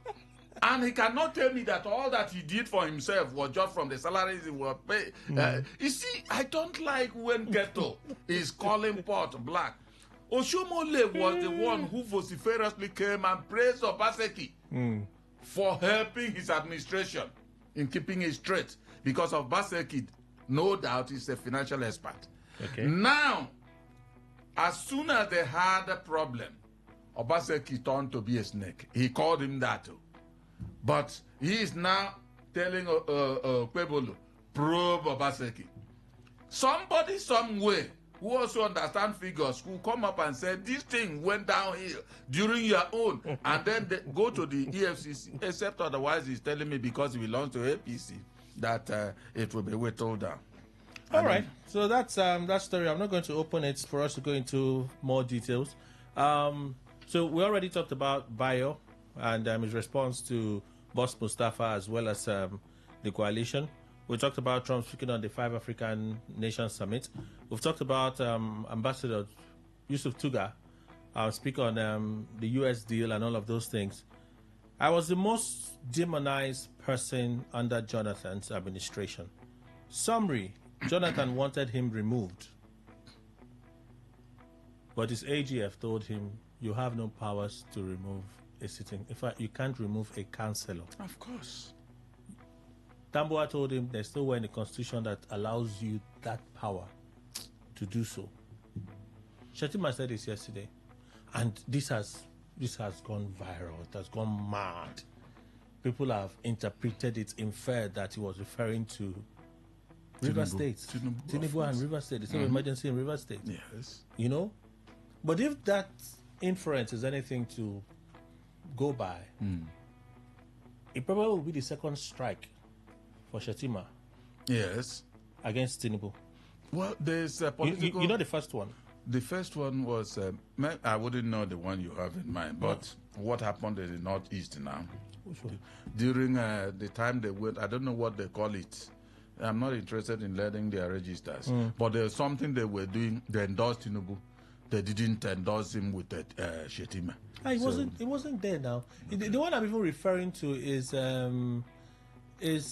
And he cannot tell me that all that he did for himself was just from the salaries he was paid. You see, I don't like when Ghetto is calling pot black. Oshomole was the one who vociferously came and praised Obaseki for helping his administration in keeping it straight. Because of Obaseki, no doubt, is a financial expert. Okay. Now, as soon as they had a problem, Obaseki turned to be a snake. He called him that. But he is now telling Pueblo, probe Obaseki. Somebody somewhere who also understands figures who come up and say this thing went downhill during your own, and then they go to the EFCC, except otherwise he's telling me because he belongs to APC that it will be whittled down. All right, so that's that story. I'm not going to open it for us to go into more details. So we already talked about Bayo and his response to Boss Mustafa as well as the coalition. We talked about Trump speaking on the 5 African Nations Summit. We've talked about Ambassador Yusuf Tuga speak on the U.S. deal and all of those things. I was the most demonized person under Jonathan's administration. Summary, Jonathan wanted him removed. But his AGF told him, you have no powers to remove a sitting. In fact, you can't remove a councillor. Of course. Tamboa told him there's nowhere in the Constitution that allows you that power to do so. Shetima said this yesterday, and this has gone viral. It has gone mad. People have interpreted it, inferred that he was referring to River State, Tinubu and River State. It's an emergency in River State. Yes. You know? But if that inference is anything to go by, it probably will be the second strike for Shetima. Yes. Against Tinubu. Well, there's a political... You know the first one? The first one was... I wouldn't know the one you have in mind, but what happened in the Northeast now? Which one? During the time they went, I don't know what they call it. I'm not interested in learning their registers. But there's something they were doing. They endorsed Tinubu. They didn't endorse him with Shetima. It wasn't there now. The one I'm even referring to is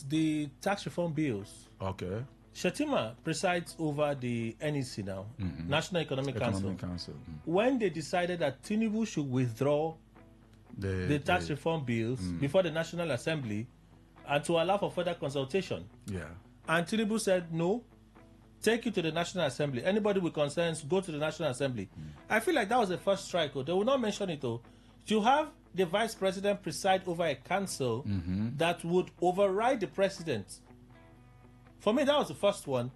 the tax reform bills. Okay. Shetima presides over the NEC now, National Economic Council. When they decided that Tinubu should withdraw the tax reform bills before the National Assembly and to allow for further consultation. Yeah. And Tinubu said, no, take it to the National Assembly. Anybody with concerns, go to the National Assembly. I feel like that was the first strike. They will not mention it, though. To have the vice president preside over a council that would override the president. For me, that was the first one.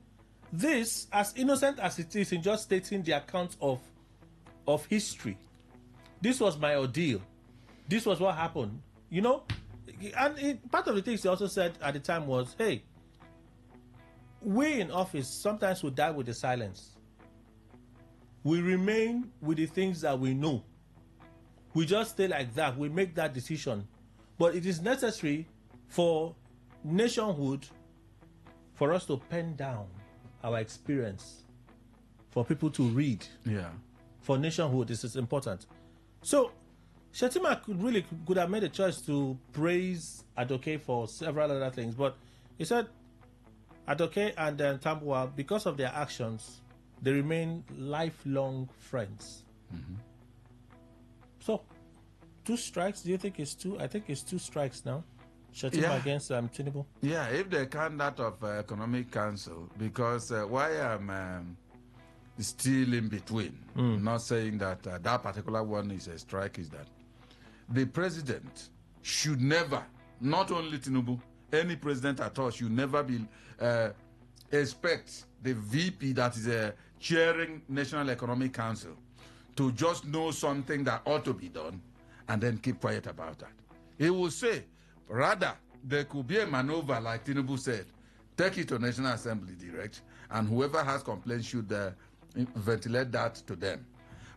This, as innocent as it is in just stating the account of history, this was my ordeal. This was what happened. You know? And part of the things he also said at the time was, hey, we in office sometimes we die with the silence. We remain with the things that we know. We just stay like that. We make that decision. But it is necessary for nationhood for us to pen down our experience, for people to read. Yeah. For nationhood, this is important. So, Shetima could have made a choice to praise Adoke for several other things, but he said Adoke and Tambuwal, because of their actions, they remain lifelong friends. So, 2 strikes, do you think it's 2? I think it's 2 strikes now. Shetima against Tinubu. Yeah, if they can't that of Economic Council, because why I'm still in between, not saying that that particular one is a strike, is that the president should never, not only Tinubu, any president at all should never be expect the VP that is chairing National Economic Council to just know something that ought to be done and then keep quiet about that. He will say, rather, there could be a maneuver, like Tinubu said, take it to National Assembly direct, and whoever has complaints should ventilate that to them.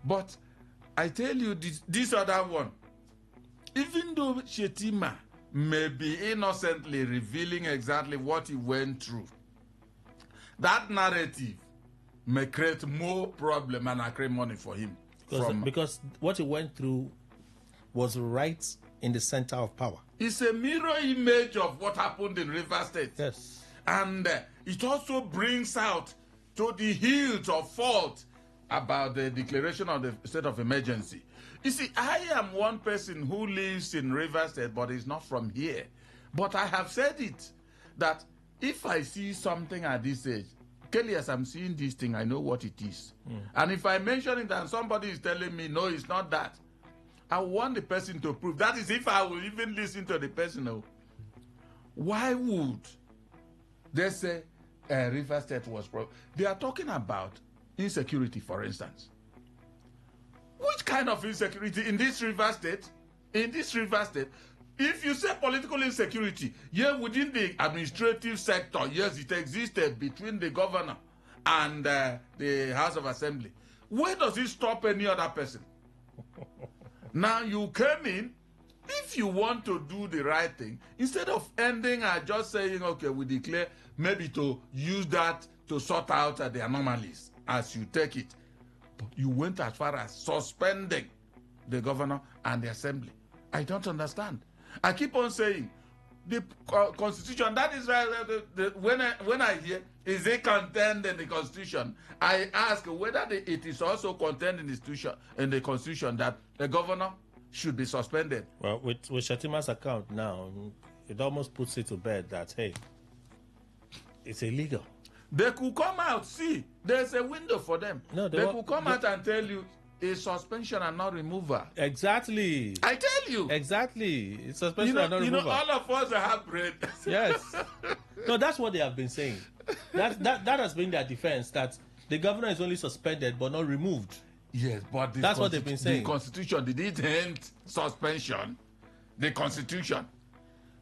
But I tell you, this other one, even though Shetima may be innocently revealing exactly what he went through, that narrative may create more problem and acrimony for him. Because what he went through was right in the center of power. It's a mirror image of what happened in River State. Yes. And it also brings out to the hilt of fault about the declaration of the state of emergency. You see, I am one person who lives in River State, but is not from here. But I have said it, that if I see something at this age, Kelly, as I'm seeing this thing, I know what it is. And if I mention it and somebody is telling me, no, it's not that, I want the person to prove. That is if I will even listen to the person. Oh, why would they say River State was... They are talking about insecurity, for instance. Which kind of insecurity in this River State? In this River State, if you say political insecurity, yeah, within the administrative sector, yes, it existed between the governor and the House of Assembly. Where does it stop any other person? Now you came in, if you want to do the right thing, instead of ending and just saying, okay, we declare, maybe to use that to sort out the anomalies as you take it. But you went as far as suspending the governor and the assembly. I don't understand. I keep on saying, the constitution, that is right. When I hear, is it contained in the constitution? I ask whether it is also contained in the constitution that the governor should be suspended. Well, with Shetima's account now, it almost puts it to bed that, hey, it's illegal. They could come out. See, there's a window for them. No, they could come out and tell you it's suspension and not removal. Exactly. I tell you. Exactly. It's suspension and not removal. You know, all of us have brain. Yes. No, that's what they have been saying. That has been their defense, that the governor is only suspended but not removed. Yes, but that's what they've been saying. The Constitution, did it end suspension? The Constitution.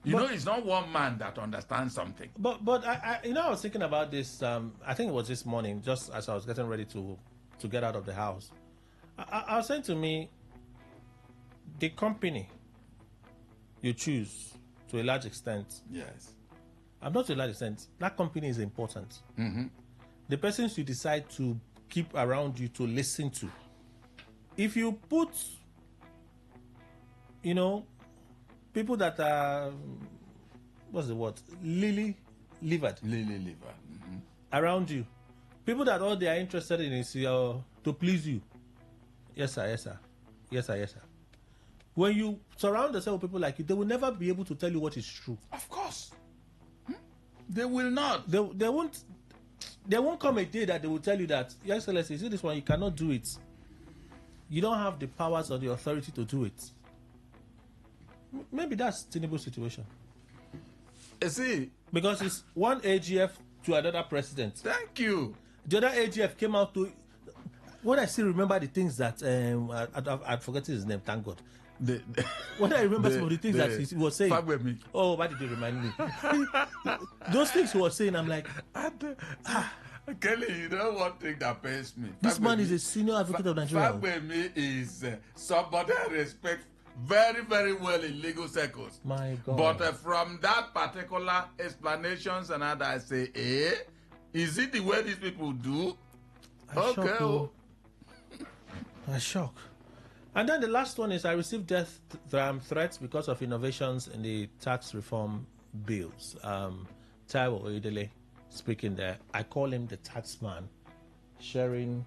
You know, it's not one man that understands something. But I was thinking about this. I think it was this morning, just as I was getting ready to get out of the house. I was saying to me, the company you choose to a large extent. Yes. I'm not to a large extent. That company is important. Mm-hmm. The persons you decide to keep around you to listen to. If you put, people that are, what's the word? Lily-livered. Mm-hmm. Around you. People that all they are interested in is to please you. Yes, sir. Yes, sir. Yes, sir. Yes, sir. When you surround yourself with people like you, they will never be able to tell you what is true. Of course. They will not. They won't. There won't come a day that they will tell you that, Your Excellency, see this one, you cannot do it. You don't have the powers or the authority to do it. Maybe that's Tinubu's situation. See, because it's one AGF to another president. Thank you. The other AGF came out to. When I still remember the things that I'd forgotten his name. Thank God. When I remember some of the things that he was saying. Oh, why did you remind me? Those things he was saying, I'm like, Kelly, you know one thing that pains me? This man is a senior advocate of Nigeria. Fagbemi is somebody I respect very, very well in legal circles. My God. But from that particular explanations and other, I say, is it the way these people do? I'm shocked. And then the last one is I received death threats because of innovations in the tax reform bills. Taiwo Oedele speaking there. I call him the tax man, sharing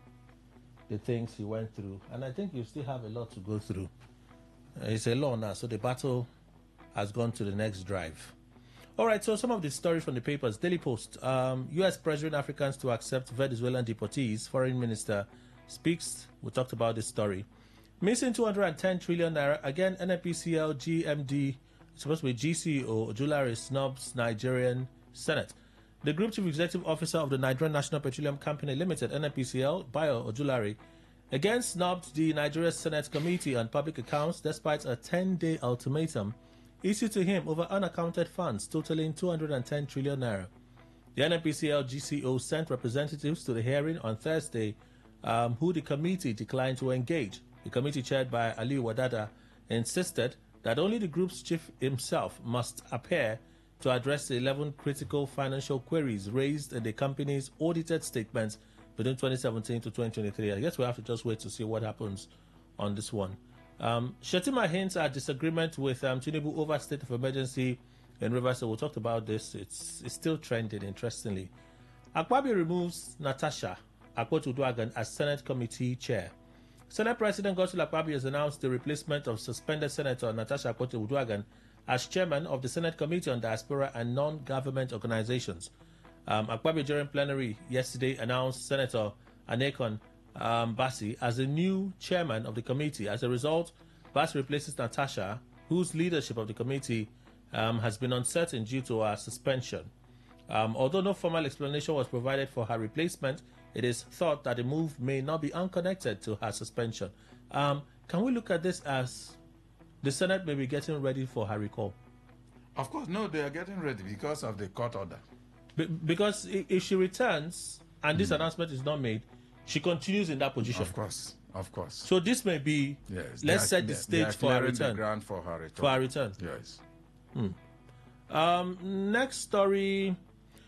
the things he went through. And I think you still have a lot to go through. It's a law now, so the battle has gone to the next drive. All right, so some of the stories from the papers. Daily Post. U.S. pressuring Africans to accept Venezuelan deportees. Foreign Minister speaks. We talked about this story. Missing 210 trillion naira. Again, NNPCL, GMD, supposed to be GCO, Ojulari snubs Nigerian Senate. The Group Chief Executive Officer of the Nigerian National Petroleum Company Limited, NNPCL, Bayo Ojulari, again snubbed the Nigeria Senate Committee on Public Accounts despite a 10-day ultimatum issued to him over unaccounted funds totaling 210 trillion naira. The NNPCL GCO sent representatives to the hearing on Thursday, who the committee declined to engage. The committee chaired by Ali Wadada insisted that only the group's chief himself must appear to address the 11 critical financial queries raised in the company's audited statements between 2017 to 2023. I guess we have to just wait to see what happens on this one. Shetima hints at disagreement with Tinubu over state of emergency in Rivers. So we talked about this. It's still trending, interestingly. Akwabi removes Natasha Akpotu-Uduaghan as Senate Committee Chair. Senate President Godswill Akpabio has announced the replacement of suspended Senator Natasha Akpotu-Uduaghan as chairman of the Senate Committee on Diaspora and Non-Government Organizations. Akpabio during plenary yesterday announced Senator Anekon Bassi as the new chairman of the committee. As a result, Bassi replaces Natasha, whose leadership of the committee has been uncertain due to her suspension. Although no formal explanation was provided for her replacement, it is thought that the move may not be unconnected to her suspension. Can we look at this as the Senate may be getting ready for her recall? Of course, no, they are getting ready because of the court order. Because if she returns and this announcement is not made, she continues in that position. Of course. So this may be, let's set the stage for her return. The ground for her return. For her return. Yes. Next story.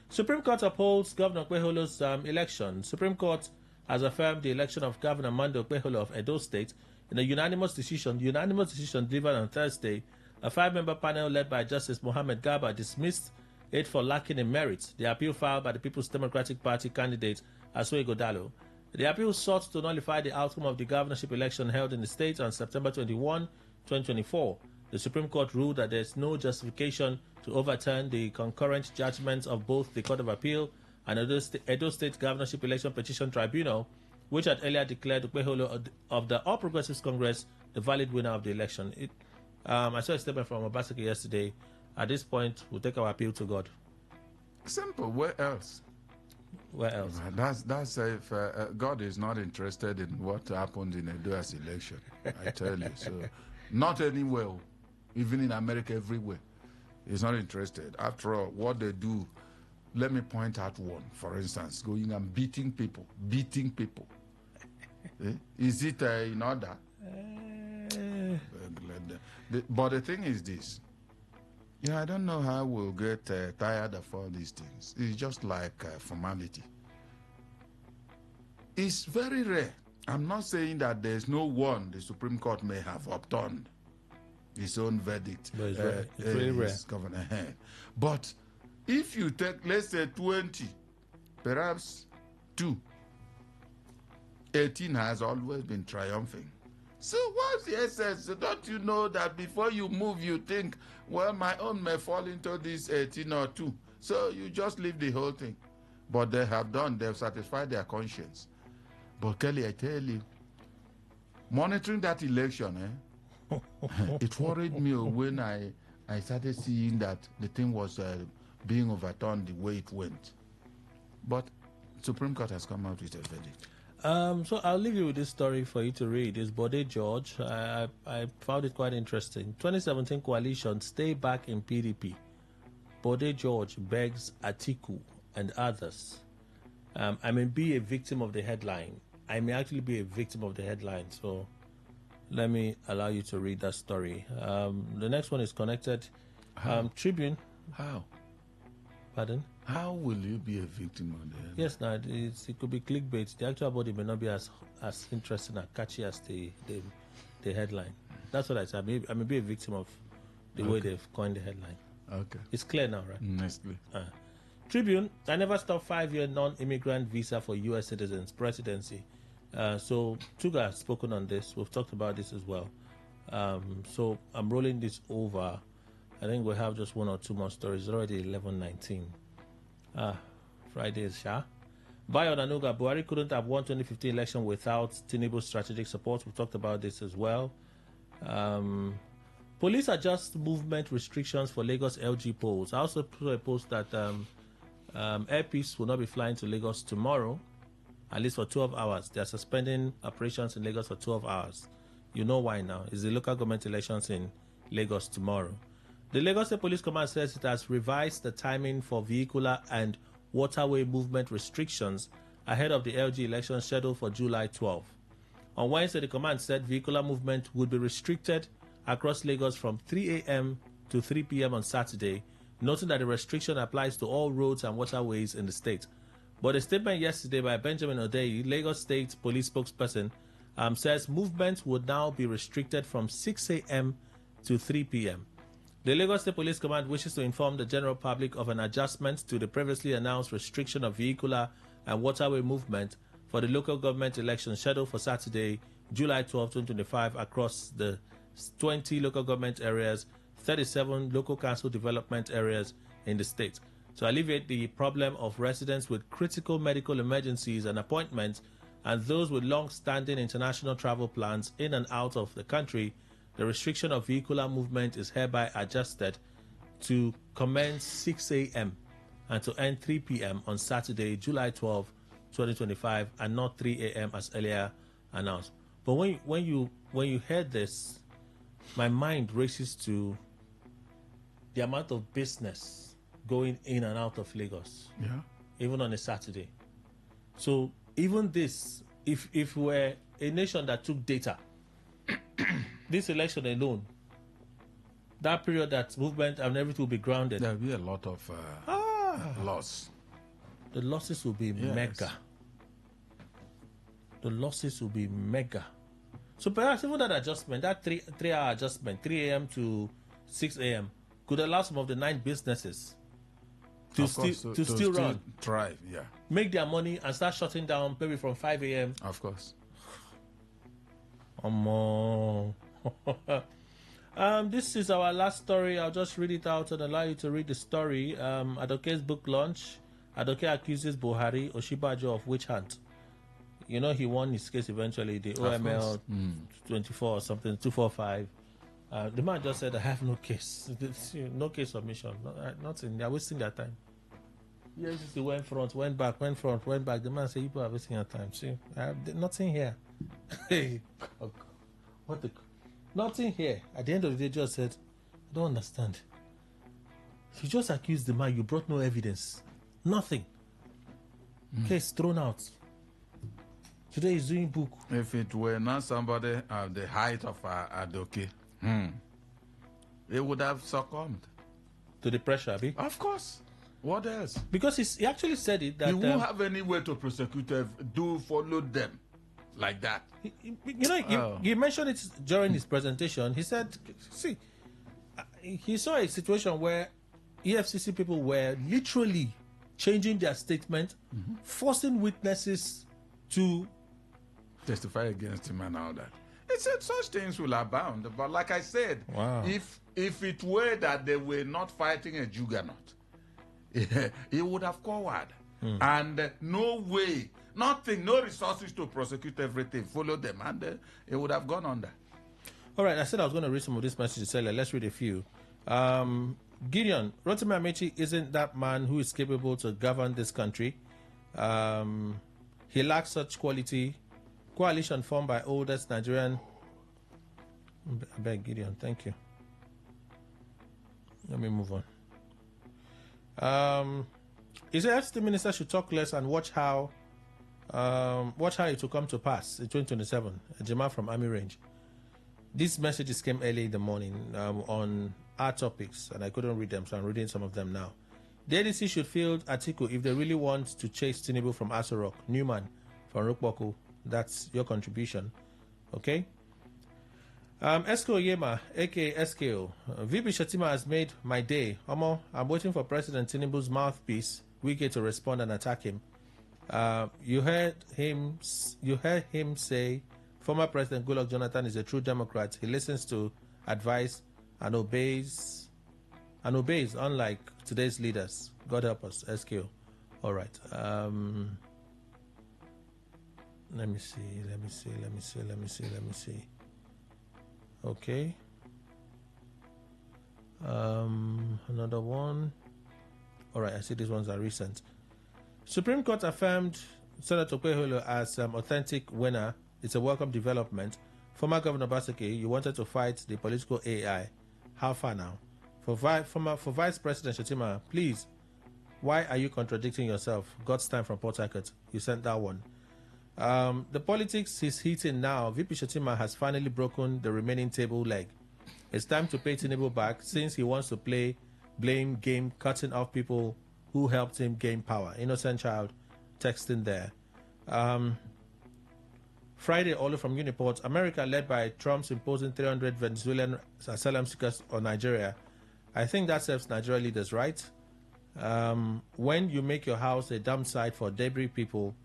Supreme Court upholds Governor Okpeholo's election. Supreme Court has affirmed the election of Governor Mando Okpeholo of Edo State in a unanimous decision. The unanimous decision delivered on Thursday. A 5-member panel led by Justice Mohammed Garba dismissed it for lacking in merit. The appeal filed by the People's Democratic Party candidate Asue Godalo. The appeal sought to nullify the outcome of the governorship election held in the state on September 21, 2024. The Supreme Court ruled that there is no justification to overturn the concurrent judgments of both the Court of Appeal and Edo State Governorship Election Petition Tribunal, which had earlier declared Ukpeholo of the All Progressives Congress the valid winner of the election. I saw a statement from Obaseki yesterday. At this point, we'll take our appeal to God. Simple. Where else? Where else? That's if God is not interested in what happened in Edo's election. I tell you. So, not anywhere, even in America, everywhere, He's not interested. After all, what they do. Let me point out one, for instance, going and beating people. Is it in order? But the thing is this. I don't know how we'll get tired of all these things. It's just like formality. It's very rare. I'm not saying that there's no one the Supreme Court may have upturned its own verdict. But it's really rare. Governor. But if you take, let's say, 20, perhaps 2, 18 has always been triumphing. So what's the essence? Don't you know that before you move, you think, well, my own may fall into this 18 or 2. So you just leave the whole thing. But they've satisfied their conscience. But Kelly, I tell you, monitoring that election, it worried me when I started seeing that the thing was being overturned the way it went. But Supreme Court has come out with a verdict. So I'll leave you with this story for you to read. It's Bode George. I found it quite interesting. 2017 coalition, stay back in PDP. Bode George begs Atiku and others. I may be a victim of the headline. I may actually be a victim of the headline. So let me allow you to read that story. The next one is connected. Tribune. How? Pardon? How will you be a victim of the headline? Yes, now it could be clickbait. The actual body may not be as interesting and catchy as the headline. That's what I said. I may be a victim of the way they've coined the headline. Okay. It's clear now, right? It's clear. Tribune, I never stopped 5-year non-immigrant visa for U.S. citizens, presidency. So Tuga has spoken on this. We've talked about this as well. So I'm rolling this over. I think we'll have just 1 or 2 more stories. It's already 11:19. Friday is Shah. Bayo Nanuga, Buhari couldn't have won 2015 election without Tinubu's strategic support. We've talked about this as well. Police adjust movement restrictions for Lagos LG polls. I also put a post that Air Peace will not be flying to Lagos tomorrow, at least for 12 hours. They are suspending operations in Lagos for 12 hours. You know why now. It's the local government elections in Lagos tomorrow. The Lagos State Police Command says it has revised the timing for vehicular and waterway movement restrictions ahead of the LG election scheduled for July 12. On Wednesday, the command said vehicular movement would be restricted across Lagos from 3 a.m. to 3 p.m. on Saturday, noting that the restriction applies to all roads and waterways in the state. But a statement yesterday by Benjamin Odeyi, Lagos State Police spokesperson, says movement would now be restricted from 6 a.m. to 3 p.m. The Lagos State Police Command wishes to inform the general public of an adjustment to the previously announced restriction of vehicular and waterway movement for the local government election scheduled for Saturday, July 12, 2025 across the 20 local government areas, 37 local council development areas in the state. To alleviate the problem of residents with critical medical emergencies and appointments and those with long-standing international travel plans in and out of the country, the restriction of vehicular movement is hereby adjusted to commence 6 a.m. and to end 3 p.m. on Saturday, July 12, 2025, and not 3 a.m. as earlier announced. But when you heard this, my mind races to the amount of business going in and out of Lagos, even on a Saturday. So even this, if we're a nation that took data, this election alone, that period that movement and everything will be grounded. There'll be a lot of loss. The losses will be mega. The losses will be mega. So perhaps even that adjustment, that 3-hour adjustment, 3 a.m. to 6 a.m., could allow some of the 9 businesses to still run, thrive, make their money and start shutting down maybe from 5 a.m. Of course. This is our last story. I'll just read it out and allow you to read the story. Adoke's book launch. Adoke accuses Buhari Oshibajo of witch hunt. You know, he won his case eventually, the OML 24 or something, 245. The man just said, I have no case. No case submission. Nothing. They're wasting their time. Yes, he went front, went back, went front, went back. The man said, you people are wasting your time. See, I have nothing here. Hey, what the... Nothing here. At the end of the day, just said, I don't understand. You just accused the man. You brought no evidence. Nothing. Case thrown out. Today he's doing book. If it were not somebody at the height of Adoke, he would have succumbed. To the pressure, Abi? Of course. What else? Because he actually said it that... He won't have any way to prosecute them. Do follow them like that. He mentioned it during his presentation. He said, see, he saw a situation where EFCC people were literally changing their statement, forcing witnesses to testify against him and all that. He said such things will abound. But like I said, if it were that they were not fighting a juggernaut, he would have cowered. And no way, nothing, no resources to prosecute everything, follow them, and he would have gone under. All right, I said I was going to read some of these messages earlier. Let's read a few. Gideon, Rotimi Amechi isn't that man who is capable to govern this country. He lacks such quality. Coalition formed by oldest Nigerian... I beg, Gideon, thank you. Let me move on. He said FCT minister should talk less and watch how it will come to pass in 2027. Jema from Army Range. These messages came early in the morning on our topics, and I couldn't read them, so I'm reading some of them now. The ADC should field Atiku if they really want to chase Tinubu from Aso Rock. Newman from Rukwaku. That's your contribution. Okay? Esko Yema, aka SKO. VP Shatima has made my day. Omo, I'm waiting for President Tinubu's mouthpiece, Wike, to respond and attack him. You heard him say former President Goodluck Jonathan is a true Democrat. He listens to advice and obeys, unlike today's leaders. God help us, SKO. All right. Let me see. Okay. Another one. All right, I see these ones are recent. Supreme Court affirmed Senator Kweholo as authentic winner. It's a welcome development. Former Governor Baseke, you wanted to fight the political AI. How far now? For Vice President Shatima, please, why are you contradicting yourself? God's time from Port Harcourt. You sent that one. The politics is heating now. VP Shatima has finally broken the remaining table leg. It's time to pay Tinubu back since he wants to play blame game, cutting off people who helped him gain power. Innocent child texting there. Friday, Olu from Uniport. America, led by Trump's imposing 300 Venezuelan asylum seekers on Nigeria. I think that serves Nigeria leaders right. When you make your house a dump site for debris, people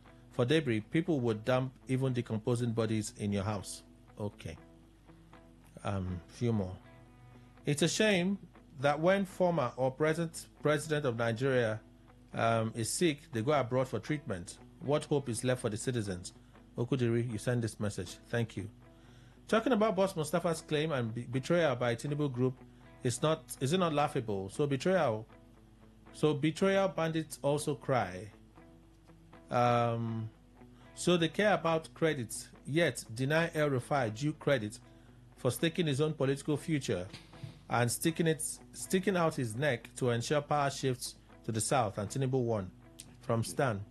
would dump even decomposing bodies in your house. Okay. Few more. It's a shame that when former or present president of Nigeria is sick, they go abroad for treatment. What hope is left for the citizens? Okudiri, you send this message. Thank you. Talking about Boss Mustafa's claim and betrayal by Tinubu Group, is it not laughable? So betrayal bandits also cry. So they care about credits, yet deny El Rufai due credit for staking his own political future and sticking out his neck to ensure power shifts to the south, and Tinubu won. From Stan.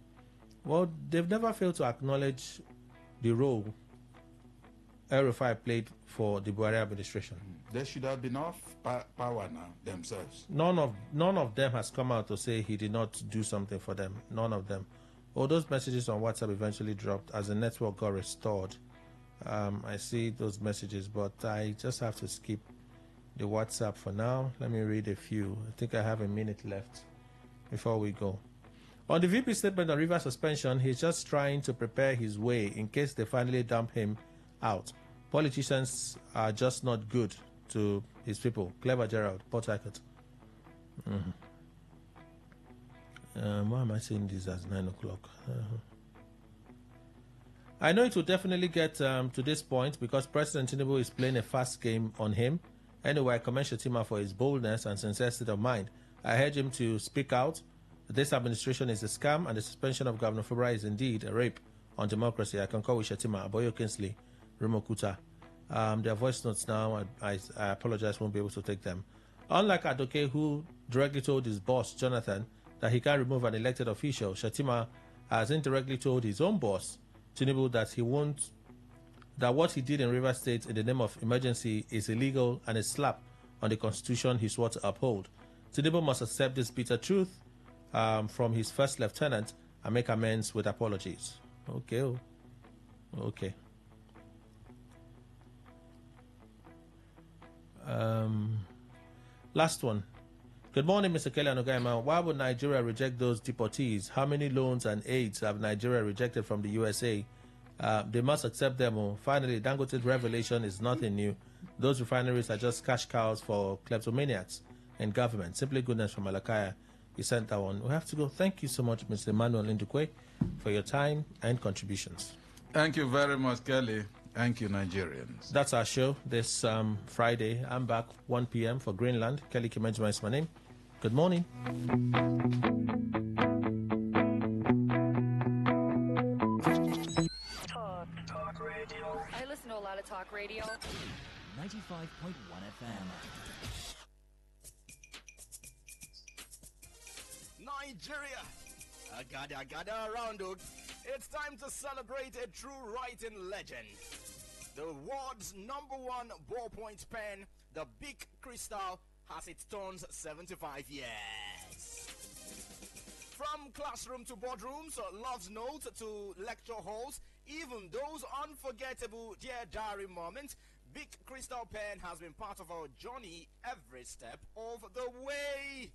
Well, they've never failed to acknowledge the role El Rufai played for the Buhari administration. There should have been enough power now themselves. None of them has come out to say he did not do something for them. None of them. All those messages on WhatsApp eventually dropped as the network got restored. I see those messages, but I just have to skip the WhatsApp for now. Let me read a few. I think I have a minute left before we go. On the VP statement on River suspension, he's just trying to prepare his way in case they finally dump him out. Politicians are just not good to his people. Clever Gerald, Port Harcourt. Why am I saying this as 9 o'clock? I know it will definitely get to this point because President Tinubu is playing a fast game on him. Anyway, I commend Shettima for his boldness and sincere state of mind. I urge him to speak out. This administration is a scam and the suspension of Governor Fubara is indeed a rape on democracy. I concur with Shettima, Aboyo Kinsley, Remo Kuta. Their voice notes now, I apologize, won't be able to take them. Unlike Adoke, who directly told his boss, Jonathan, that he can't remove an elected official, Shettima has indirectly told his own boss, Tinubu, that what he did in Rivers State in the name of emergency is illegal and a slap on the constitution he swore to uphold. Tinubu must accept this bitter truth from his first lieutenant and make amends with apologies. Okay. Last one. Good morning, Mr. Kelly and Ogaima. Why would Nigeria reject those deportees? How many loans and aids have Nigeria rejected from the USA? They must accept them. Finally, Dangote's revelation is nothing new. Those refineries are just cash cows for kleptomaniacs and government. Simply goodness from Malakaya. He sent that one. We have to go. Thank you so much, Mr. Emmanuel Indukwe, for your time and contributions. Thank you very much, Kelly. Thank you, Nigerians. That's our show this Friday. I'm back 1 p.m. for Greenland. Kelly Kimejima is my name. Good morning. Talk radio. I listen to a lot of talk radio. 95.1 FM. Nigeria. I gather around, dog. It's time to celebrate a true writing legend. The world's #1 ballpoint pen, the Big Crystal, has its turns 75 years. From classroom to boardrooms, love's notes to lecture halls, even those unforgettable Dear Diary moments, Big Crystal Pen has been part of our journey every step of the way.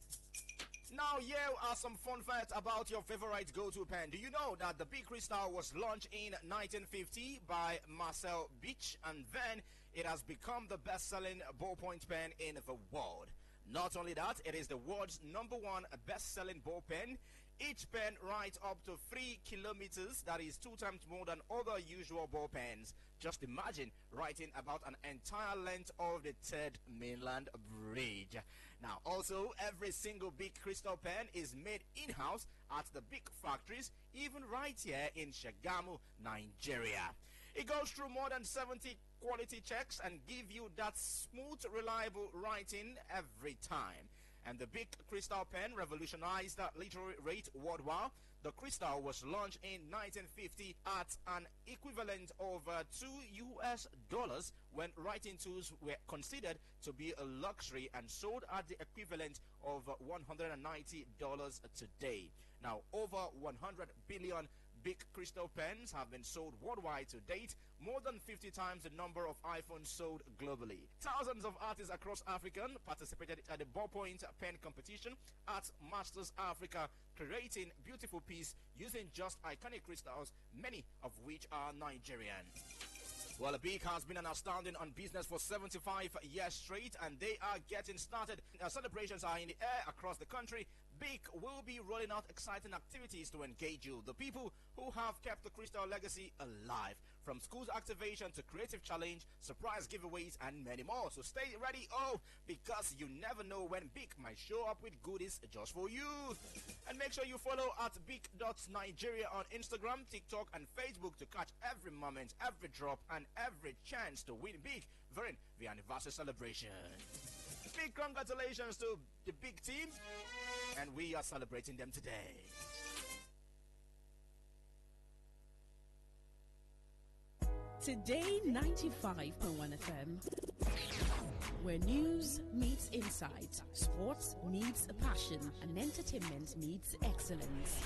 Now, here are some fun facts about your favorite go-to pen. Do you know that the Big Crystal was launched in 1950 by Marcel Beach, and then it has become the best-selling ballpoint pen in the world? Not only that, it is the world's #1 best-selling ball pen. Each pen writes up to 3 kilometers, that is 2 times more than other usual ball pens. Just imagine writing about an entire length of the Third Mainland Bridge. Now, also, every single Big Crystal pen is made in-house at the big factories, even right here in Shagamu, Nigeria. It goes through more than 70 quality checks and give you that smooth, reliable writing every time. And the Big Crystal pen revolutionized the literary rate worldwide. The Crystal was launched in 1950 at an equivalent of $2 when writing tools were considered to be a luxury and sold at the equivalent of $190 today. Now, over 100 billion Big Crystal pens have been sold worldwide to date, more than 50 times the number of iPhones sold globally. Thousands of artists across Africa participated at the ballpoint pen competition at Masters Africa, creating beautiful pieces using just iconic crystals, many of which are Nigerian. Well, Big has been an astounding on business for 75 years straight, and they are getting started. Celebrations are in the air across the country. Big will be rolling out exciting activities to engage you, the people who have kept the Crystal legacy alive. From schools activation to creative challenge, surprise giveaways, and many more. So stay ready, because you never know when Big might show up with goodies just for you. And make sure you follow at Big.Nigeria on Instagram, TikTok, and Facebook to catch every moment, every drop, and every chance to win big during the anniversary celebration. Big congratulations to the Big team, and we are celebrating them today. Today 95.1 FM, where news meets insight, sports meets passion, and entertainment meets excellence.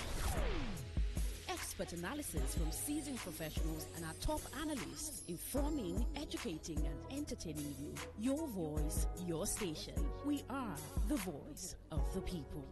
Expert analysis from seasoned professionals and our top analysts, informing, educating, and entertaining you. Your voice, your station. We are the voice of the people.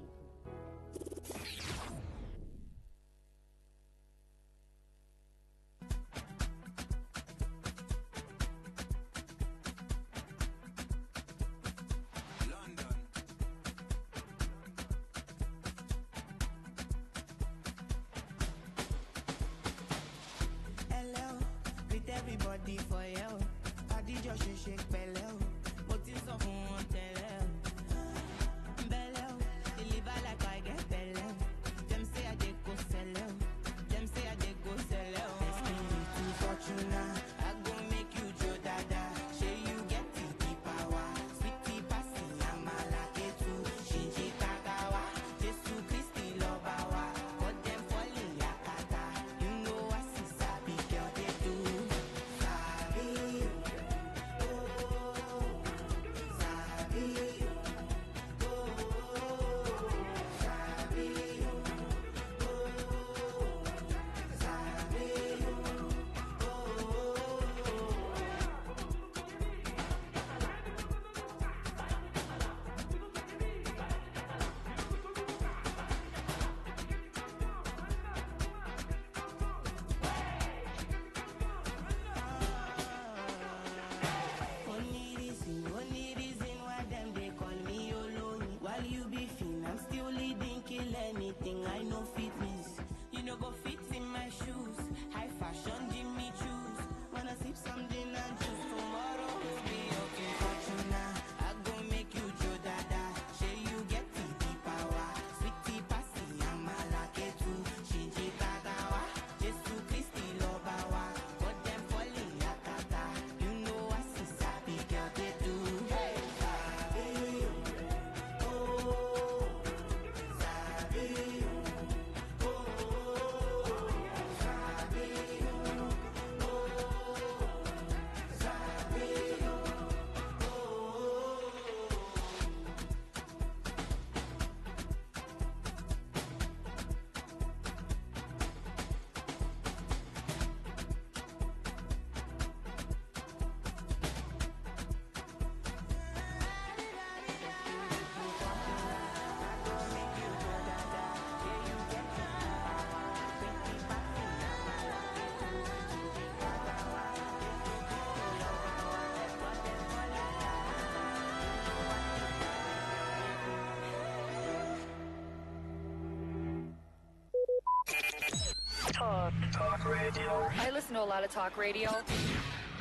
Talk radio. I listen to a lot of talk radio.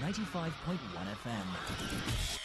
95.1 FM.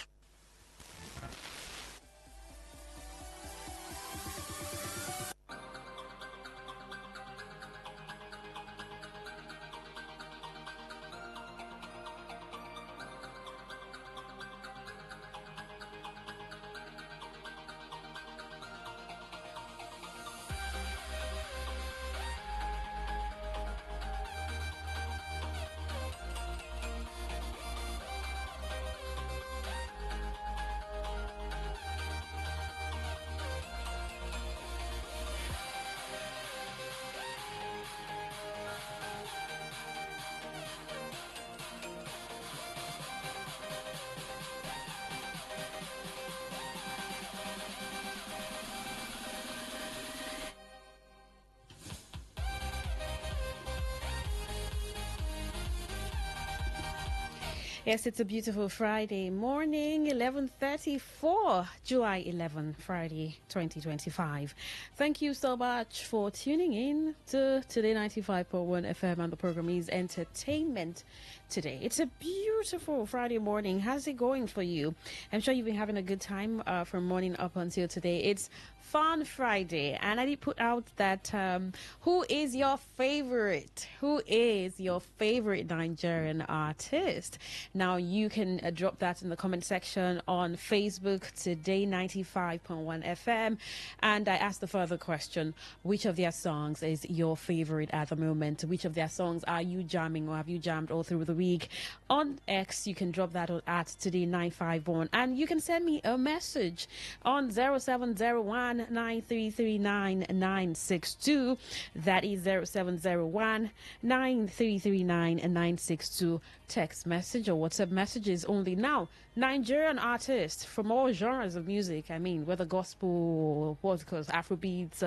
Yes, it's a beautiful Friday morning, 11:34, July 11, Friday, 2025. Thank you so much for tuning in to Today 95.1 FM, and the program is Entertainment Today. It's a beautiful Friday morning. How's it going for you? I'm sure you've been having a good time from morning up until today. It's Fun Friday, and I did put out that who is your favorite Nigerian artist? Now you can drop that in the comment section on Facebook, Today 95.1 FM, and I asked the further question: which of their songs is your favorite at the moment? Which of their songs are you jamming, or have you jammed all through the week? On X, you can drop that at Today 951, and you can send me a message on 0701 9339 962. That is 0701 9339 962. Text message or WhatsApp messages only. Now, Nigerian artists from all genres of music. I mean, whether gospel, what's called Afrobeats,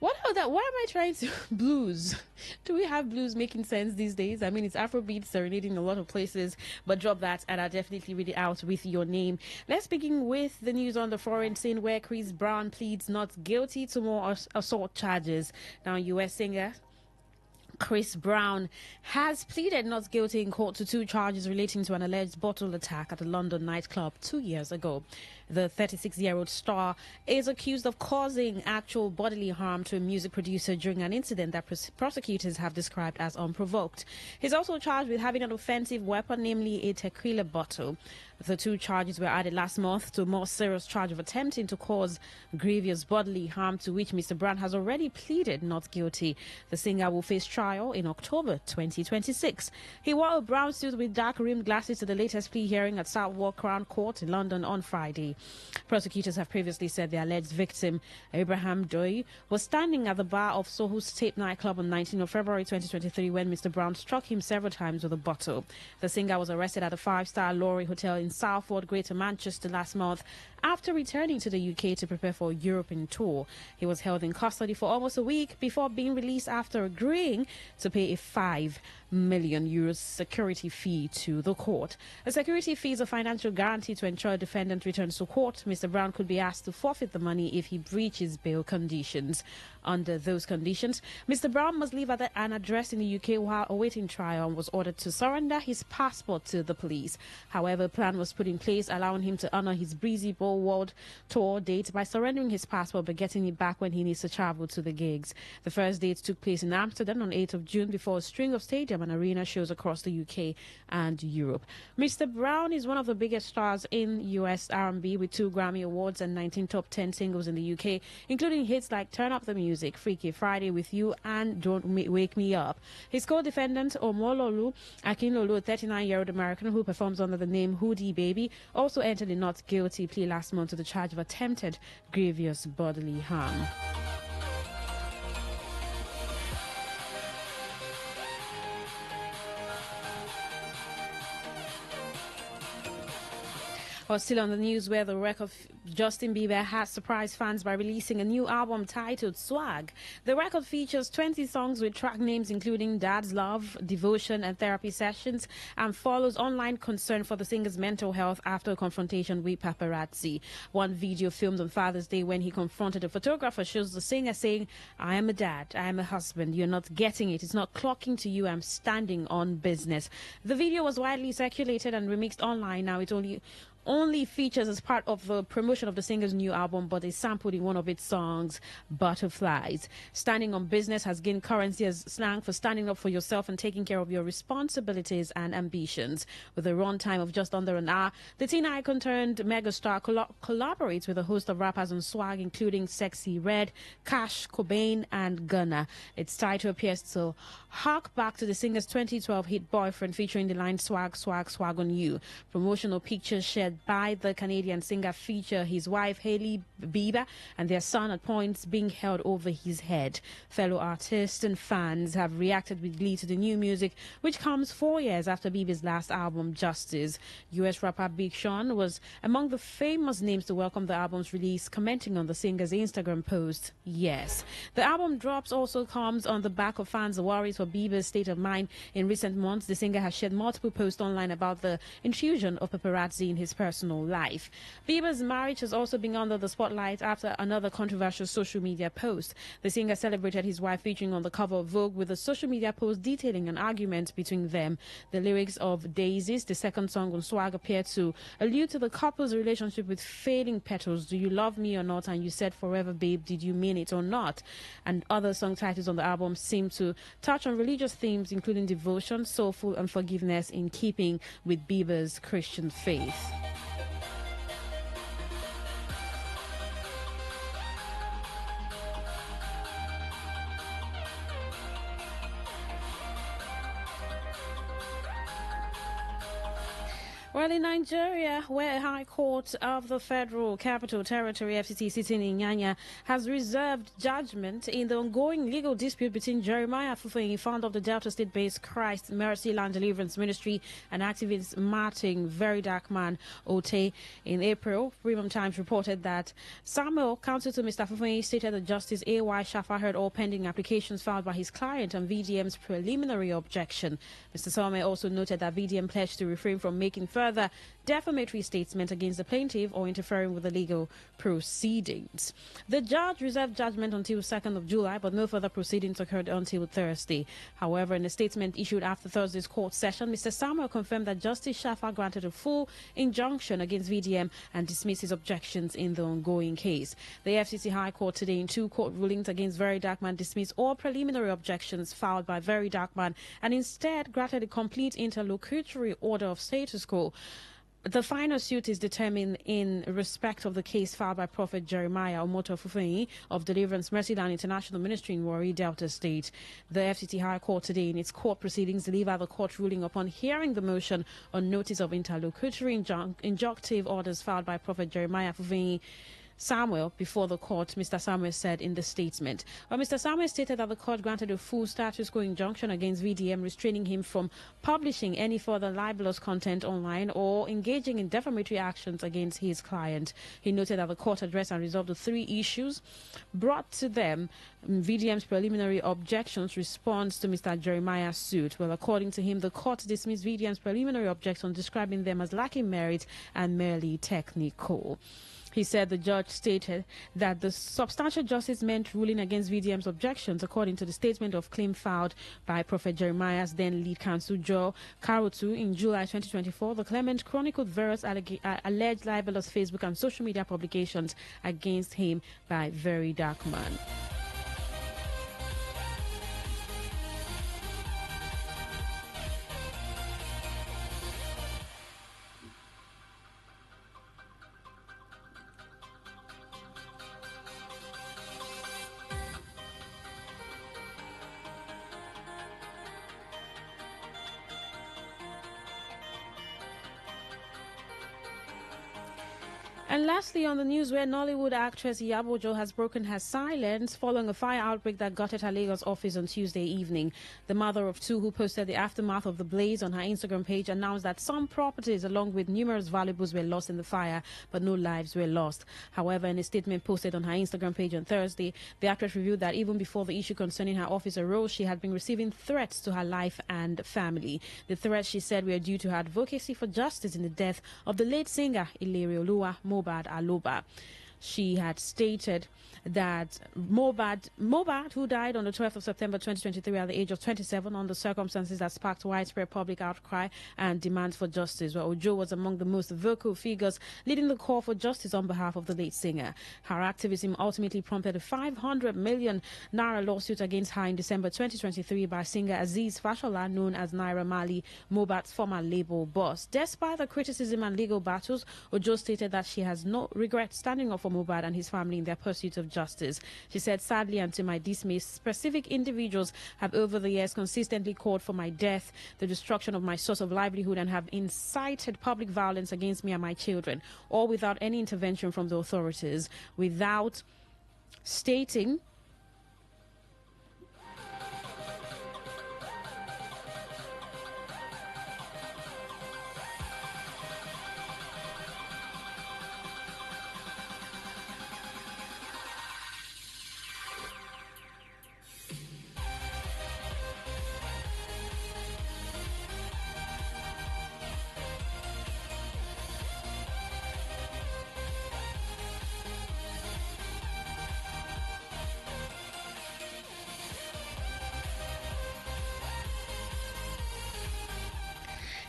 what am I trying to blues? Do we have blues making sense these days? I mean, it's Afrobeat serenading in a lot of places, but drop that and I'll definitely read it out with your name. Let's begin with the news on the foreign scene, where Chris Brown pleads not guilty to more assault charges. Now, US singer Chris Brown has pleaded not guilty in court to 2 charges relating to an alleged bottle attack at a London nightclub 2 years ago. The 36-year-old star is accused of causing actual bodily harm to a music producer during an incident that prosecutors have described as unprovoked. He's also charged with having an offensive weapon, namely a tequila bottle. The 2 charges were added last month to a more serious charge of attempting to cause grievous bodily harm, to which Mr. Brown has already pleaded not guilty. The singer will face trial in October 2026. He wore a brown suit with dark-rimmed glasses to the latest plea hearing at Southwark Crown Court in London on Friday. Prosecutors have previously said the alleged victim, Abraham Doy, was standing at the bar of Soho's Tape nightclub on 19th of February 2023 when Mr. Brown struck him several times with a bottle. The singer was arrested at a 5-star Lorry Hotel in Southwark, Greater Manchester last month after returning to the UK to prepare for a European tour. He was held in custody for almost a week before being released after agreeing to pay a €5 million security fee to the court. A security fee is a financial guarantee to ensure a defendant returns to court. Mr. Brown could be asked to forfeit the money if he breaches bail conditions. Under those conditions, Mr. Brown must live at an address in the UK while awaiting trial and was ordered to surrender his passport to the police. However, a plan was put in place allowing him to honor his Breezy Bowl World Tour date by surrendering his passport but getting it back when he needs to travel to the gigs. The first date took place in Amsterdam on 8th of June before a string of stadium and arena shows across the UK and Europe. Mr. Brown is one of the biggest stars in US R&B with 2 Grammy Awards and 19 top 10 singles in the UK, including hits like Turn Up the Music, Freaky Friday with You, and Don't Wake Me Up. His co-defendant, Omololu Akinlolu, a 39-year-old American who performs under the name Hoodie Baby, also entered a not guilty plea last month to the charge of attempted grievous bodily harm. Or still on the news, where the wreck of Justin Bieber has surprised fans by releasing a new album titled Swag. The record features 20 songs with track names including Dad's Love, Devotion, and Therapy Sessions, and follows online concern for the singer's mental health after a confrontation with paparazzi. One video filmed on Father's Day when he confronted a photographer shows the singer saying, "I am a dad, I am a husband, you're not getting it, it's not clocking to you, I'm standing on business." The video was widely circulated and remixed online. Now it only features as part of the promotion of the singer's new album, but is sampled in one of its songs, Butterflies. Standing on business has gained currency as slang for standing up for yourself and taking care of your responsibilities and ambitions. With a runtime of just under an hour, the teen icon turned megastar collaborates with a host of rappers on Swag, including Sexy Red, Cash, Cobain, and Gunna. Its title appears to hark back to the singer's 2012 hit Boyfriend, featuring the line "Swag, swag, swag on you." Promotional pictures shared by the Canadian singer feature his wife Hailey Bieber and their son at points being held over his head. Fellow artists and fans have reacted with glee to the new music, which comes 4 years after Bieber's last album, Justice. US rapper Big Sean was among the famous names to welcome the album's release, commenting on the singer's Instagram post, "Yes." The album drops also comes on the back of fans' worries for Bieber's state of mind. In recent months, the singer has shared multiple posts online about the intrusion of paparazzi in his personal life. Bieber's marriage has also been under the spotlight after another controversial social media post. The singer celebrated his wife featuring on the cover of Vogue with a social media post detailing an argument between them. The lyrics of Daisies, the second song on Swag, appear to allude to the couple's relationship with fading petals. "Do you love me or not? And you said forever, babe. Did you mean it or not?" And other song titles on the album seem to touch on religious themes, including devotion, soulful, and forgiveness, in keeping with Bieber's Christian faith. Well, in Nigeria, where a High Court of the Federal Capital Territory, FCT, sitting in Nyanya, has reserved judgment in the ongoing legal dispute between Jeremiah Fufeyin, founder of the Delta State-based Christ Mercy Land Deliverance Ministry, and activist Martin Very Dark Man Ote. In April, Premium Times reported that Samuel, counsel to Mr. Fufeyin, stated that Justice A.Y. Shafa heard all pending applications filed by his client on VDM's preliminary objection. Mr. Samuel also noted that VDM pledged to refrain from making further defamatory statements against the plaintiff or interfering with the legal proceedings. The judge reserved judgment until 2nd of July, but no further proceedings occurred until Thursday. However, in a statement issued after Thursday's court session, Mr. Samuel confirmed that Justice Shafa granted a full injunction against VDM and dismissed his objections in the ongoing case. The FCC High Court today, in 2 court rulings against Very Dark Man, dismissed all preliminary objections filed by Very Dark Man and instead granted a complete interlocutory order of status quo. The final suit is determined in respect of the case filed by Prophet Jeremiah Omoto Fufeyin of Deliverance Mercyland International Ministry in Warri, Delta State. The FCT High Court today, in its court proceedings, delivered the court ruling upon hearing the motion on notice of interlocutory injunctive orders filed by Prophet Jeremiah Fufeyin Samuel before the court, Mr. Samuel said in the statement. Well, Mr. Samuel stated that the court granted a full status quo injunction against VDM, restraining him from publishing any further libelous content online or engaging in defamatory actions against his client. He noted that the court addressed and resolved the 3 issues brought to them: VDM's preliminary objections, response to Mr. Jeremiah's suit. Well, according to him, the court dismissed VDM's preliminary objections, describing them as lacking merit and merely technical. He said the judge stated that the substantial justice meant ruling against VDM's objections, according to the statement of claim filed by Prophet Jeremiah's then lead counsel Joe Karutu in July 2024. The claimant chronicled various alleged libelous Facebook and social media publications against him by Very Dark Man. And lastly, on the news, where Nollywood actress Yabojo has broken her silence following a fire outbreak that gutted her Lagos office on Tuesday evening. The mother of two, who posted the aftermath of the blaze on her Instagram page, announced that some properties along with numerous valuables were lost in the fire, but no lives were lost. However, in a statement posted on her Instagram page on Thursday, the actress revealed that even before the issue concerning her office arose, she had been receiving threats to her life and family. The threats, she said, were due to her advocacy for justice in the death of the late singer Ilerioluwa Mohbad Aloba. She had stated that Mohbad, who died on the 12th of September 2023 at the age of 27 under circumstances that sparked widespread public outcry and demands for justice, where Ojo was among the most vocal figures leading the call for justice on behalf of the late singer. Her activism ultimately prompted a 500 million naira lawsuit against her in December 2023 by singer Azeez Fashola, known as Naira Marley, Mohbad's former label boss. Despite the criticism and legal battles, Ojo stated that she has no regret standing up for Mohbad and his family in their pursuit of justice. She said, sadly and to my dismay, specific individuals have over the years consistently called for my death, the destruction of my source of livelihood, and have incited public violence against me and my children, all without any intervention from the authorities. Without stating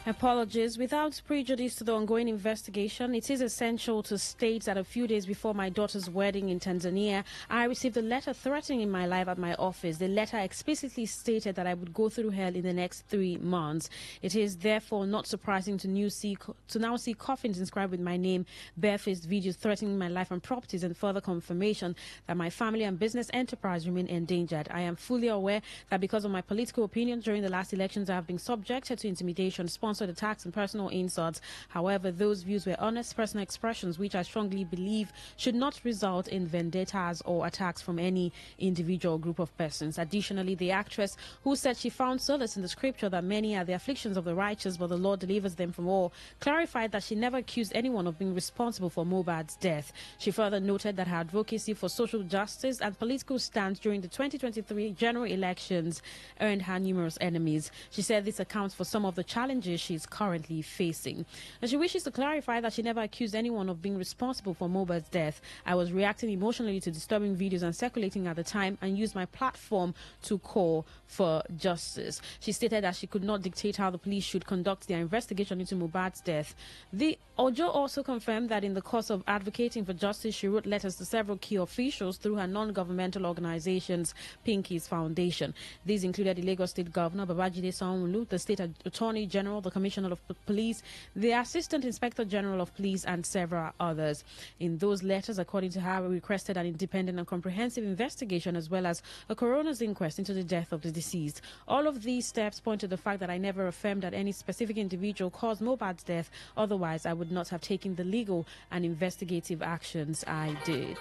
apologies. Without prejudice to the ongoing investigation, it is essential to state that a few days before my daughter's wedding in Tanzania, I received a letter threatening my life at my office. The letter explicitly stated that I would go through hell in the next 3 months. It is therefore not surprising to now see coffins inscribed with my name, barefaced videos threatening my life and properties, and further confirmation that my family and business enterprise remain endangered. I am fully aware that because of my political opinions during the last elections, I have been subjected to intimidation, sponsored attacks, and personal insults. However, those views were honest personal expressions which I strongly believe should not result in vendettas or attacks from any individual or group of persons. Additionally, the actress, who said she found solace in the scripture that many are the afflictions of the righteous, but the Lord delivers them from all, clarified that she never accused anyone of being responsible for Mohbad's death. She further noted that her advocacy for social justice and political stance during the 2023 general elections earned her numerous enemies. She said this accounts for some of the challenges she is currently facing. And she wishes to clarify that she never accused anyone of being responsible for Mohbad's death. I was reacting emotionally to disturbing videos and circulating at the time and used my platform to call for justice. She stated that she could not dictate how the police should conduct their investigation into Mohbad's death. The Ojo also confirmed that in the course of advocating for justice, she wrote letters to several key officials through her non-governmental organization's Pinkies Foundation. These included the Lagos State Governor Babajide Sanwo-Olu, the State Attorney General, the Commissioner of Police, the Assistant Inspector General of Police, and several others. In those letters, according to her, we requested an independent and comprehensive investigation as well as a coroner's inquest into the death of the deceased. All of these steps point to the fact that I never affirmed that any specific individual caused Mohbad's death. Otherwise, I would not have taken the legal and investigative actions I did.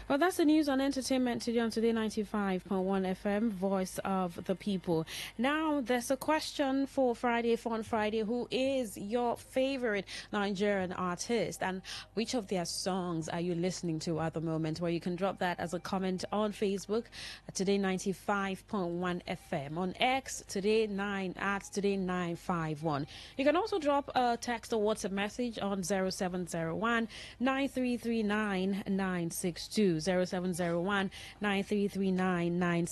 Well, that's the news on entertainment today on Today95.1 FM, Voice of the People. Now, there's a question for Friday Fun Friday. Who is your favorite Nigerian artist? And which of their songs are you listening to at the moment? Where you can drop that as a comment on Facebook at Today95.1 FM. On X, Today9 at Today951. You can also drop a text or WhatsApp message on 0701 9339 962. 0701 9339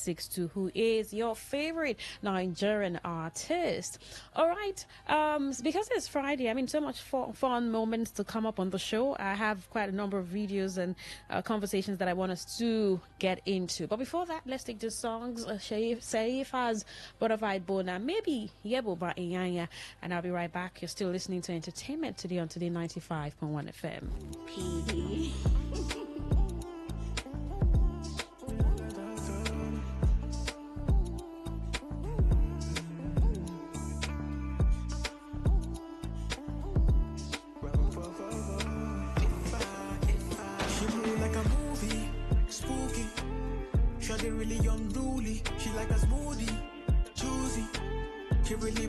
who is your favorite Nigerian artist. All right, because it's Friday, I mean, so much fun moments to come up on the show. I have quite a number of videos and conversations that I want us to get into. But before that, let's take the songs. Saif has Bonafide Bona, maybe Yebo Ba Inyanya, and I'll be right back. You're still listening to Entertainment Today on Today 95.1 FM. PD. Shawty really unruly. She like a smoothie, choosy. She really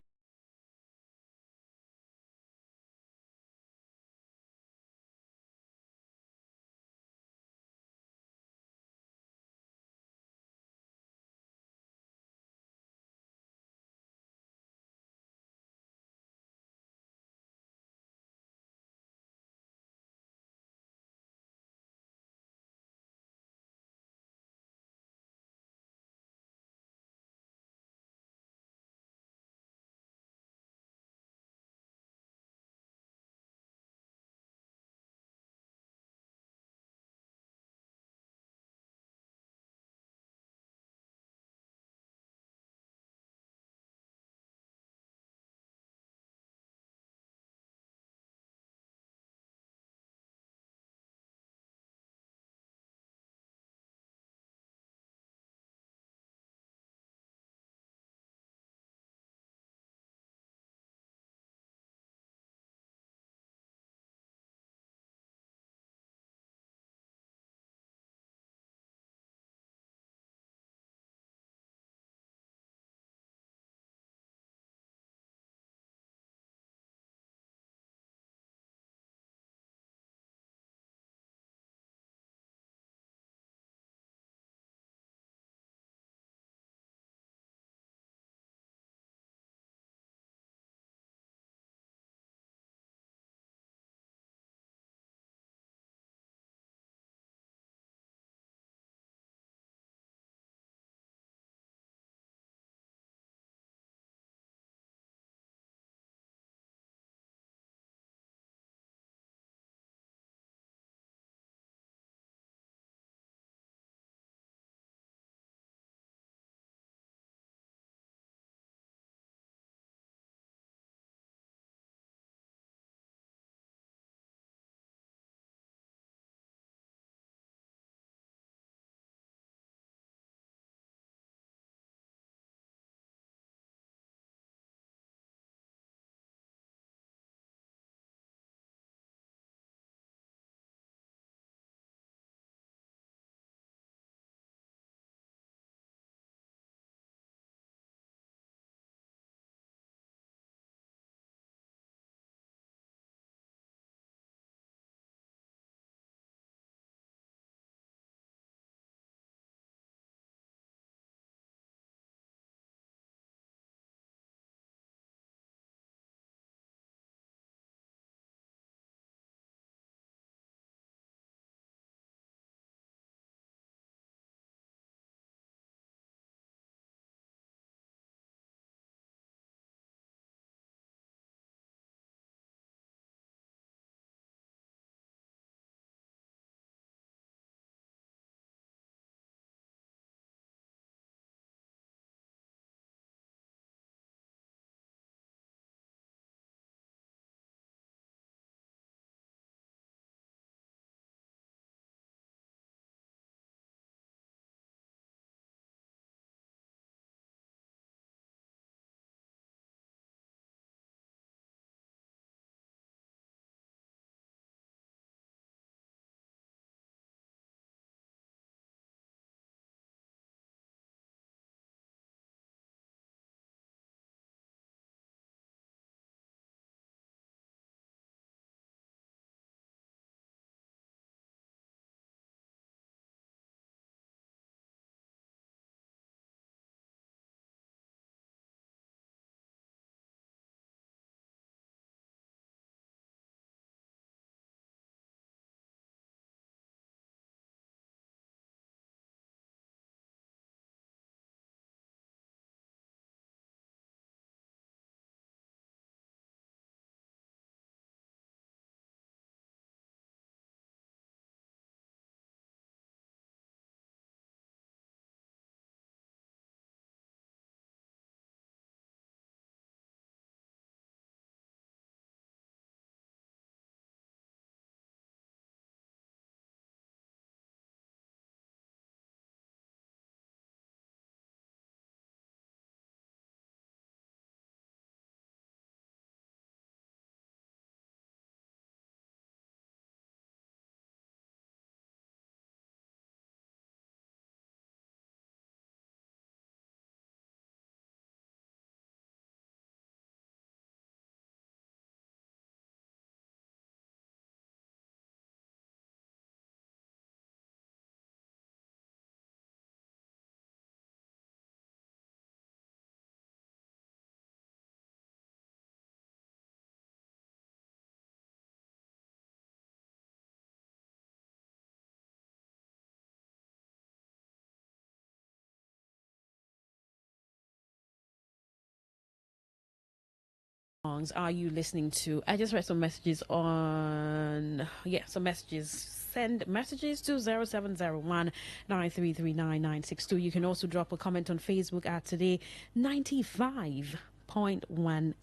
songs are you listening to? I just read some messages on, some messages. Send messages to 0701 9339962. You can also drop a comment on Facebook at Today 95.1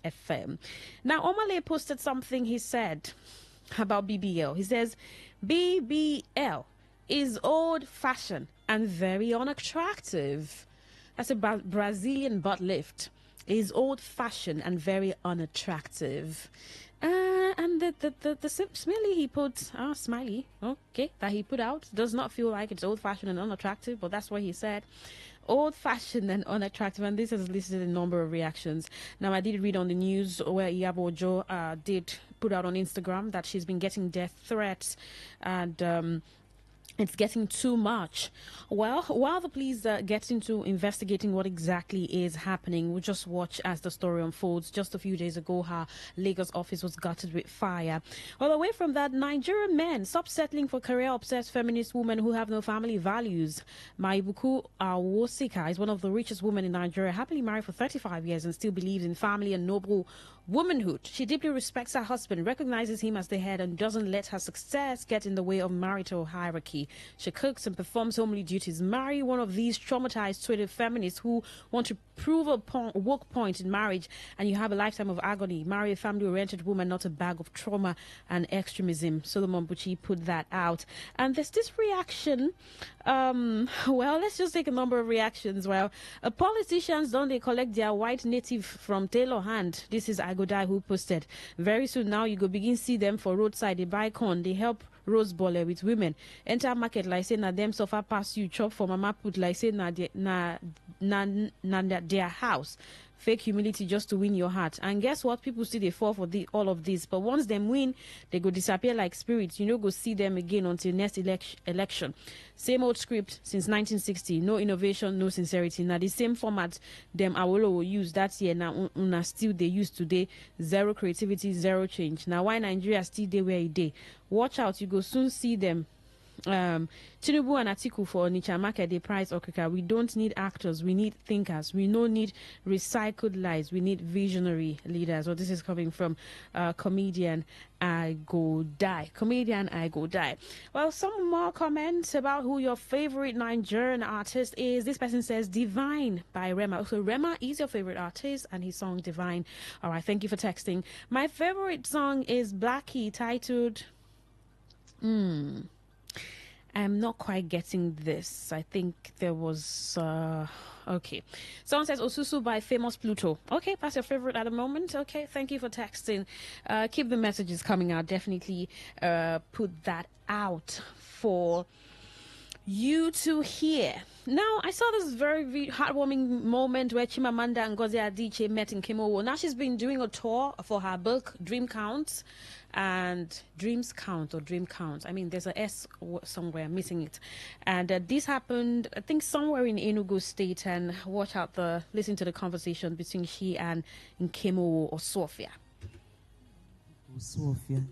FM. Now, Omale posted something he said about BBL. He says, BBL is old-fashioned and very unattractive. That's a Brazilian butt lift. Is old-fashioned and very unattractive. And the smiley he put, smiley, okay, that he put out does not feel like it's old-fashioned and unattractive, but that's what he said. Old-fashioned and unattractive, and this has listed a number of reactions. Now, I did read on the news where Iyabo Ojo did put out on Instagram that she's been getting death threats, and it's getting too much. Well, while the police get into investigating what exactly is happening, we'll just watch as the story unfolds. Just a few days ago, her Lagos office was gutted with fire. Well, away from that, Nigerian men stop settling for career-obsessed feminist women who have no family values. Maibuku Awosika is one of the richest women in Nigeria, happily married for 35 years and still believes in family and noble womanhood. She deeply respects her husband, recognizes him as the head, and doesn't let her success get in the way of marital hierarchy. She cooks and performs homely duties. Marry one of these traumatized, twisted feminists who want to prove a woke point in marriage, and you have a lifetime of agony. Marry a family-oriented woman, not a bag of trauma and extremism. Solomon Buchi put that out. And there's this reaction. Well, let's just take a number of reactions. Well, politicians don't they collect their white native from tailor hand? This is Agodai who posted. Very soon now you go begin see them for roadside. They buy corn. They help rose baller with women. Enter market like say na them suffer pass you chop for mama put like say na their house. Fake humility just to win your heart. And guess what? People see they fall for all of this. But once them win, they go disappear like spirits. You know, go see them again until next election. Same old script since 1960. No innovation, no sincerity. Now the same format them Awolo will use that year. Now still they use today. Zero creativity, zero change. Now why Nigeria still they where it day? Watch out, you go soon see them. Tinubu and Atiku for Onitsha market they price Okika. We don't need actors, we need thinkers. We don't need recycled lies, we need visionary leaders. Well, this is coming from comedian I Go Die. Well, some more comments about who your favorite Nigerian artist is. This person says Divine by Rema. So Rema is your favorite artist and his song Divine. All right, thank you for texting. My favorite song is Blackie titled I'm not quite getting this. I think there was okay. Someone says Osusu by Famous Pluto. Okay, that's your favorite at the moment. Okay, thank you for texting. Keep the messages coming out. Definitely put that out for you to hear. Now, I saw this very heartwarming moment where Chimamanda Ngozi Adichie met in Kemowo. Now she's been doing a tour for her book, Dream Counts. And Dreams Count or Dream Count. I mean, there's a S somewhere, I'm missing it. And this happened, I think, somewhere in Enugu State. And listen to the conversation between she and Nkemo or Sophia. Sophia,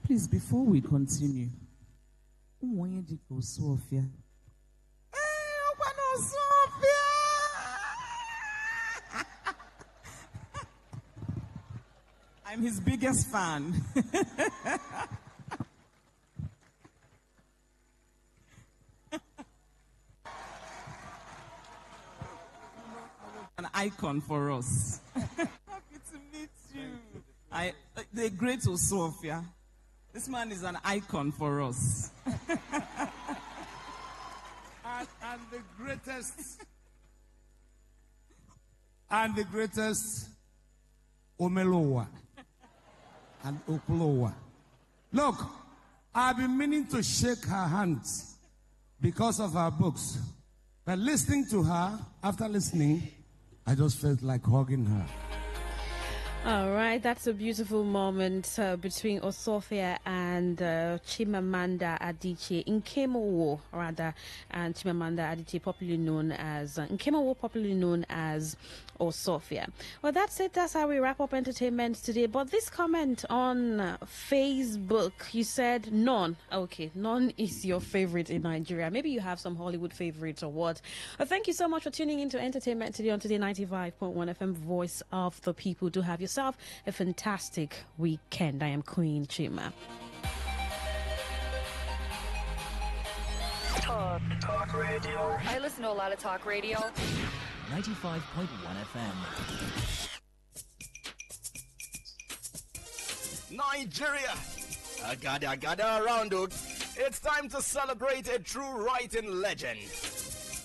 please, before we continue, Sophia. I'm his biggest fan. An icon for us. Happy to meet you. The great Sophia. This man is an icon for us. and the greatest Omelowa. And Oklowa. Look, I've been meaning to shake her hands because of her books. But listening to her, after listening, I just felt like hugging her. All right, that's a beautiful moment between Osofia and Chimamanda Adichie, Nkemowo rather, and Chimamanda Adichie, popularly known as Nkemowo, popularly known as Osofia. Well, that's it. That's how we wrap up entertainment today. But this comment on Facebook, you said none. Okay, none is your favorite in Nigeria. Maybe you have some Hollywood favorites or what. Thank you so much for tuning into entertainment today on Today 95.1 FM, Voice of the People. Do have yourself a fantastic weekend. I am Queen Chima. Talk radio. I listen to a lot of talk radio. 95.1 FM. Nigeria! I gather around, dude. It's time to celebrate a true writing legend.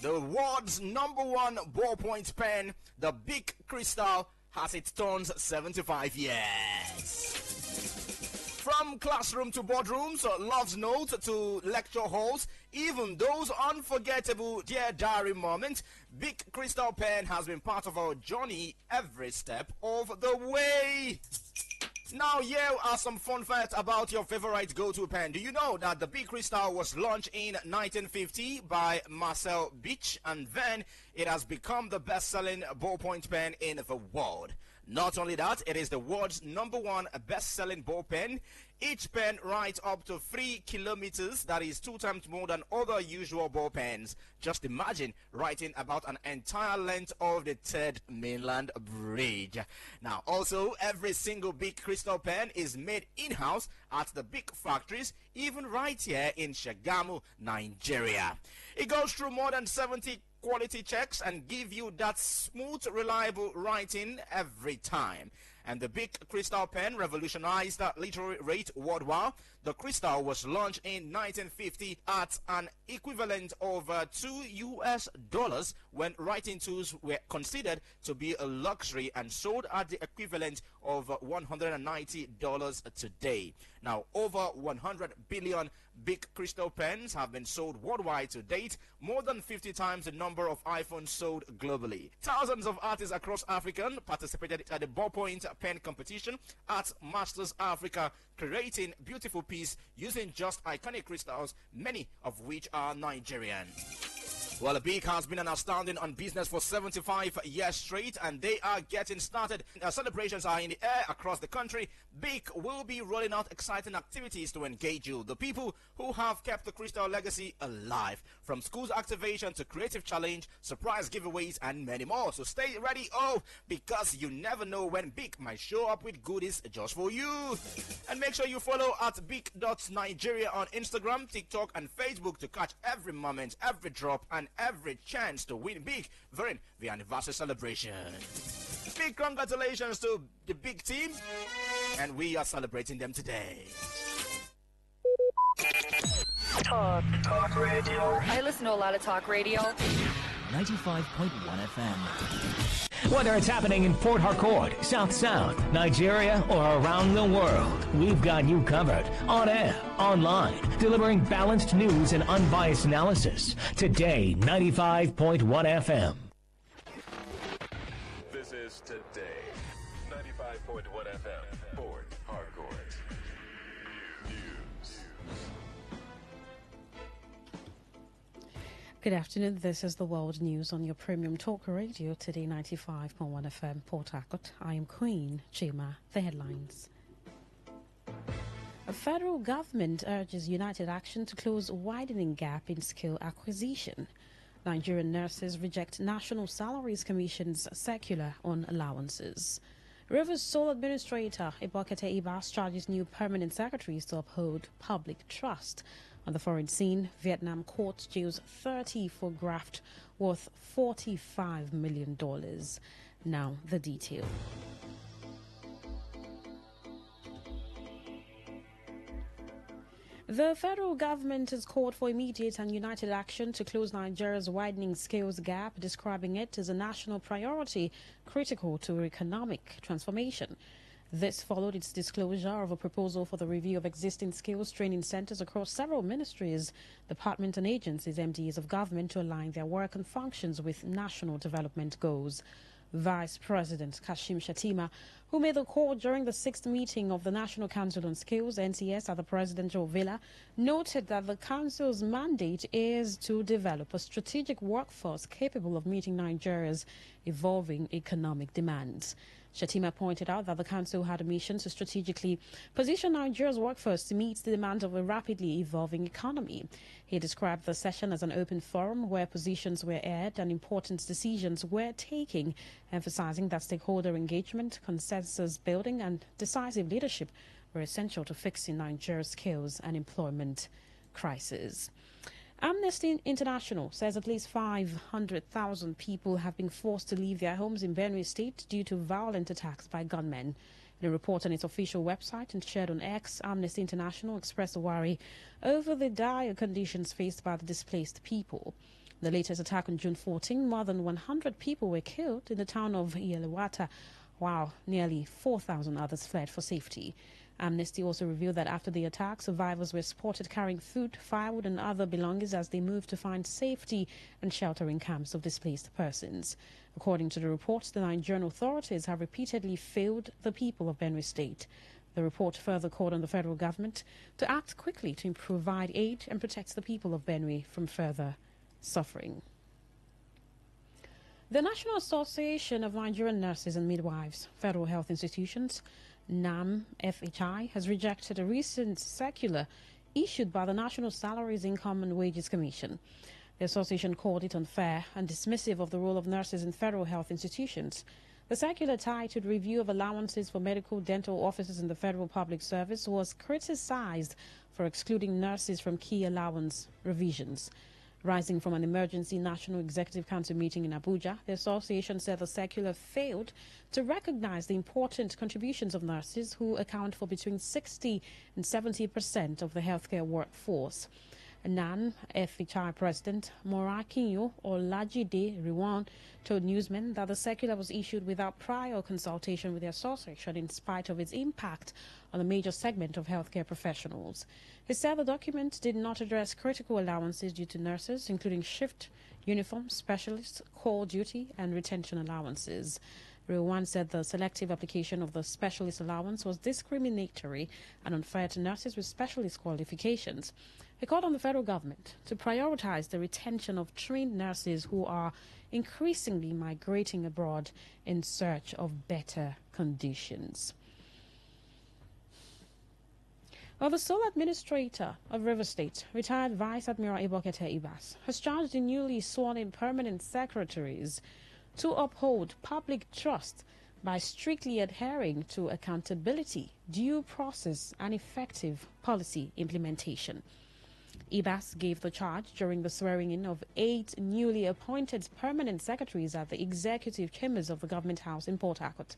The world's #1 ballpoint pen, the Big Crystal, has it turns 75 years. From classroom to boardrooms, love's note to lecture halls, even those unforgettable Dear Diary moments, Big Crystal Pen has been part of our journey every step of the way. Now, here are some fun facts about your favorite go-to pen. Do you know that the Big Crystal was launched in 1950 by Marcel Beach, and then it has become the best-selling ballpoint pen in the world? Not only that, it is the world's #1 best-selling ball pen. Each pen writes up to 3 kilometers, that is 2 times more than other usual ball pens. Just imagine writing about an entire length of the Third Mainland Bridge. Now, also, every single Big Crystal pen is made in-house at the big factories, even right here in Shagamu, Nigeria. It goes through more than 70 quality checks and give you that smooth, reliable writing every time. And the Big Crystal pen revolutionized the literary rate worldwide. The Crystal was launched in 1950 at an equivalent of $2 when writing tools were considered to be a luxury and sold at the equivalent of $190 today. Now, over 100 billion Big Crystal pens have been sold worldwide to date, more than 50 times the number of iPhones sold globally. Thousands of artists across Africa participated at the ballpoint pen competition at Masters Africa, creating beautiful pieces using just iconic crystals, many of which are Nigerian. Well, Big has been an astounding on business for 75 years straight, and they are getting started. Celebrations are in the air across the country. Big will be rolling out exciting activities to engage you, the people who have kept the Crystal legacy alive. From schools activation to creative challenge, surprise giveaways, and many more. So stay ready, because you never know when Big might show up with goodies just for you. And make sure you follow at big.nigeria on Instagram, TikTok, and Facebook to catch every moment, every drop, and every chance to win big during the anniversary celebration. Big congratulations to the Big team, and we are celebrating them today. Talk radio. I listen to a lot of talk radio. 95.1 FM. Whether it's happening in Port Harcourt, South Sound, Nigeria, or around the world, we've got you covered. On air, online, delivering balanced news and unbiased analysis. Today, 95.1 FM. This is Today, 95.1 FM, Port Harcourt. News. Good afternoon. This is the World News on your premium talk radio, Today 95.1 FM, Port Harcourt. I am Queen Chima. The headlines. A federal government urges united action to close widening gap in skill acquisition. Nigerian nurses reject National Salaries Commission's circular on allowances. Rivers Sole Administrator Ibokete Ibas charges new permanent secretaries to uphold public trust. On the foreign scene, Vietnam court jails 30 for graft worth $45 million. Now, the detail. The federal government has called for immediate and united action to close Nigeria's widening skills gap, describing it as a national priority critical to economic transformation. This followed its disclosure of a proposal for the review of existing skills training centers across several ministries, departments and agencies, MDs of government to align their work and functions with national development goals. Vice President Kashim Shettima, who made the call during the 6th meeting of the National Council on Skills, NCS, at the presidential villa, noted that the council's mandate is to develop a strategic workforce capable of meeting Nigeria's evolving economic demands. Shettima pointed out that the council had a mission to strategically position Nigeria's workforce to meet the demands of a rapidly evolving economy. He described the session as an open forum where positions were aired and important decisions were taken, emphasizing that stakeholder engagement, consensus building and decisive leadership were essential to fixing Nigeria's skills and employment crisis. Amnesty International says at least 500,000 people have been forced to leave their homes in Benue State due to violent attacks by gunmen. In a report on its official website and shared on X, Amnesty International expressed worry over the dire conditions faced by the displaced people. The latest attack on June 14, more than 100 people were killed in the town of Yelewata, while nearly 4,000 others fled for safety. Amnesty also revealed that after the attack, survivors were spotted carrying food, firewood and other belongings as they moved to find safety and shelter in camps of displaced persons. According to the report, the Nigerian authorities have repeatedly failed the people of Benue State. The report further called on the federal government to act quickly to provide aid and protect the people of Benue from further suffering. The National Association of Nigerian Nurses and Midwives, Federal Health Institutions, NAM-FHI, has rejected a recent circular issued by the National Salaries, Income and Wages Commission. The association called it unfair and dismissive of the role of nurses in federal health institutions. The circular titled Review of Allowances for Medical Dental Officers in the Federal Public Service was criticized for excluding nurses from key allowance revisions. Rising from an emergency National Executive Council meeting in Abuja, the association said the circular failed to recognize the important contributions of nurses, who account for between 60% and 70% of the healthcare workforce. NAN-FHI President Morakinyo Olajide Riwan told newsmen that the circular was issued without prior consultation with the association in spite of its impact on a major segment of healthcare professionals. He said the document did not address critical allowances due to nurses, including shift, uniform, specialists, call duty, and retention allowances. Riwan said the selective application of the specialist allowance was discriminatory and unfair to nurses with specialist qualifications. He called on the federal government to prioritize the retention of trained nurses who are increasingly migrating abroad in search of better conditions. Well, the sole administrator of River State, retired Vice Admiral Ibokete Ibas, has charged the newly sworn-in permanent secretaries to uphold public trust by strictly adhering to accountability, due process, and effective policy implementation. Ibas gave the charge during the swearing-in of 8 newly appointed permanent secretaries at the executive chambers of the Government House in Port Harcourt.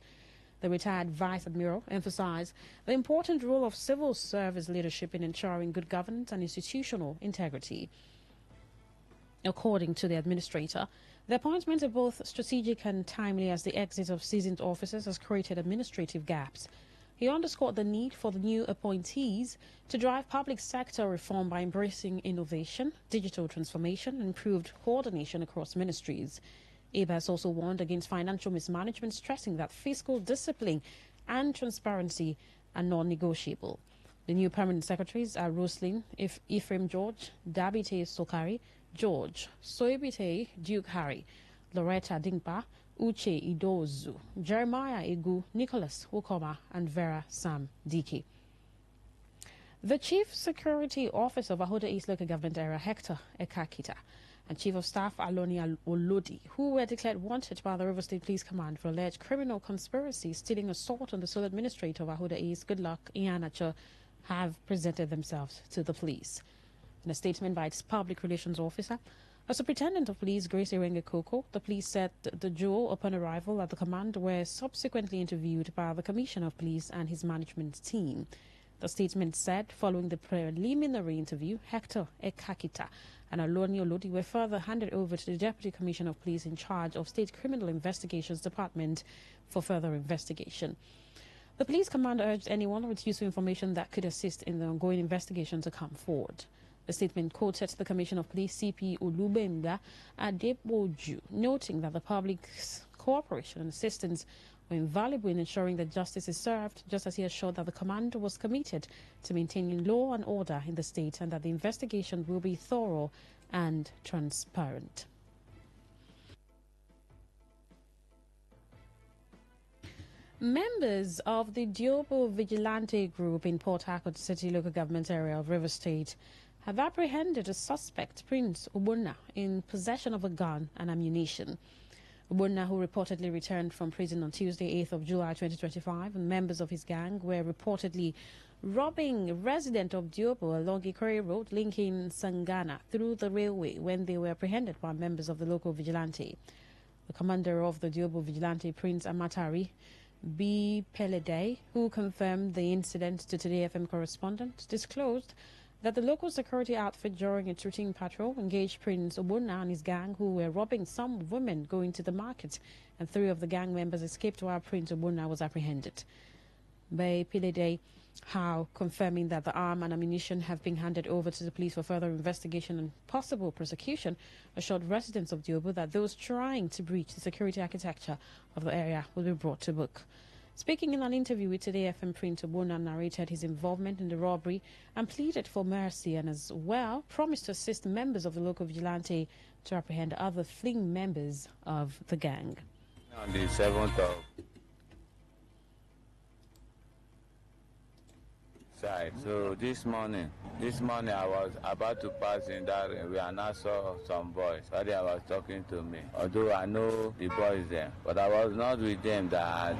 The retired Vice Admiral emphasized the important role of civil service leadership in ensuring good governance and institutional integrity. According to the administrator, the appointments are both strategic and timely, as the exit of seasoned officers has created administrative gaps. He underscored the need for the new appointees to drive public sector reform by embracing innovation, digital transformation, and improved coordination across ministries. Ibas also warned against financial mismanagement, stressing that fiscal discipline and transparency are non-negotiable. The new permanent secretaries are Roslyn Ephraim George, Dabite Sokari, George Soibite Duke Harry, Loretta Dingpa, Uche Idozu, Jeremiah Egu, Nicholas Wukoma, and Vera Sam Diki. The Chief Security Officer of Ahoda East Local Government Area, Hector Ekakita, and Chief of Staff Alonia Olodi, who were declared wanted by the River State Police Command for alleged criminal conspiracy, stealing assault on the sole administrator of Ahoda East, Goodluck Ianacho, have presented themselves to the police. In a statement by its public relations officer, a superintendent of police, Grace Irenge Koko, the police said the duo, upon arrival at the command, were subsequently interviewed by the Commissioner of Police and his management team. The statement said, following the preliminary interview, Hector Ekakita and Aloni Olodi were further handed over to the Deputy Commissioner of Police in charge of State Criminal Investigations Department for further investigation. The police commander urged anyone with useful information that could assist in the ongoing investigation to come forward. The statement quoted the Commissioner of Police, CP Olubenga Adeboju, noting that the public's cooperation and assistance were invaluable in ensuring that justice is served, just as he assured that the commander was committed to maintaining law and order in the state and that the investigation will be thorough and transparent. Members of the Diobo Vigilante Group in Port Harcourt City local government area of River State have apprehended a suspect, Prince Ubunna, in possession of a gun and ammunition. Ubunna, who reportedly returned from prison on Tuesday, 8th of July 2025, and members of his gang were reportedly robbing a resident of Diobo along Ikore Road linking Sangana through the railway when they were apprehended by members of the local vigilante. The commander of the Diobo Vigilante, Prince Amatari B. Pelede, who confirmed the incident to Today FM correspondent, disclosed that the local security outfit during its routine patrol engaged Prince Ubunna and his gang, who were robbing some women going to the market, and 3 of the gang members escaped while Prince Ubunna was apprehended. By Pelede, how confirming that the arm and ammunition have been handed over to the police for further investigation and possible prosecution, assured residents of Diobo that those trying to breach the security architecture of the area will be brought to book. Speaking in an interview with Today FM, Prince Ubunna narrated his involvement in the robbery and pleaded for mercy, and as well promised to assist members of the local vigilante to apprehend other fleeing members of the gang. On the 7th of side. So this morning I was about to pass in that area and I saw some boys. Somebody was talking to me. Although I know the boys there, but I was not with them. That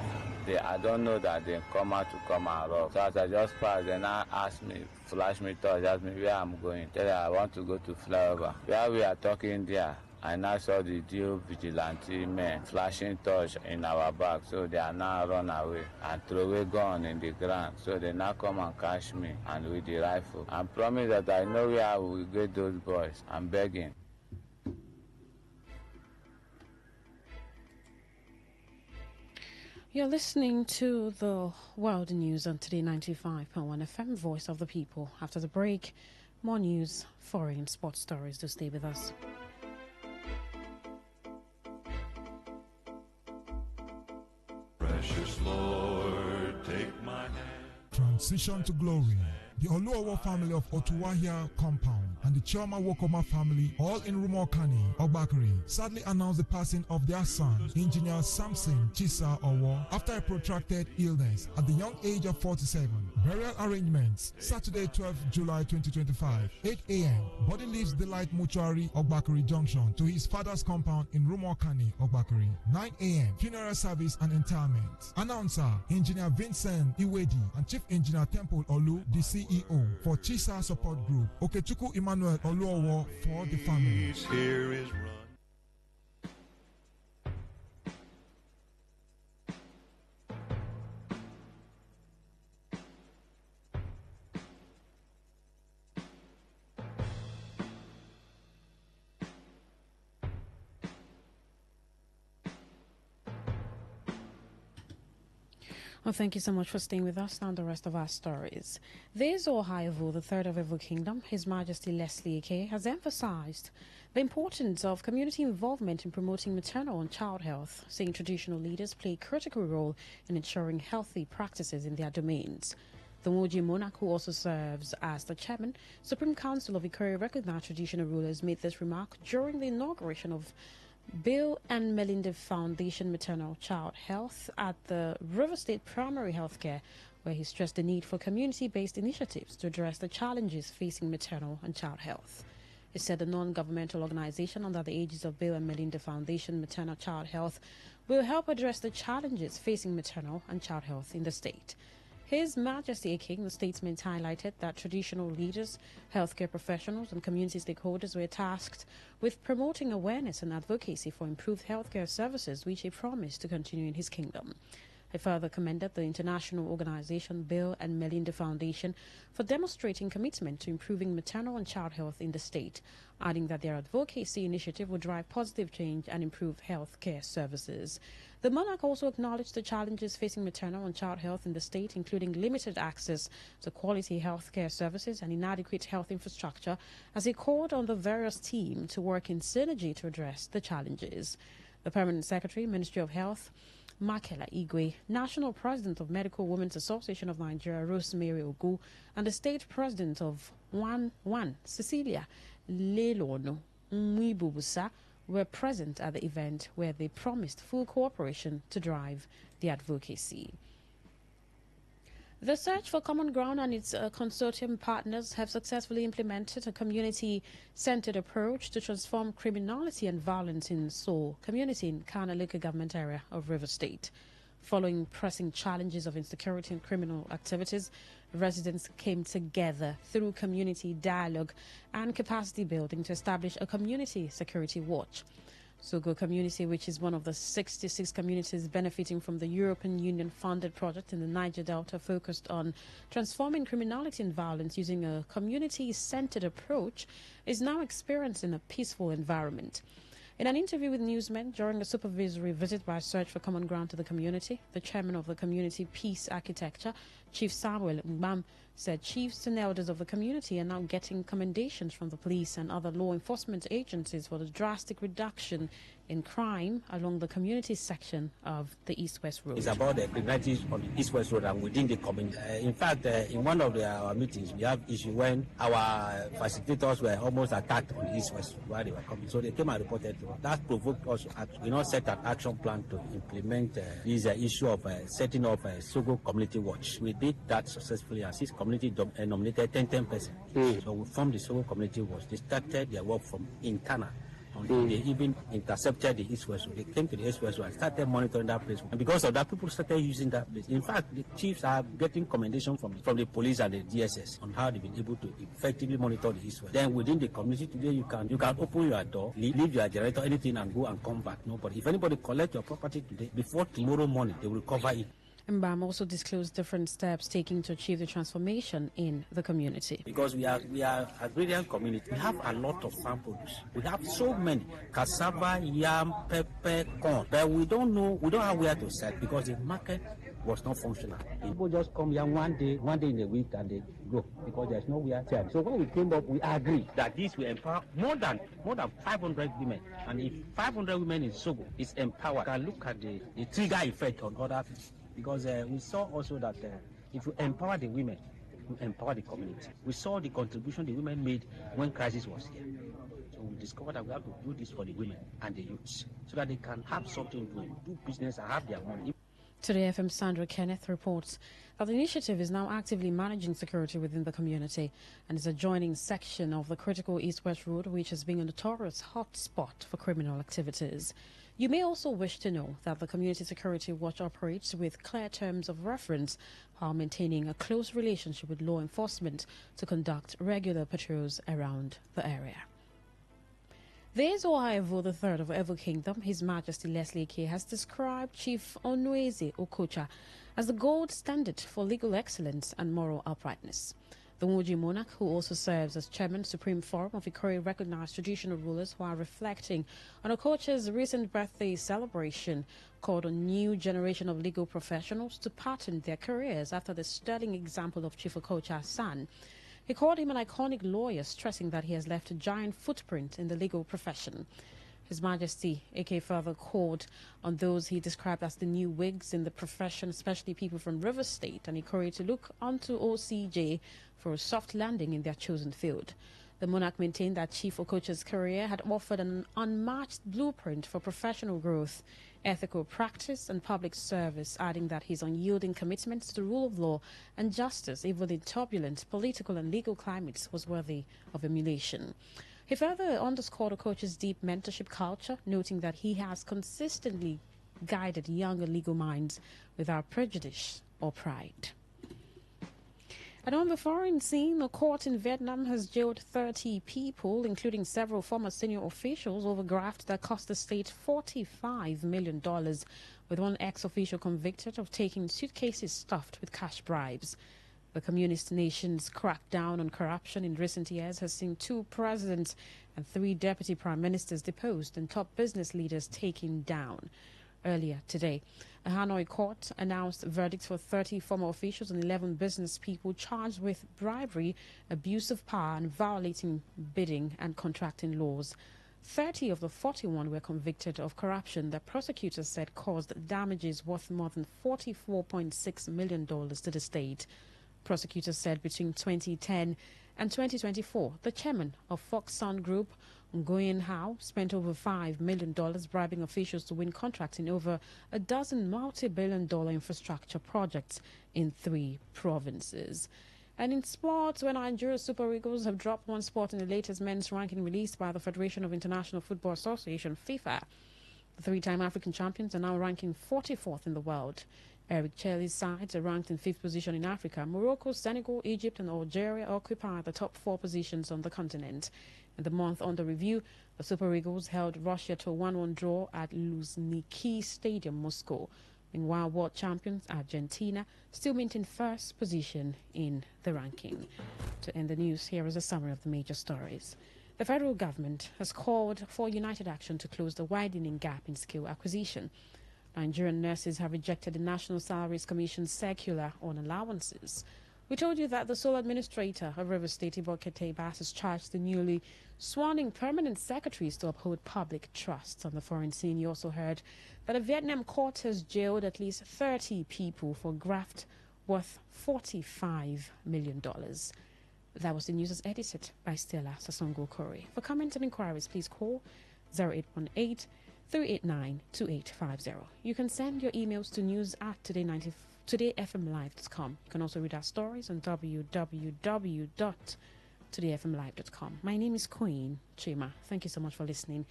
I don't know that they come out to come and rob. So as I just passed, then I asked me, flash me touch, asked me where I'm going. Tell her I want to go to Flyover. Where we are talking there, I now saw the Dio vigilante men flashing torch in our back, so they are now run away and throw away gun in the ground. So they now come and catch me and with the rifle. I promise that I know where I will get those boys. I'm begging. You're listening to the World News on Today 95.1 FM, Voice of the People. After the break, more news, foreign sports stories. Do stay with us. Precious Lord, take my hand. Transition to glory. The Oluowo family of Otuwahia compound and the Chioma Wokoma family, all in Rumokani, Ogbakiri, sadly announced the passing of their son, Engineer Samson Chisa Owo, after a protracted illness at the young age of 47. Burial arrangements, Saturday 12 July 2025, 8 a.m. Body leaves the Light Mortuary, Ogbakiri Junction, to his father's compound in Rumokani, Ogbakiri. 9 a.m. Funeral service and interment. Announcer, Engineer Vincent Iwedi and Chief Engineer Temple Olu, the CEO for Chisa Support Group, Okechukwu Emmanuel Oluowo for the family. Here is run. Well, thank you so much for staying with us. Now the rest of our stories. This Ohio, the third of Evo Kingdom, His Majesty Leslie Ike, has emphasized the importance of community involvement in promoting maternal and child health, saying traditional leaders play a critical role in ensuring healthy practices in their domains. The Moji monarch, who also serves as the chairman, Supreme Council of Ikore recognized traditional rulers, made this remark during the inauguration of Bill and Melinda Foundation Maternal Child Health at the River State Primary Healthcare, where he stressed the need for community-based initiatives to address the challenges facing maternal and child health. He said the non-governmental organization under the aegis of Bill and Melinda Foundation Maternal Child Health will help address the challenges facing maternal and child health in the state. His Majesty King, the statesman, highlighted that traditional leaders, healthcare professionals and community stakeholders were tasked with promoting awareness and advocacy for improved healthcare services, which he promised to continue in his kingdom. He further commended the international organization Bill and Melinda Foundation for demonstrating commitment to improving maternal and child health in the state, adding that their advocacy initiative will drive positive change and improve health care services. The monarch also acknowledged the challenges facing maternal and child health in the state, including limited access to quality health care services and inadequate health infrastructure, as he called on the various teams to work in synergy to address the challenges. The Permanent Secretary, Ministry of Health, Makela Igwe, National President of Medical Women's Association of Nigeria, Rosemary Ogu, and the State President of One, Cecilia Lelono Mwibubusa, were present at the event where they promised full cooperation to drive the advocacy. The Search for Common Ground and its consortium partners have successfully implemented a community-centered approach to transform criminality and violence in Seoul community in Kana local government area of River State. Following pressing challenges of insecurity and criminal activities, residents came together through community dialogue and capacity building to establish a community security watch. Sogo community, which is one of the 66 communities benefiting from the European Union-funded project in the Niger Delta, focused on transforming criminality and violence using a community-centered approach, is now experiencing a peaceful environment. In an interview with newsmen during a supervisory visit by Search for Common Ground to the community, the chairman of the Community Peace Architecture, Chief Samuel Mbam, said chiefs and elders of the community are now getting commendations from the police and other law enforcement agencies for the drastic reduction in crime along the community section of the East-West Road. It's about the criminality on the East-West Road and within the community. In fact, in one of our meetings, we have issue when our facilitators were almost attacked on the East-West Road while they were coming. So they came and reported to us. That provoked us. We now set an action plan to implement this issue of setting up a Sogo Community Watch. We did that successfully, and 6 community nominated 10%. So we formed the Sogo Community Watch. They started their work from internal. They even intercepted the East-West Road. They came to the East-West Road and started monitoring that place. And because of that, people started using that place. In fact, the chiefs are getting commendation from the police and the DSS on how they've been able to effectively monitor the East-West. Then within the community today, you can open your door, leave your generator, anything, and go and come back. Nobody. If anybody collect your property today, before tomorrow morning, they will recover it. Mbam also disclosed different steps taken to achieve the transformation in the community. Because we are agrarian community, we have a lot of farm produce. We have so many cassava, yam, pepper, corn, but we don't have where to sell because the market was not functional. People just come here one day in a week and they go because there's nowhere to sell. So when we came up, we agreed that this will empower more than 500 women. And if 500 women in Sogo is empowered, we can look at the trigger effect on other people. Because we saw also that if you empower the women, you empower the community. We saw the contribution the women made when crisis was here. So we discovered that we have to do this for the women and the youths so that they can have something to do business and have their money. Today FM Sandra Kenneth reports that the initiative is now actively managing security within the community and is a joining section of the critical East-West Road, which has been a notorious hotspot for criminal activities. You may also wish to know that the Community Security Watch operates with clear terms of reference while maintaining a close relationship with law enforcement to conduct regular patrols around the area. The Ezo III of Evo Kingdom, His Majesty Leslie K, has described Chief Onweze Okocha as the gold standard for legal excellence and moral uprightness. The Muji monarch, who also serves as chairman Supreme Forum of Ikore recognized traditional rulers while reflecting on Okocha's recent birthday celebration, called on new generation of legal professionals to pattern their careers after the sterling example of Chief Okocha's son. He called him an iconic lawyer, stressing that he has left a giant footprint in the legal profession. His Majesty AK further called on those he described as the new wigs in the profession, especially people from River State and Ikore, to look onto OCJ for a soft landing in their chosen field. The monarch maintained that Chief Okocha's career had offered an unmatched blueprint for professional growth, ethical practice and public service, adding that his unyielding commitment to the rule of law and justice, even in turbulent political and legal climates, was worthy of emulation. He further underscored Okocha's deep mentorship culture, noting that he has consistently guided younger legal minds without prejudice or pride. And on the foreign scene, a court in Vietnam has jailed 30 people, including several former senior officials, over graft that cost the state $45 million, with one ex-official convicted of taking suitcases stuffed with cash bribes. The communist nation's crackdown on corruption in recent years has seen 2 presidents and 3 deputy prime ministers deposed and top business leaders taken down. Earlier today, a Hanoi court announced verdicts for 30 former officials and 11 business people charged with bribery, abuse of power, and violating bidding and contracting laws. 30 of the 41 were convicted of corruption that prosecutors said caused damages worth more than $44.6 million to the state. Prosecutors said between 2010 and 2024, the chairman of Fox Sun Group, Nguyen Hao, spent over $5 million bribing officials to win contracts in over a dozen multi-billion-dollar infrastructure projects in 3 provinces. And in sports, when Nigeria's Super Eagles have dropped 1 spot in the latest men's ranking released by the Federation of International Football Association, FIFA, the 3-time African champions are now ranking 44th in the world. Eric Cherry's sides are ranked in 5th position in Africa. Morocco, Senegal, Egypt and Algeria occupy the top 4 positions on the continent. In the month under review, the Super Eagles held Russia to a 1-1 draw at Luzhniki Stadium, Moscow. Meanwhile, world champions Argentina still maintain first position in the ranking. To end the news, here is a summary of the major stories. The federal government has called for united action to close the widening gap in skill acquisition. Nigerian nurses have rejected the National Salaries Commission's circular on allowances. We told you that the sole administrator of Rivers State, Ibokete Bass, has charged the newly sworn-in permanent secretaries to uphold public trust. On the foreign scene, you also heard that a Vietnam court has jailed at least 30 people for graft worth $45 million. That was the news as edited by Stella Sasongo Kore. For comments and inquiries, please call 0818 389-2850. You can send your emails to news@todayfmlive.com. You can also read our stories on www.todayfmlive.com. My name is Queen Chima. Thank you so much for listening.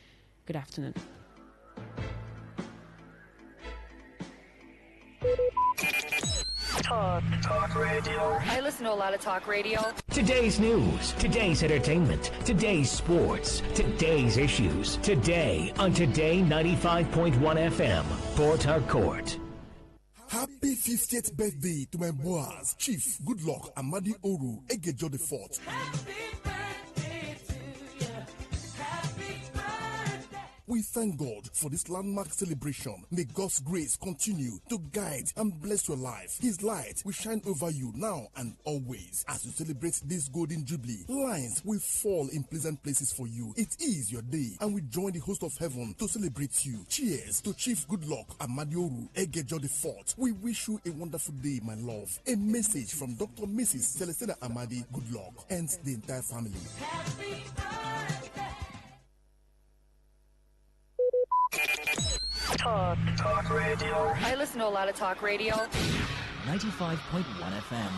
Good afternoon. Talk radio. I listen to a lot of talk radio. Today's news, today's entertainment, today's sports, today's issues. Today on Today 95.1 FM, Port Harcourt. Happy 50th birthday to my boss, Chief Goodluck Amadi Oru Egejo the Fourth. We thank God for this landmark celebration. May God's grace continue to guide and bless your life. His light will shine over you now and always. As you celebrate this golden jubilee, lines will fall in pleasant places for you. It is your day, and we join the host of heaven to celebrate you. Cheers to Chief Goodluck Amadioru Egejo the Fourth. We wish you a wonderful day, my love. A message from Dr. Mrs. Celestina Amadi Goodluck and the entire family. Happy Talk radio. I listen to a lot of talk radio. 95.1 FM.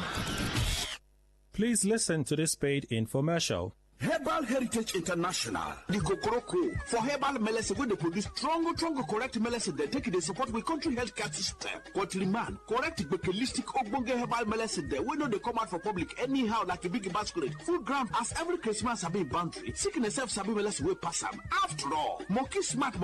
Please listen to this paid infomercial. Herbal Heritage International, the Gokoroko, for herbal medicine, where they produce strong, correct medicine, they take it, they support with country healthcare system. Countryman, correct, holistic, ogbonge herbal medicine, they we know they come out for public anyhow, like a big basket. Full ground, as every Christmas have been boundary. Seeking a self-sabi medicine will pass them. After all, monkey smart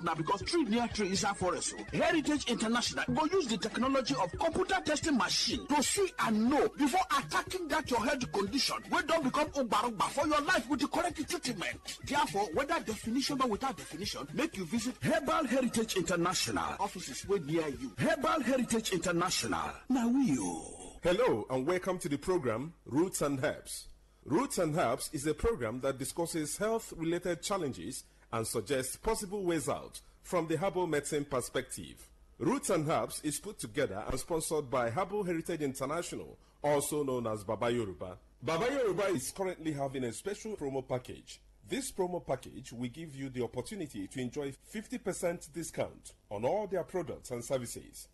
now, because tree near tree is a forest. Heritage International go use the technology of computer testing machine to see and know before attacking that your health condition. We don't become Ubarugba for your life with the correct treatment. Therefore, whether definition or without definition, make you visit Herbal Heritage International. Offices way near you. Herbal Heritage International. Now you. Hello and welcome to the program Roots and Herbs. Roots and Herbs is a program that discusses health-related challenges and suggests possible ways out from the herbal medicine perspective. Roots and Herbs is put together and sponsored by Herbal Heritage International, also known as Baba Yoruba. Baba Yoruba is currently having a special promo package. This promo package will give you the opportunity to enjoy 50% discount on all their products and services.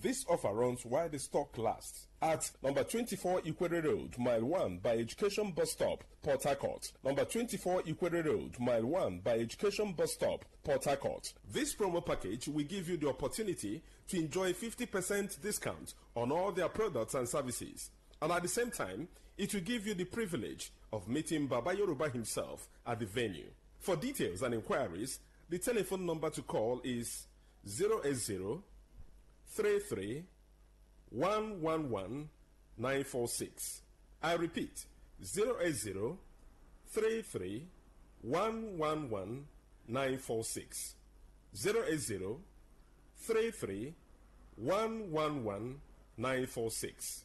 This offer runs while the stock lasts at number 24 Ikwere Road, Mile 1 by Education Bus Stop, Port Harcourt. Number 24 Ikwere Road, Mile 1 by Education Bus Stop, Port Harcourt. This promo package will give you the opportunity to enjoy 50% discount on all their products and services. And at the same time, it will give you the privilege of meeting Baba Yoruba himself at the venue. For details and inquiries, the telephone number to call is 080 33 111 946. I repeat, 080 33 111 946. 080 33 111 946.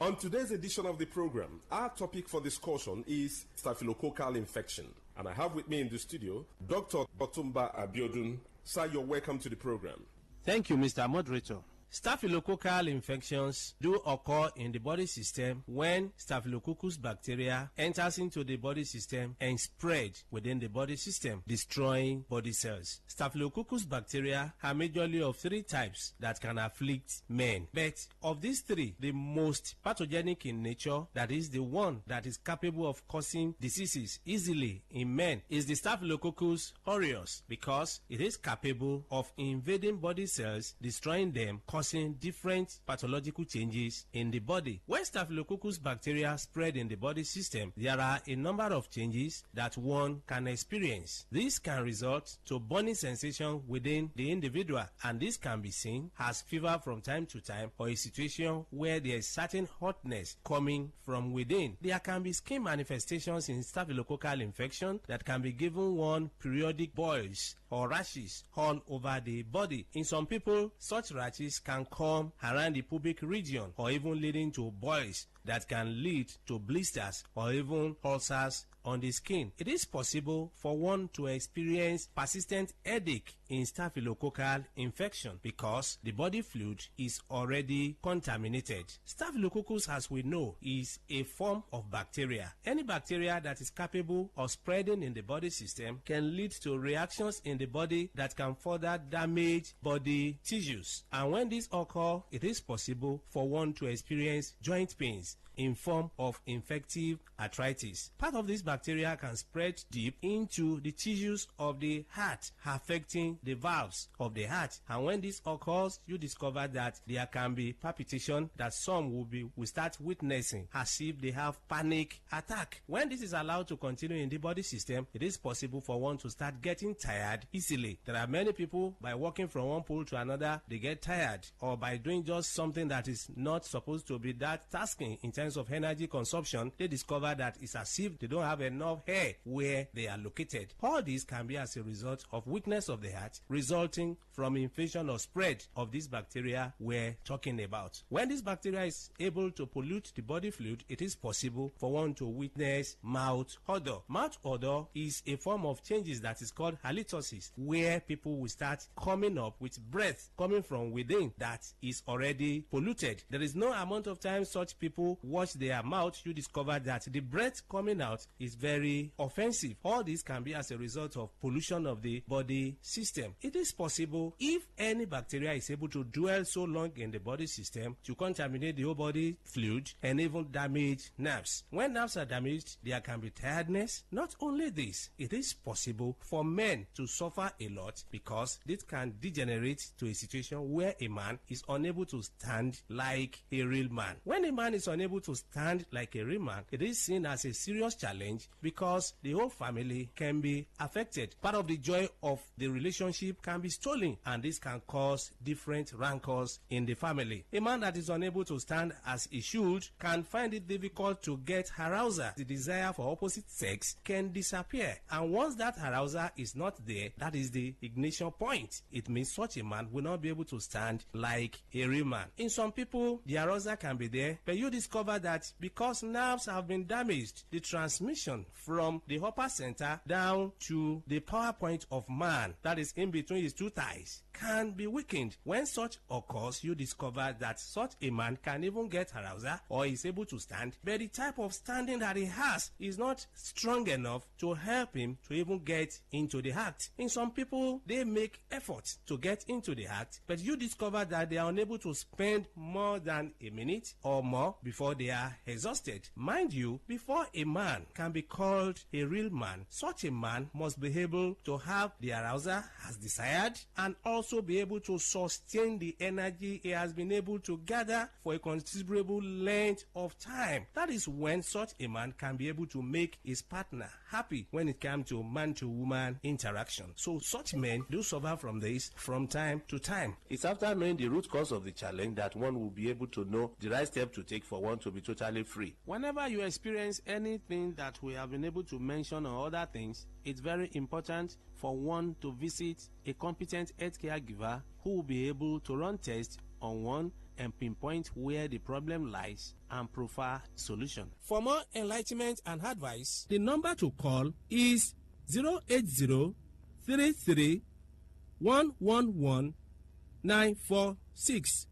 On today's edition of the program, our topic for discussion is staphylococcal infection. And I have with me in the studio Dr. Otumba Abiodun. Sir, you're welcome to the program. Thank you, Mr. Moderator. Staphylococcal infections do occur in the body system when Staphylococcus bacteria enters into the body system and spread within the body system, destroying body cells. Staphylococcus bacteria are majorly of 3 types that can afflict men. But of these 3, the most pathogenic in nature, that is the one that is capable of causing diseases easily in men, is the Staphylococcus aureus, because it is capable of invading body cells, destroying them, causing different pathological changes in the body. When Staphylococcus bacteria spread in the body system, there are a number of changes that one can experience. This can result to burning sensation within the individual, and this can be seen as fever from time to time, or a situation where there is certain hotness coming from within. There can be skin manifestations in staphylococcal infection that can be given one periodic boils or rashes all over the body. In some people, such rashes can come around the pubic region, or even leading to boils that can lead to blisters or even ulcers on the skin. It is possible for one to experience persistent headache in staphylococcal infection because the body fluid is already contaminated. Staphylococcus, as we know, is a form of bacteria. Any bacteria that is capable of spreading in the body system can lead to reactions in the body that can further damage body tissues. And when this occurs, it is possible for one to experience joint pains in form of infective arthritis. Part of this bacteria can spread deep into the tissues of the heart, affecting the valves of the heart. And when this occurs, you discover that there can be palpitation that some will start witnessing as if they have panic attack. When this is allowed to continue in the body system, it is possible for one to start getting tired easily. There are many people, by walking from one pole to another, they get tired, or by doing just something that is not supposed to be that tasking in terms of energy consumption, they discover that it's as if they don't have enough hair where they are located. All this can be as a result of weakness of the heart, resulting from infection or spread of this bacteria we're talking about. When this bacteria is able to pollute the body fluid, it is possible for one to witness mouth odor. Mouth odor is a form of changes that is called halitosis, where people will start coming up with breath coming from within that is already polluted. There is no amount of time such people wash their mouth, you discover that the breath coming out is very offensive. All this can be as a result of pollution of the body system. It is possible, if any bacteria is able to dwell so long in the body system, to contaminate the whole body fluid and even damage nerves. When nerves are damaged, there can be tiredness. Not only this, it is possible for men to suffer a lot because this can degenerate to a situation where a man is unable to stand like a real man. When a man is unable to stand like a real man, it is seen as a serious challenge because the whole family can be affected. Part of the joy of the relationship can be stolen, and this can cause different rancors in the family. A man that is unable to stand as he should can find it difficult to get arousal. The desire for opposite sex can disappear, and once that arousal is not there, that is the ignition point. It means such a man will not be able to stand like a real man. In some people, the arousal can be there, but you discover that because nerves have been damaged, the transmission from the upper center down to the power point of man, that is in between his two thighs, can be weakened. When such occurs, you discover that such a man can even get arousal or is able to stand, but the type of standing that he has is not strong enough to help him to even get into the act. In some people, they make efforts to get into the act, but you discover that they are unable to spend more than a minute or more before they are exhausted. Mind you, before a man can be called a real man, such a man must be able to have the arousal as desired and also be able to sustain the energy he has been able to gather for a considerable length of time. That is when such a man can be able to make his partner happy when it comes to man-to-woman interaction. So such men do suffer from this from time to time. It's after knowing the root cause of the challenge that one will be able to know the right step to take for one to be totally free. Whenever you experience anything that we have been able to mention or other things, it's very important for one to visit a competent healthcare giver who will be able to run tests on one and pinpoint where the problem lies and prefer solution. For more enlightenment and advice, the number to call is 080-33-111-946.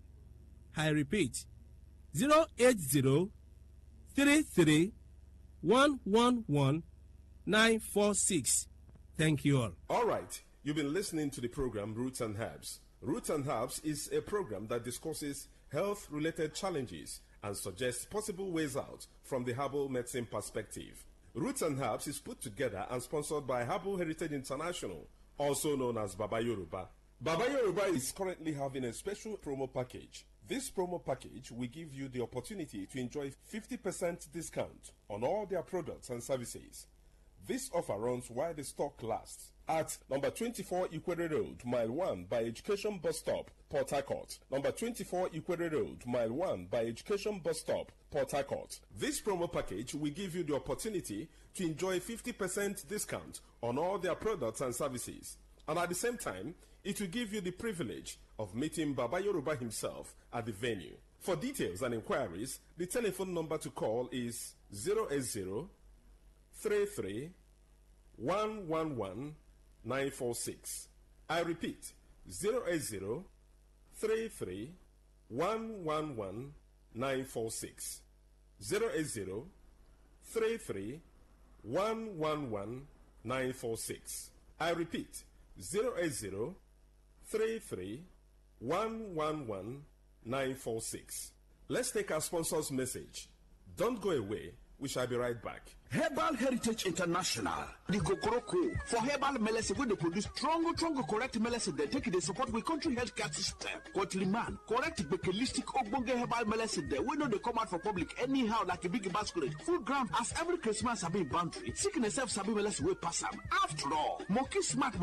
I repeat, 080-33-111-946. Thank you all. All right, you've been listening to the program Roots and Herbs. Roots and Herbs is a program that discusses health-related challenges and suggests possible ways out from the herbal medicine perspective. Roots and Herbs is put together and sponsored by Herbal Heritage International, also known as Baba Yoruba. Baba Yoruba is currently having a special promo package. This promo package will give you the opportunity to enjoy 50% discount on all their products and services. This offer runs while the stock lasts at number 24 Ikwere Road, Mile 1 by Education Bus Stop, Port Harcourt. Number 24 Ikwere Road, Mile 1 by Education Bus Stop, Port Harcourt. This promo package will give you the opportunity to enjoy 50% discount on all their products and services. And at the same time, it will give you the privilege of meeting Baba Yoruba himself at the venue. For details and inquiries, the telephone number to call is 080 33 111 946. I repeat, 080 33 111 946. 080 33 111 946. I repeat, 080 33 111 946. Let's take our sponsor's message. Don't go away. We shall be right back. Herbal Heritage International, the Kokoroko, for herbal medicine, where they produce strong, correct medicine, they take it, they support with country healthcare system. Kotliman, correct bekelistic ogbonge herbal medicine, they we know they come out for public anyhow, like a big basket, full ground, as every Christmas have been boundary. Sickness self sabi medicine will pass them. After all, monkey smart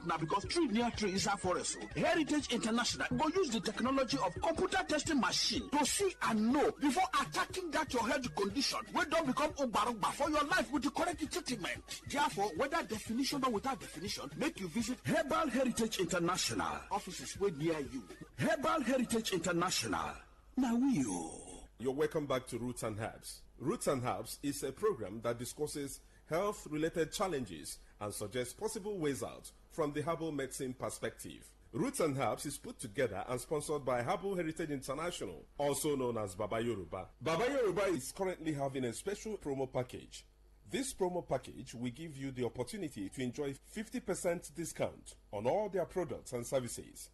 now, because tree near tree is a forest. Heritage International go use the technology of computer testing machine to see and know before attacking that your health condition, we don't become Ubarugba for your life with the correct treatment. Therefore, whether definition or without definition, make you visit Herbal Heritage International. Offices way near you. Herbal Heritage International. Now You're welcome back to Roots and Herbs. Roots and Herbs is a program that discusses health-related challenges and suggests possible ways out from the herbal medicine perspective. Roots and Herbs is put together and sponsored by Herbal Heritage International, also known as Baba Yoruba. Baba Yoruba is currently having a special promo package. This promo package will give you the opportunity to enjoy 50% discount on all their products and services.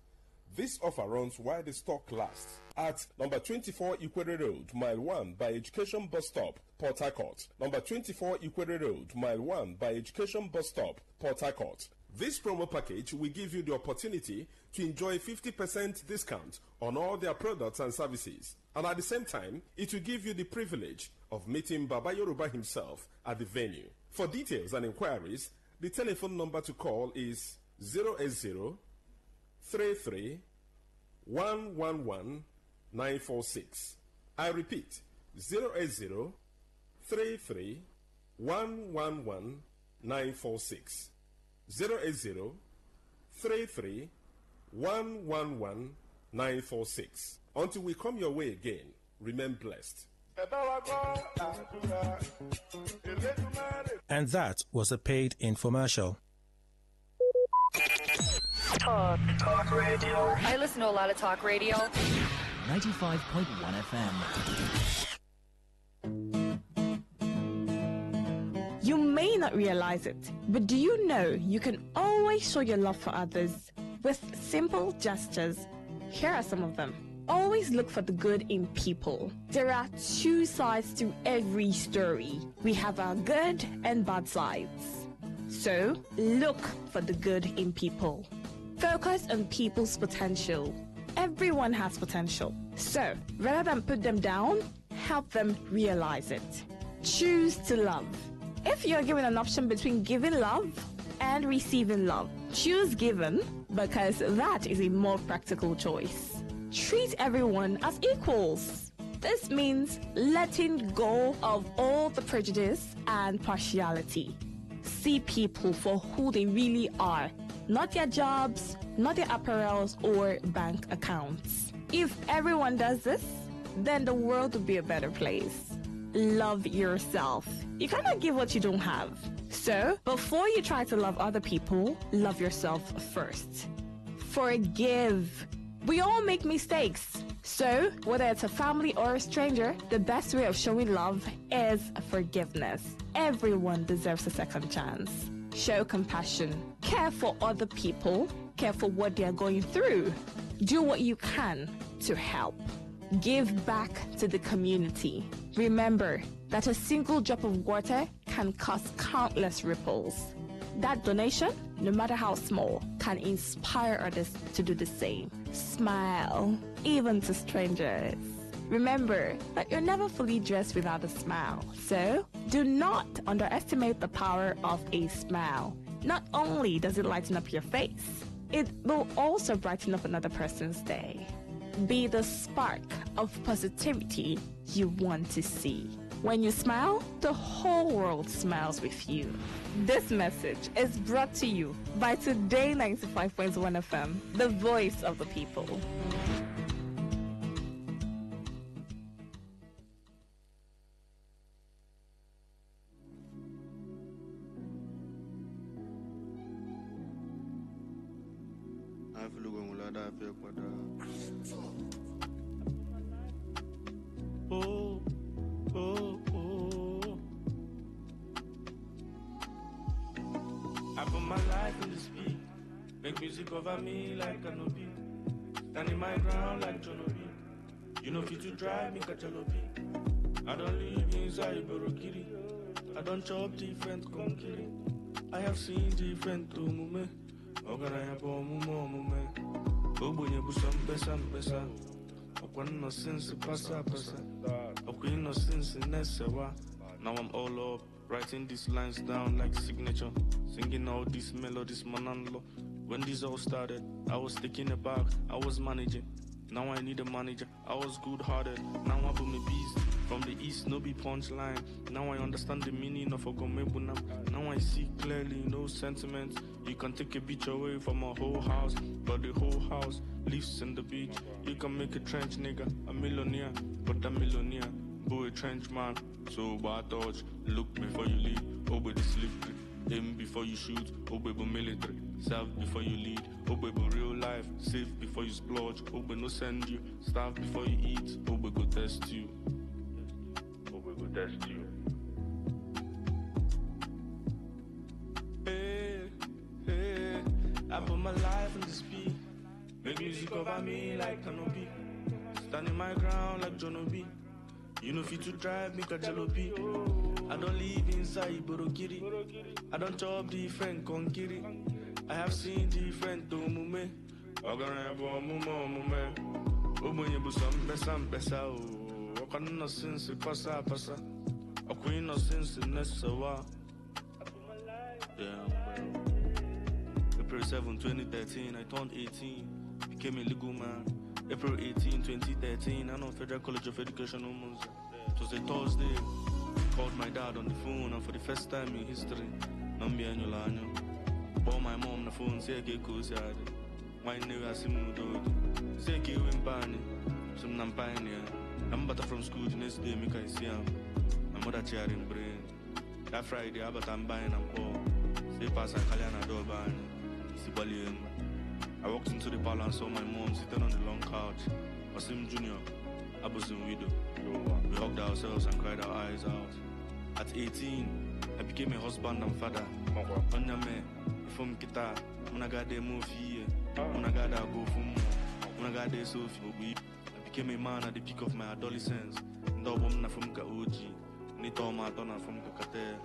This offer runs while the stock lasts at number 24 Ikwere Road, Mile 1 by Education Bus Stop, Port Harcourt. Number 24 Ikwere Road, Mile 1 by Education Bus Stop, Port Harcourt. This promo package will give you the opportunity to enjoy 50% discount on all their products and services. And at the same time, it will give you the privilege of meeting Baba Yoruba himself at the venue. For details and inquiries, the telephone number to call is 080 33 111 946. I repeat, 080 33 111 946. 080 33 111 946. Until we come your way again, remain blessed. And that was a paid infomercial. Talk radio. I listen to a lot of talk radio. 95.1 FM. You may not realize it, but do you know you can always show your love for others with simple gestures? Here are some of them. Always look for the good in people. There are two sides to every story. We have our good and bad sides. So, look for the good in people. Focus on people's potential. Everyone has potential. So, rather than put them down, help them realize it. Choose to love. If you're given an option between giving love and receiving love, choose given because that is a more practical choice. Treat everyone as equals. This means letting go of all the prejudice and partiality. See people for who they really are, not their jobs, not their apparels or bank accounts. If everyone does this, then the world will be a better place. love yourself. You cannot give what you don't have. So, before you try to love other people, love yourself first. Forgive. We all make mistakes. So, whether it's a family or a stranger, the best way of showing love is forgiveness. Everyone deserves a second chance. Show compassion. Care for other people. Care for what they are going through. Do what you can to help. Give back to the community. Remember that a single drop of water can cause countless ripples. That donation, no matter how small, can inspire others to do the same. Smile, even to strangers. Remember that you're never fully dressed without a smile. So, do not underestimate the power of a smile. Not only does it lighten up your face, it will also brighten up another person's day. Be the spark of positivity you want to see. When you smile, the whole world smiles with you. This message is brought to you by Today95.1 FM, the voice of the people. Oh, oh, oh. I put my life in the speed. Make music over me like canopy. Standing my ground like Jonobi. You know fit to drive me kachalopi. I don't live inside Borokiri. I don't chop different konkiri. I have seen different tumume. Oganaya bomumo mume. Obunye busam pesa. Okwan no sense pasa. Okwan no sense nesewa. Now I'm all up, writing these lines down like signature. Singing all these melodies, mananlo. When this all started, I was taking it back, I was managing. Now I need a manager, I was good-hearted. Now I put me beast from the east, no be punchline. Now I understand the meaning of Ogomebunam. Now I see clearly, no sentiments. You can take a beach away from a whole house, but the whole house lives in the beach. You can make a trench nigga, a millionaire, but a millionaire, boy, a trench man. So bad touch, look before you leave, obey the slippery. Aim before you shoot, obey military. Serve before you lead, obey real life. Save before you splurge, obey no send you. Starve before you eat, obey go test you. Obey go test you. Hey, I put my life in the speed. Make music over me like canopy. Standing my ground like Jonobi. You know fit to drive me kajalopi. I don't live inside Borokiri. I don't chop different konkiri. I have seen different tumume. Oganaya bomume. Obunye busam pesa. Okan no sense pasa. Okwi no sense nesawa. Yeah, April 7, 2013, I turned 18. Became a legal man. April 18, 2013, I know Federal College of Education almost. It was a Thursday. Called my dad on the phone, and for the first time in history, Nambi Anyolanyo. Called my mom on the phone, say, "Okay, cool, say, my nigga, Simu Dog. Say, "Okay, win Pani, some Nampania. I'm better from school the next day, make I see him. My mother chair in brain. That Friday, I bet I'm buying and poor. Say, pass a Kalyana door buying. Sibalian. I walked into the parlor and saw my mom sitting on the long couch. Wasim Jr., Abusim widow. We hugged ourselves and cried our eyes out. At 18, I became a husband and father. Onyame, ifom kita, munagade mofi, munagada go fum, munagade sofi. I became a man at the peak of my adolescence. Ndobom na fum ka oji, nito matona fum ka kate.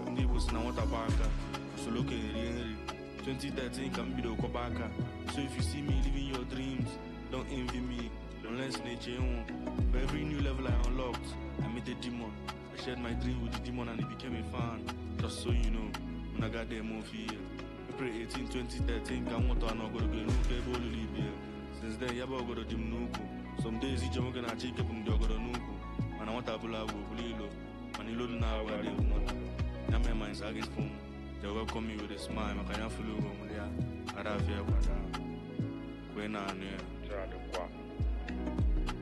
Ndi was na wata baka, soloke eri. 2013 can be the Kobaka. So if you see me living your dreams, don't envy me, unless nature won't. For every new level I unlocked, I met a demon. I shared my dream with the demon and he became a fan. Just so you know, when I got there, movie. April 18, 2013, can want to know go to Libya. Since then, Yaba go to Dimnuku. Some days each of them are check up on the Nuku. And I want to Bula Bulilo. And he loaded now where they want. Now my mind's against home. They welcome me with a smile. I can't follow them.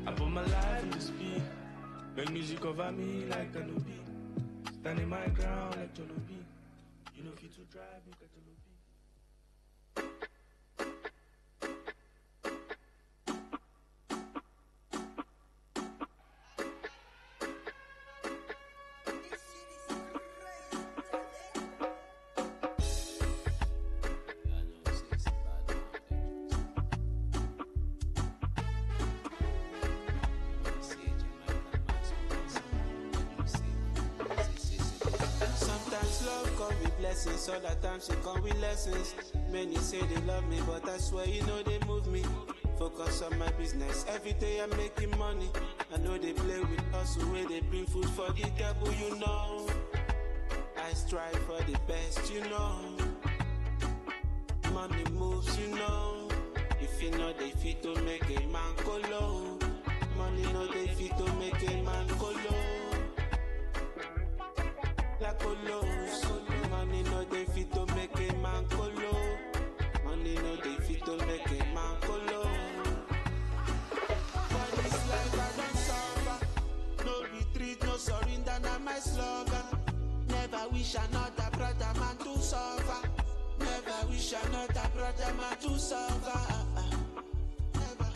I put my life in the speed. Make music over me like canopy. Standing my ground like Jonobi. You know fit to drive me like Jonobi. Other times you come with lessons. Many say they love me, but I swear you know they move me. Focus on my business. Every day I'm making money. I know they play with hustle where they bring food for the table, you know. I strive for the best, you know. Money moves, you know. If you know they fit to make a man go low. Money know they fit to make a man go low. Like go low. Money no they fit to make a man go low. Money no they fit to make a man go low. For this life I don't suffer. No retreat, no surrender, not my slogan. Never wish another brother man to suffer. Never wish another brother man to suffer. Never.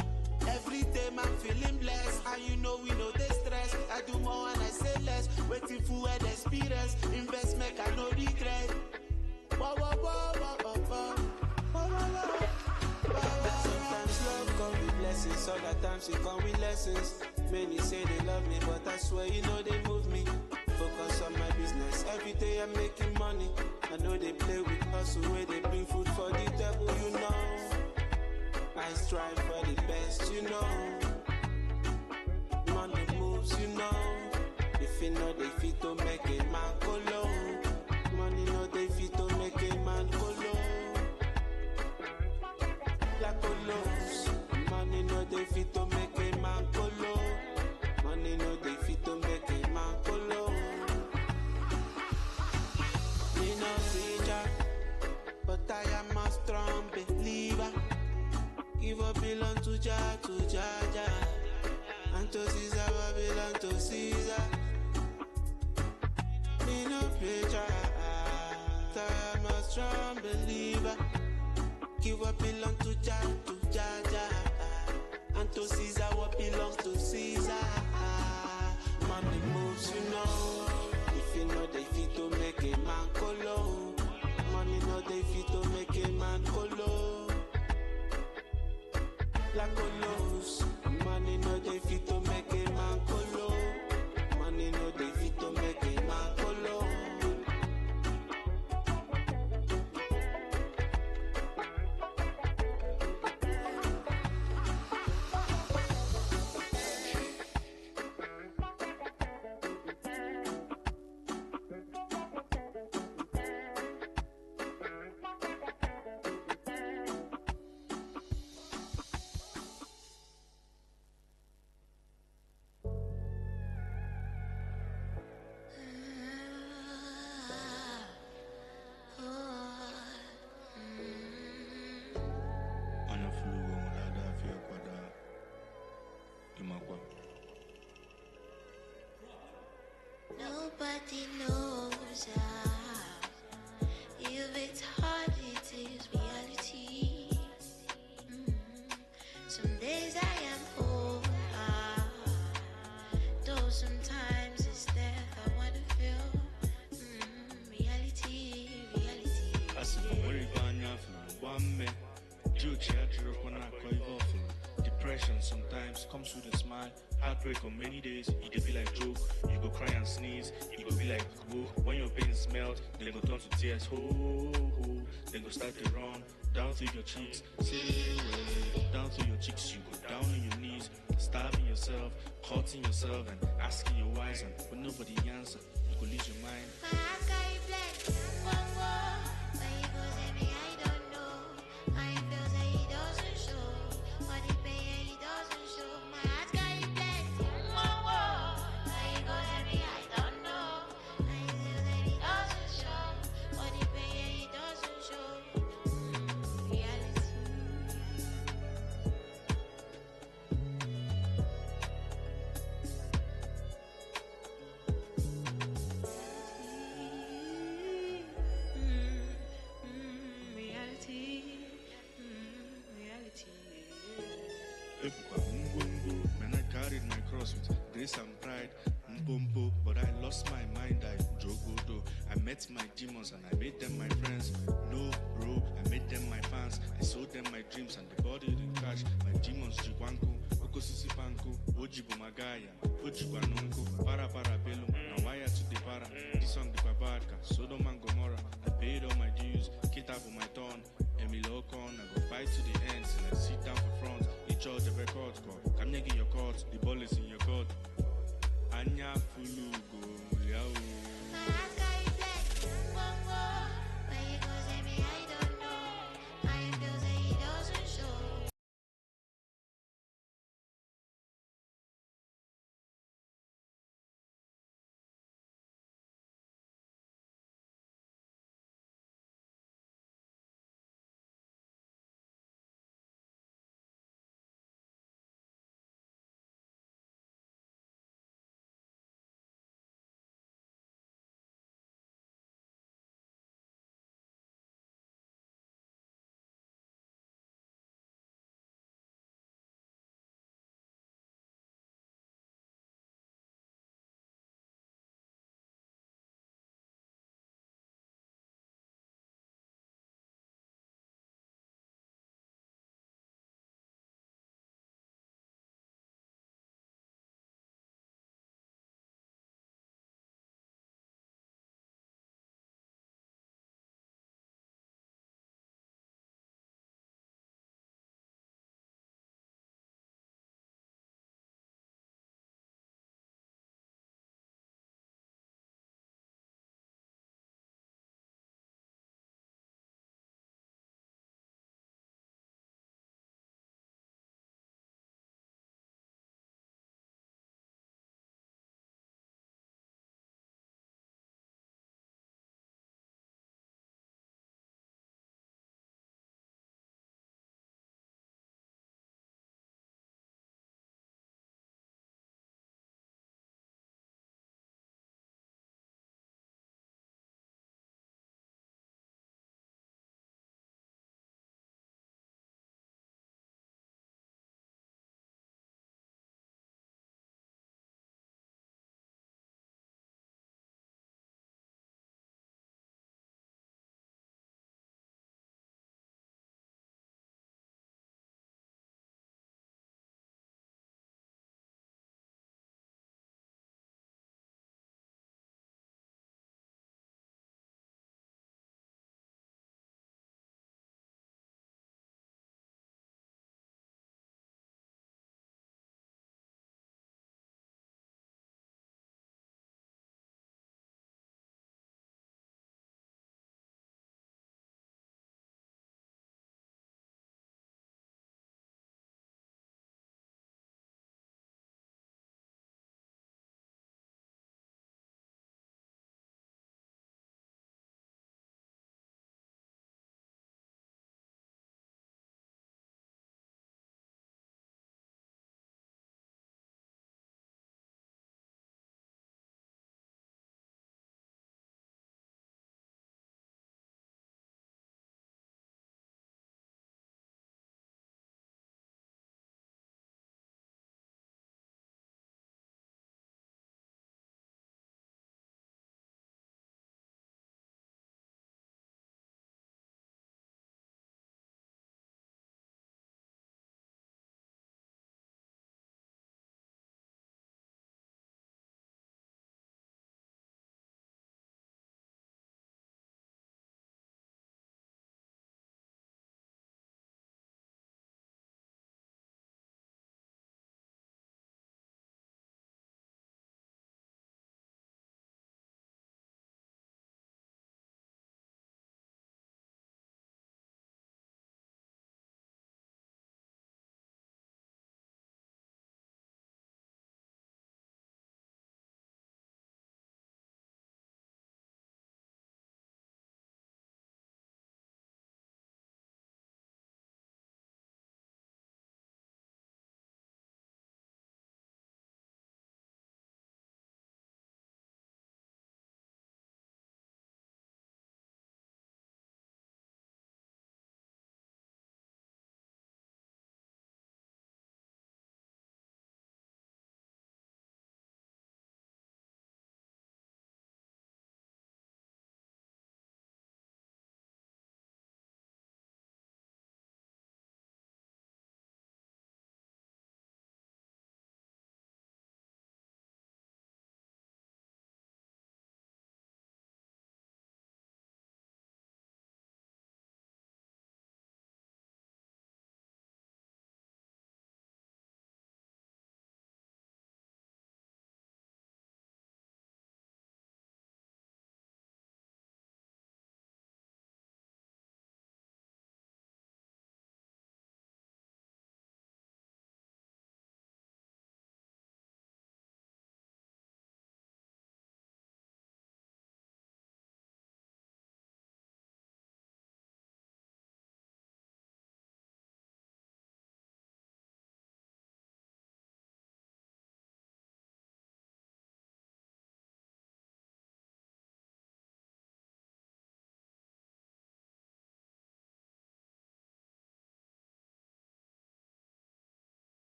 Every day man feeling blessed. And you know we know they stress. I do more and I say less. Waiting for an experience. Invest make I no regret. Sometimes love come with blessings, other times it come with lessons. Many say they love me, but I swear you know they move me. Focus on my business, every day I'm making money. I know they play with hustle where they bring food for the table, you know. I strive for the best, you know. Money moves, you know. If you know they fit to make a man go low. Money know they fit to make a man go low. Like go low. Money know they fit to make a man go low. Money know they fit to make a man go low. Me no preacher, but I am a strong believer. Give up belong to Jah, and to Caesar what belong to Caesar. Me no preacher, I am a strong believer. Give what belong to Jah, and to Caesar what belongs to Caesar. Money moves, you know. If you know they fit to make a man go low. Money know they fit to make a man go low. Like go lows. Money know they fit to make a man go low. Money know they fit to make a man go low. Nobody knows how. If it's hard, it is reality. Some days I am whole, though sometimes it's death I want to feel. Reality. I said, worry about nothing. One man, do depression sometimes comes with a smile. Heartbreak on many days, it could be like joke. You go cry and sneeze, it could be like whoa. When your pain smells, then go turn to tears. Ho, ho. Then go start to run down through your cheeks. Down through your cheeks, you go down on your knees, starving yourself, hurting yourself, and asking your whys. And when nobody answers, you could lose your mind. grace and pride. Mpompo, but I lost my mind, I jogodo. I met my demons and I made them my friends. No, bro, I made them my fans. I sold them my dreams and the body didn't catch. My demons jigwanku, okosisi panku, ojibo magaya, ojigwa nunku, para belum, na wire to the para. This song the babadka, Sodom and Gomorrah. I paid all my dues, Kitab for my turn. Emilio Con, I go fight to the end till I sit down for front. Each of the records call, come get your cards, the ball is in your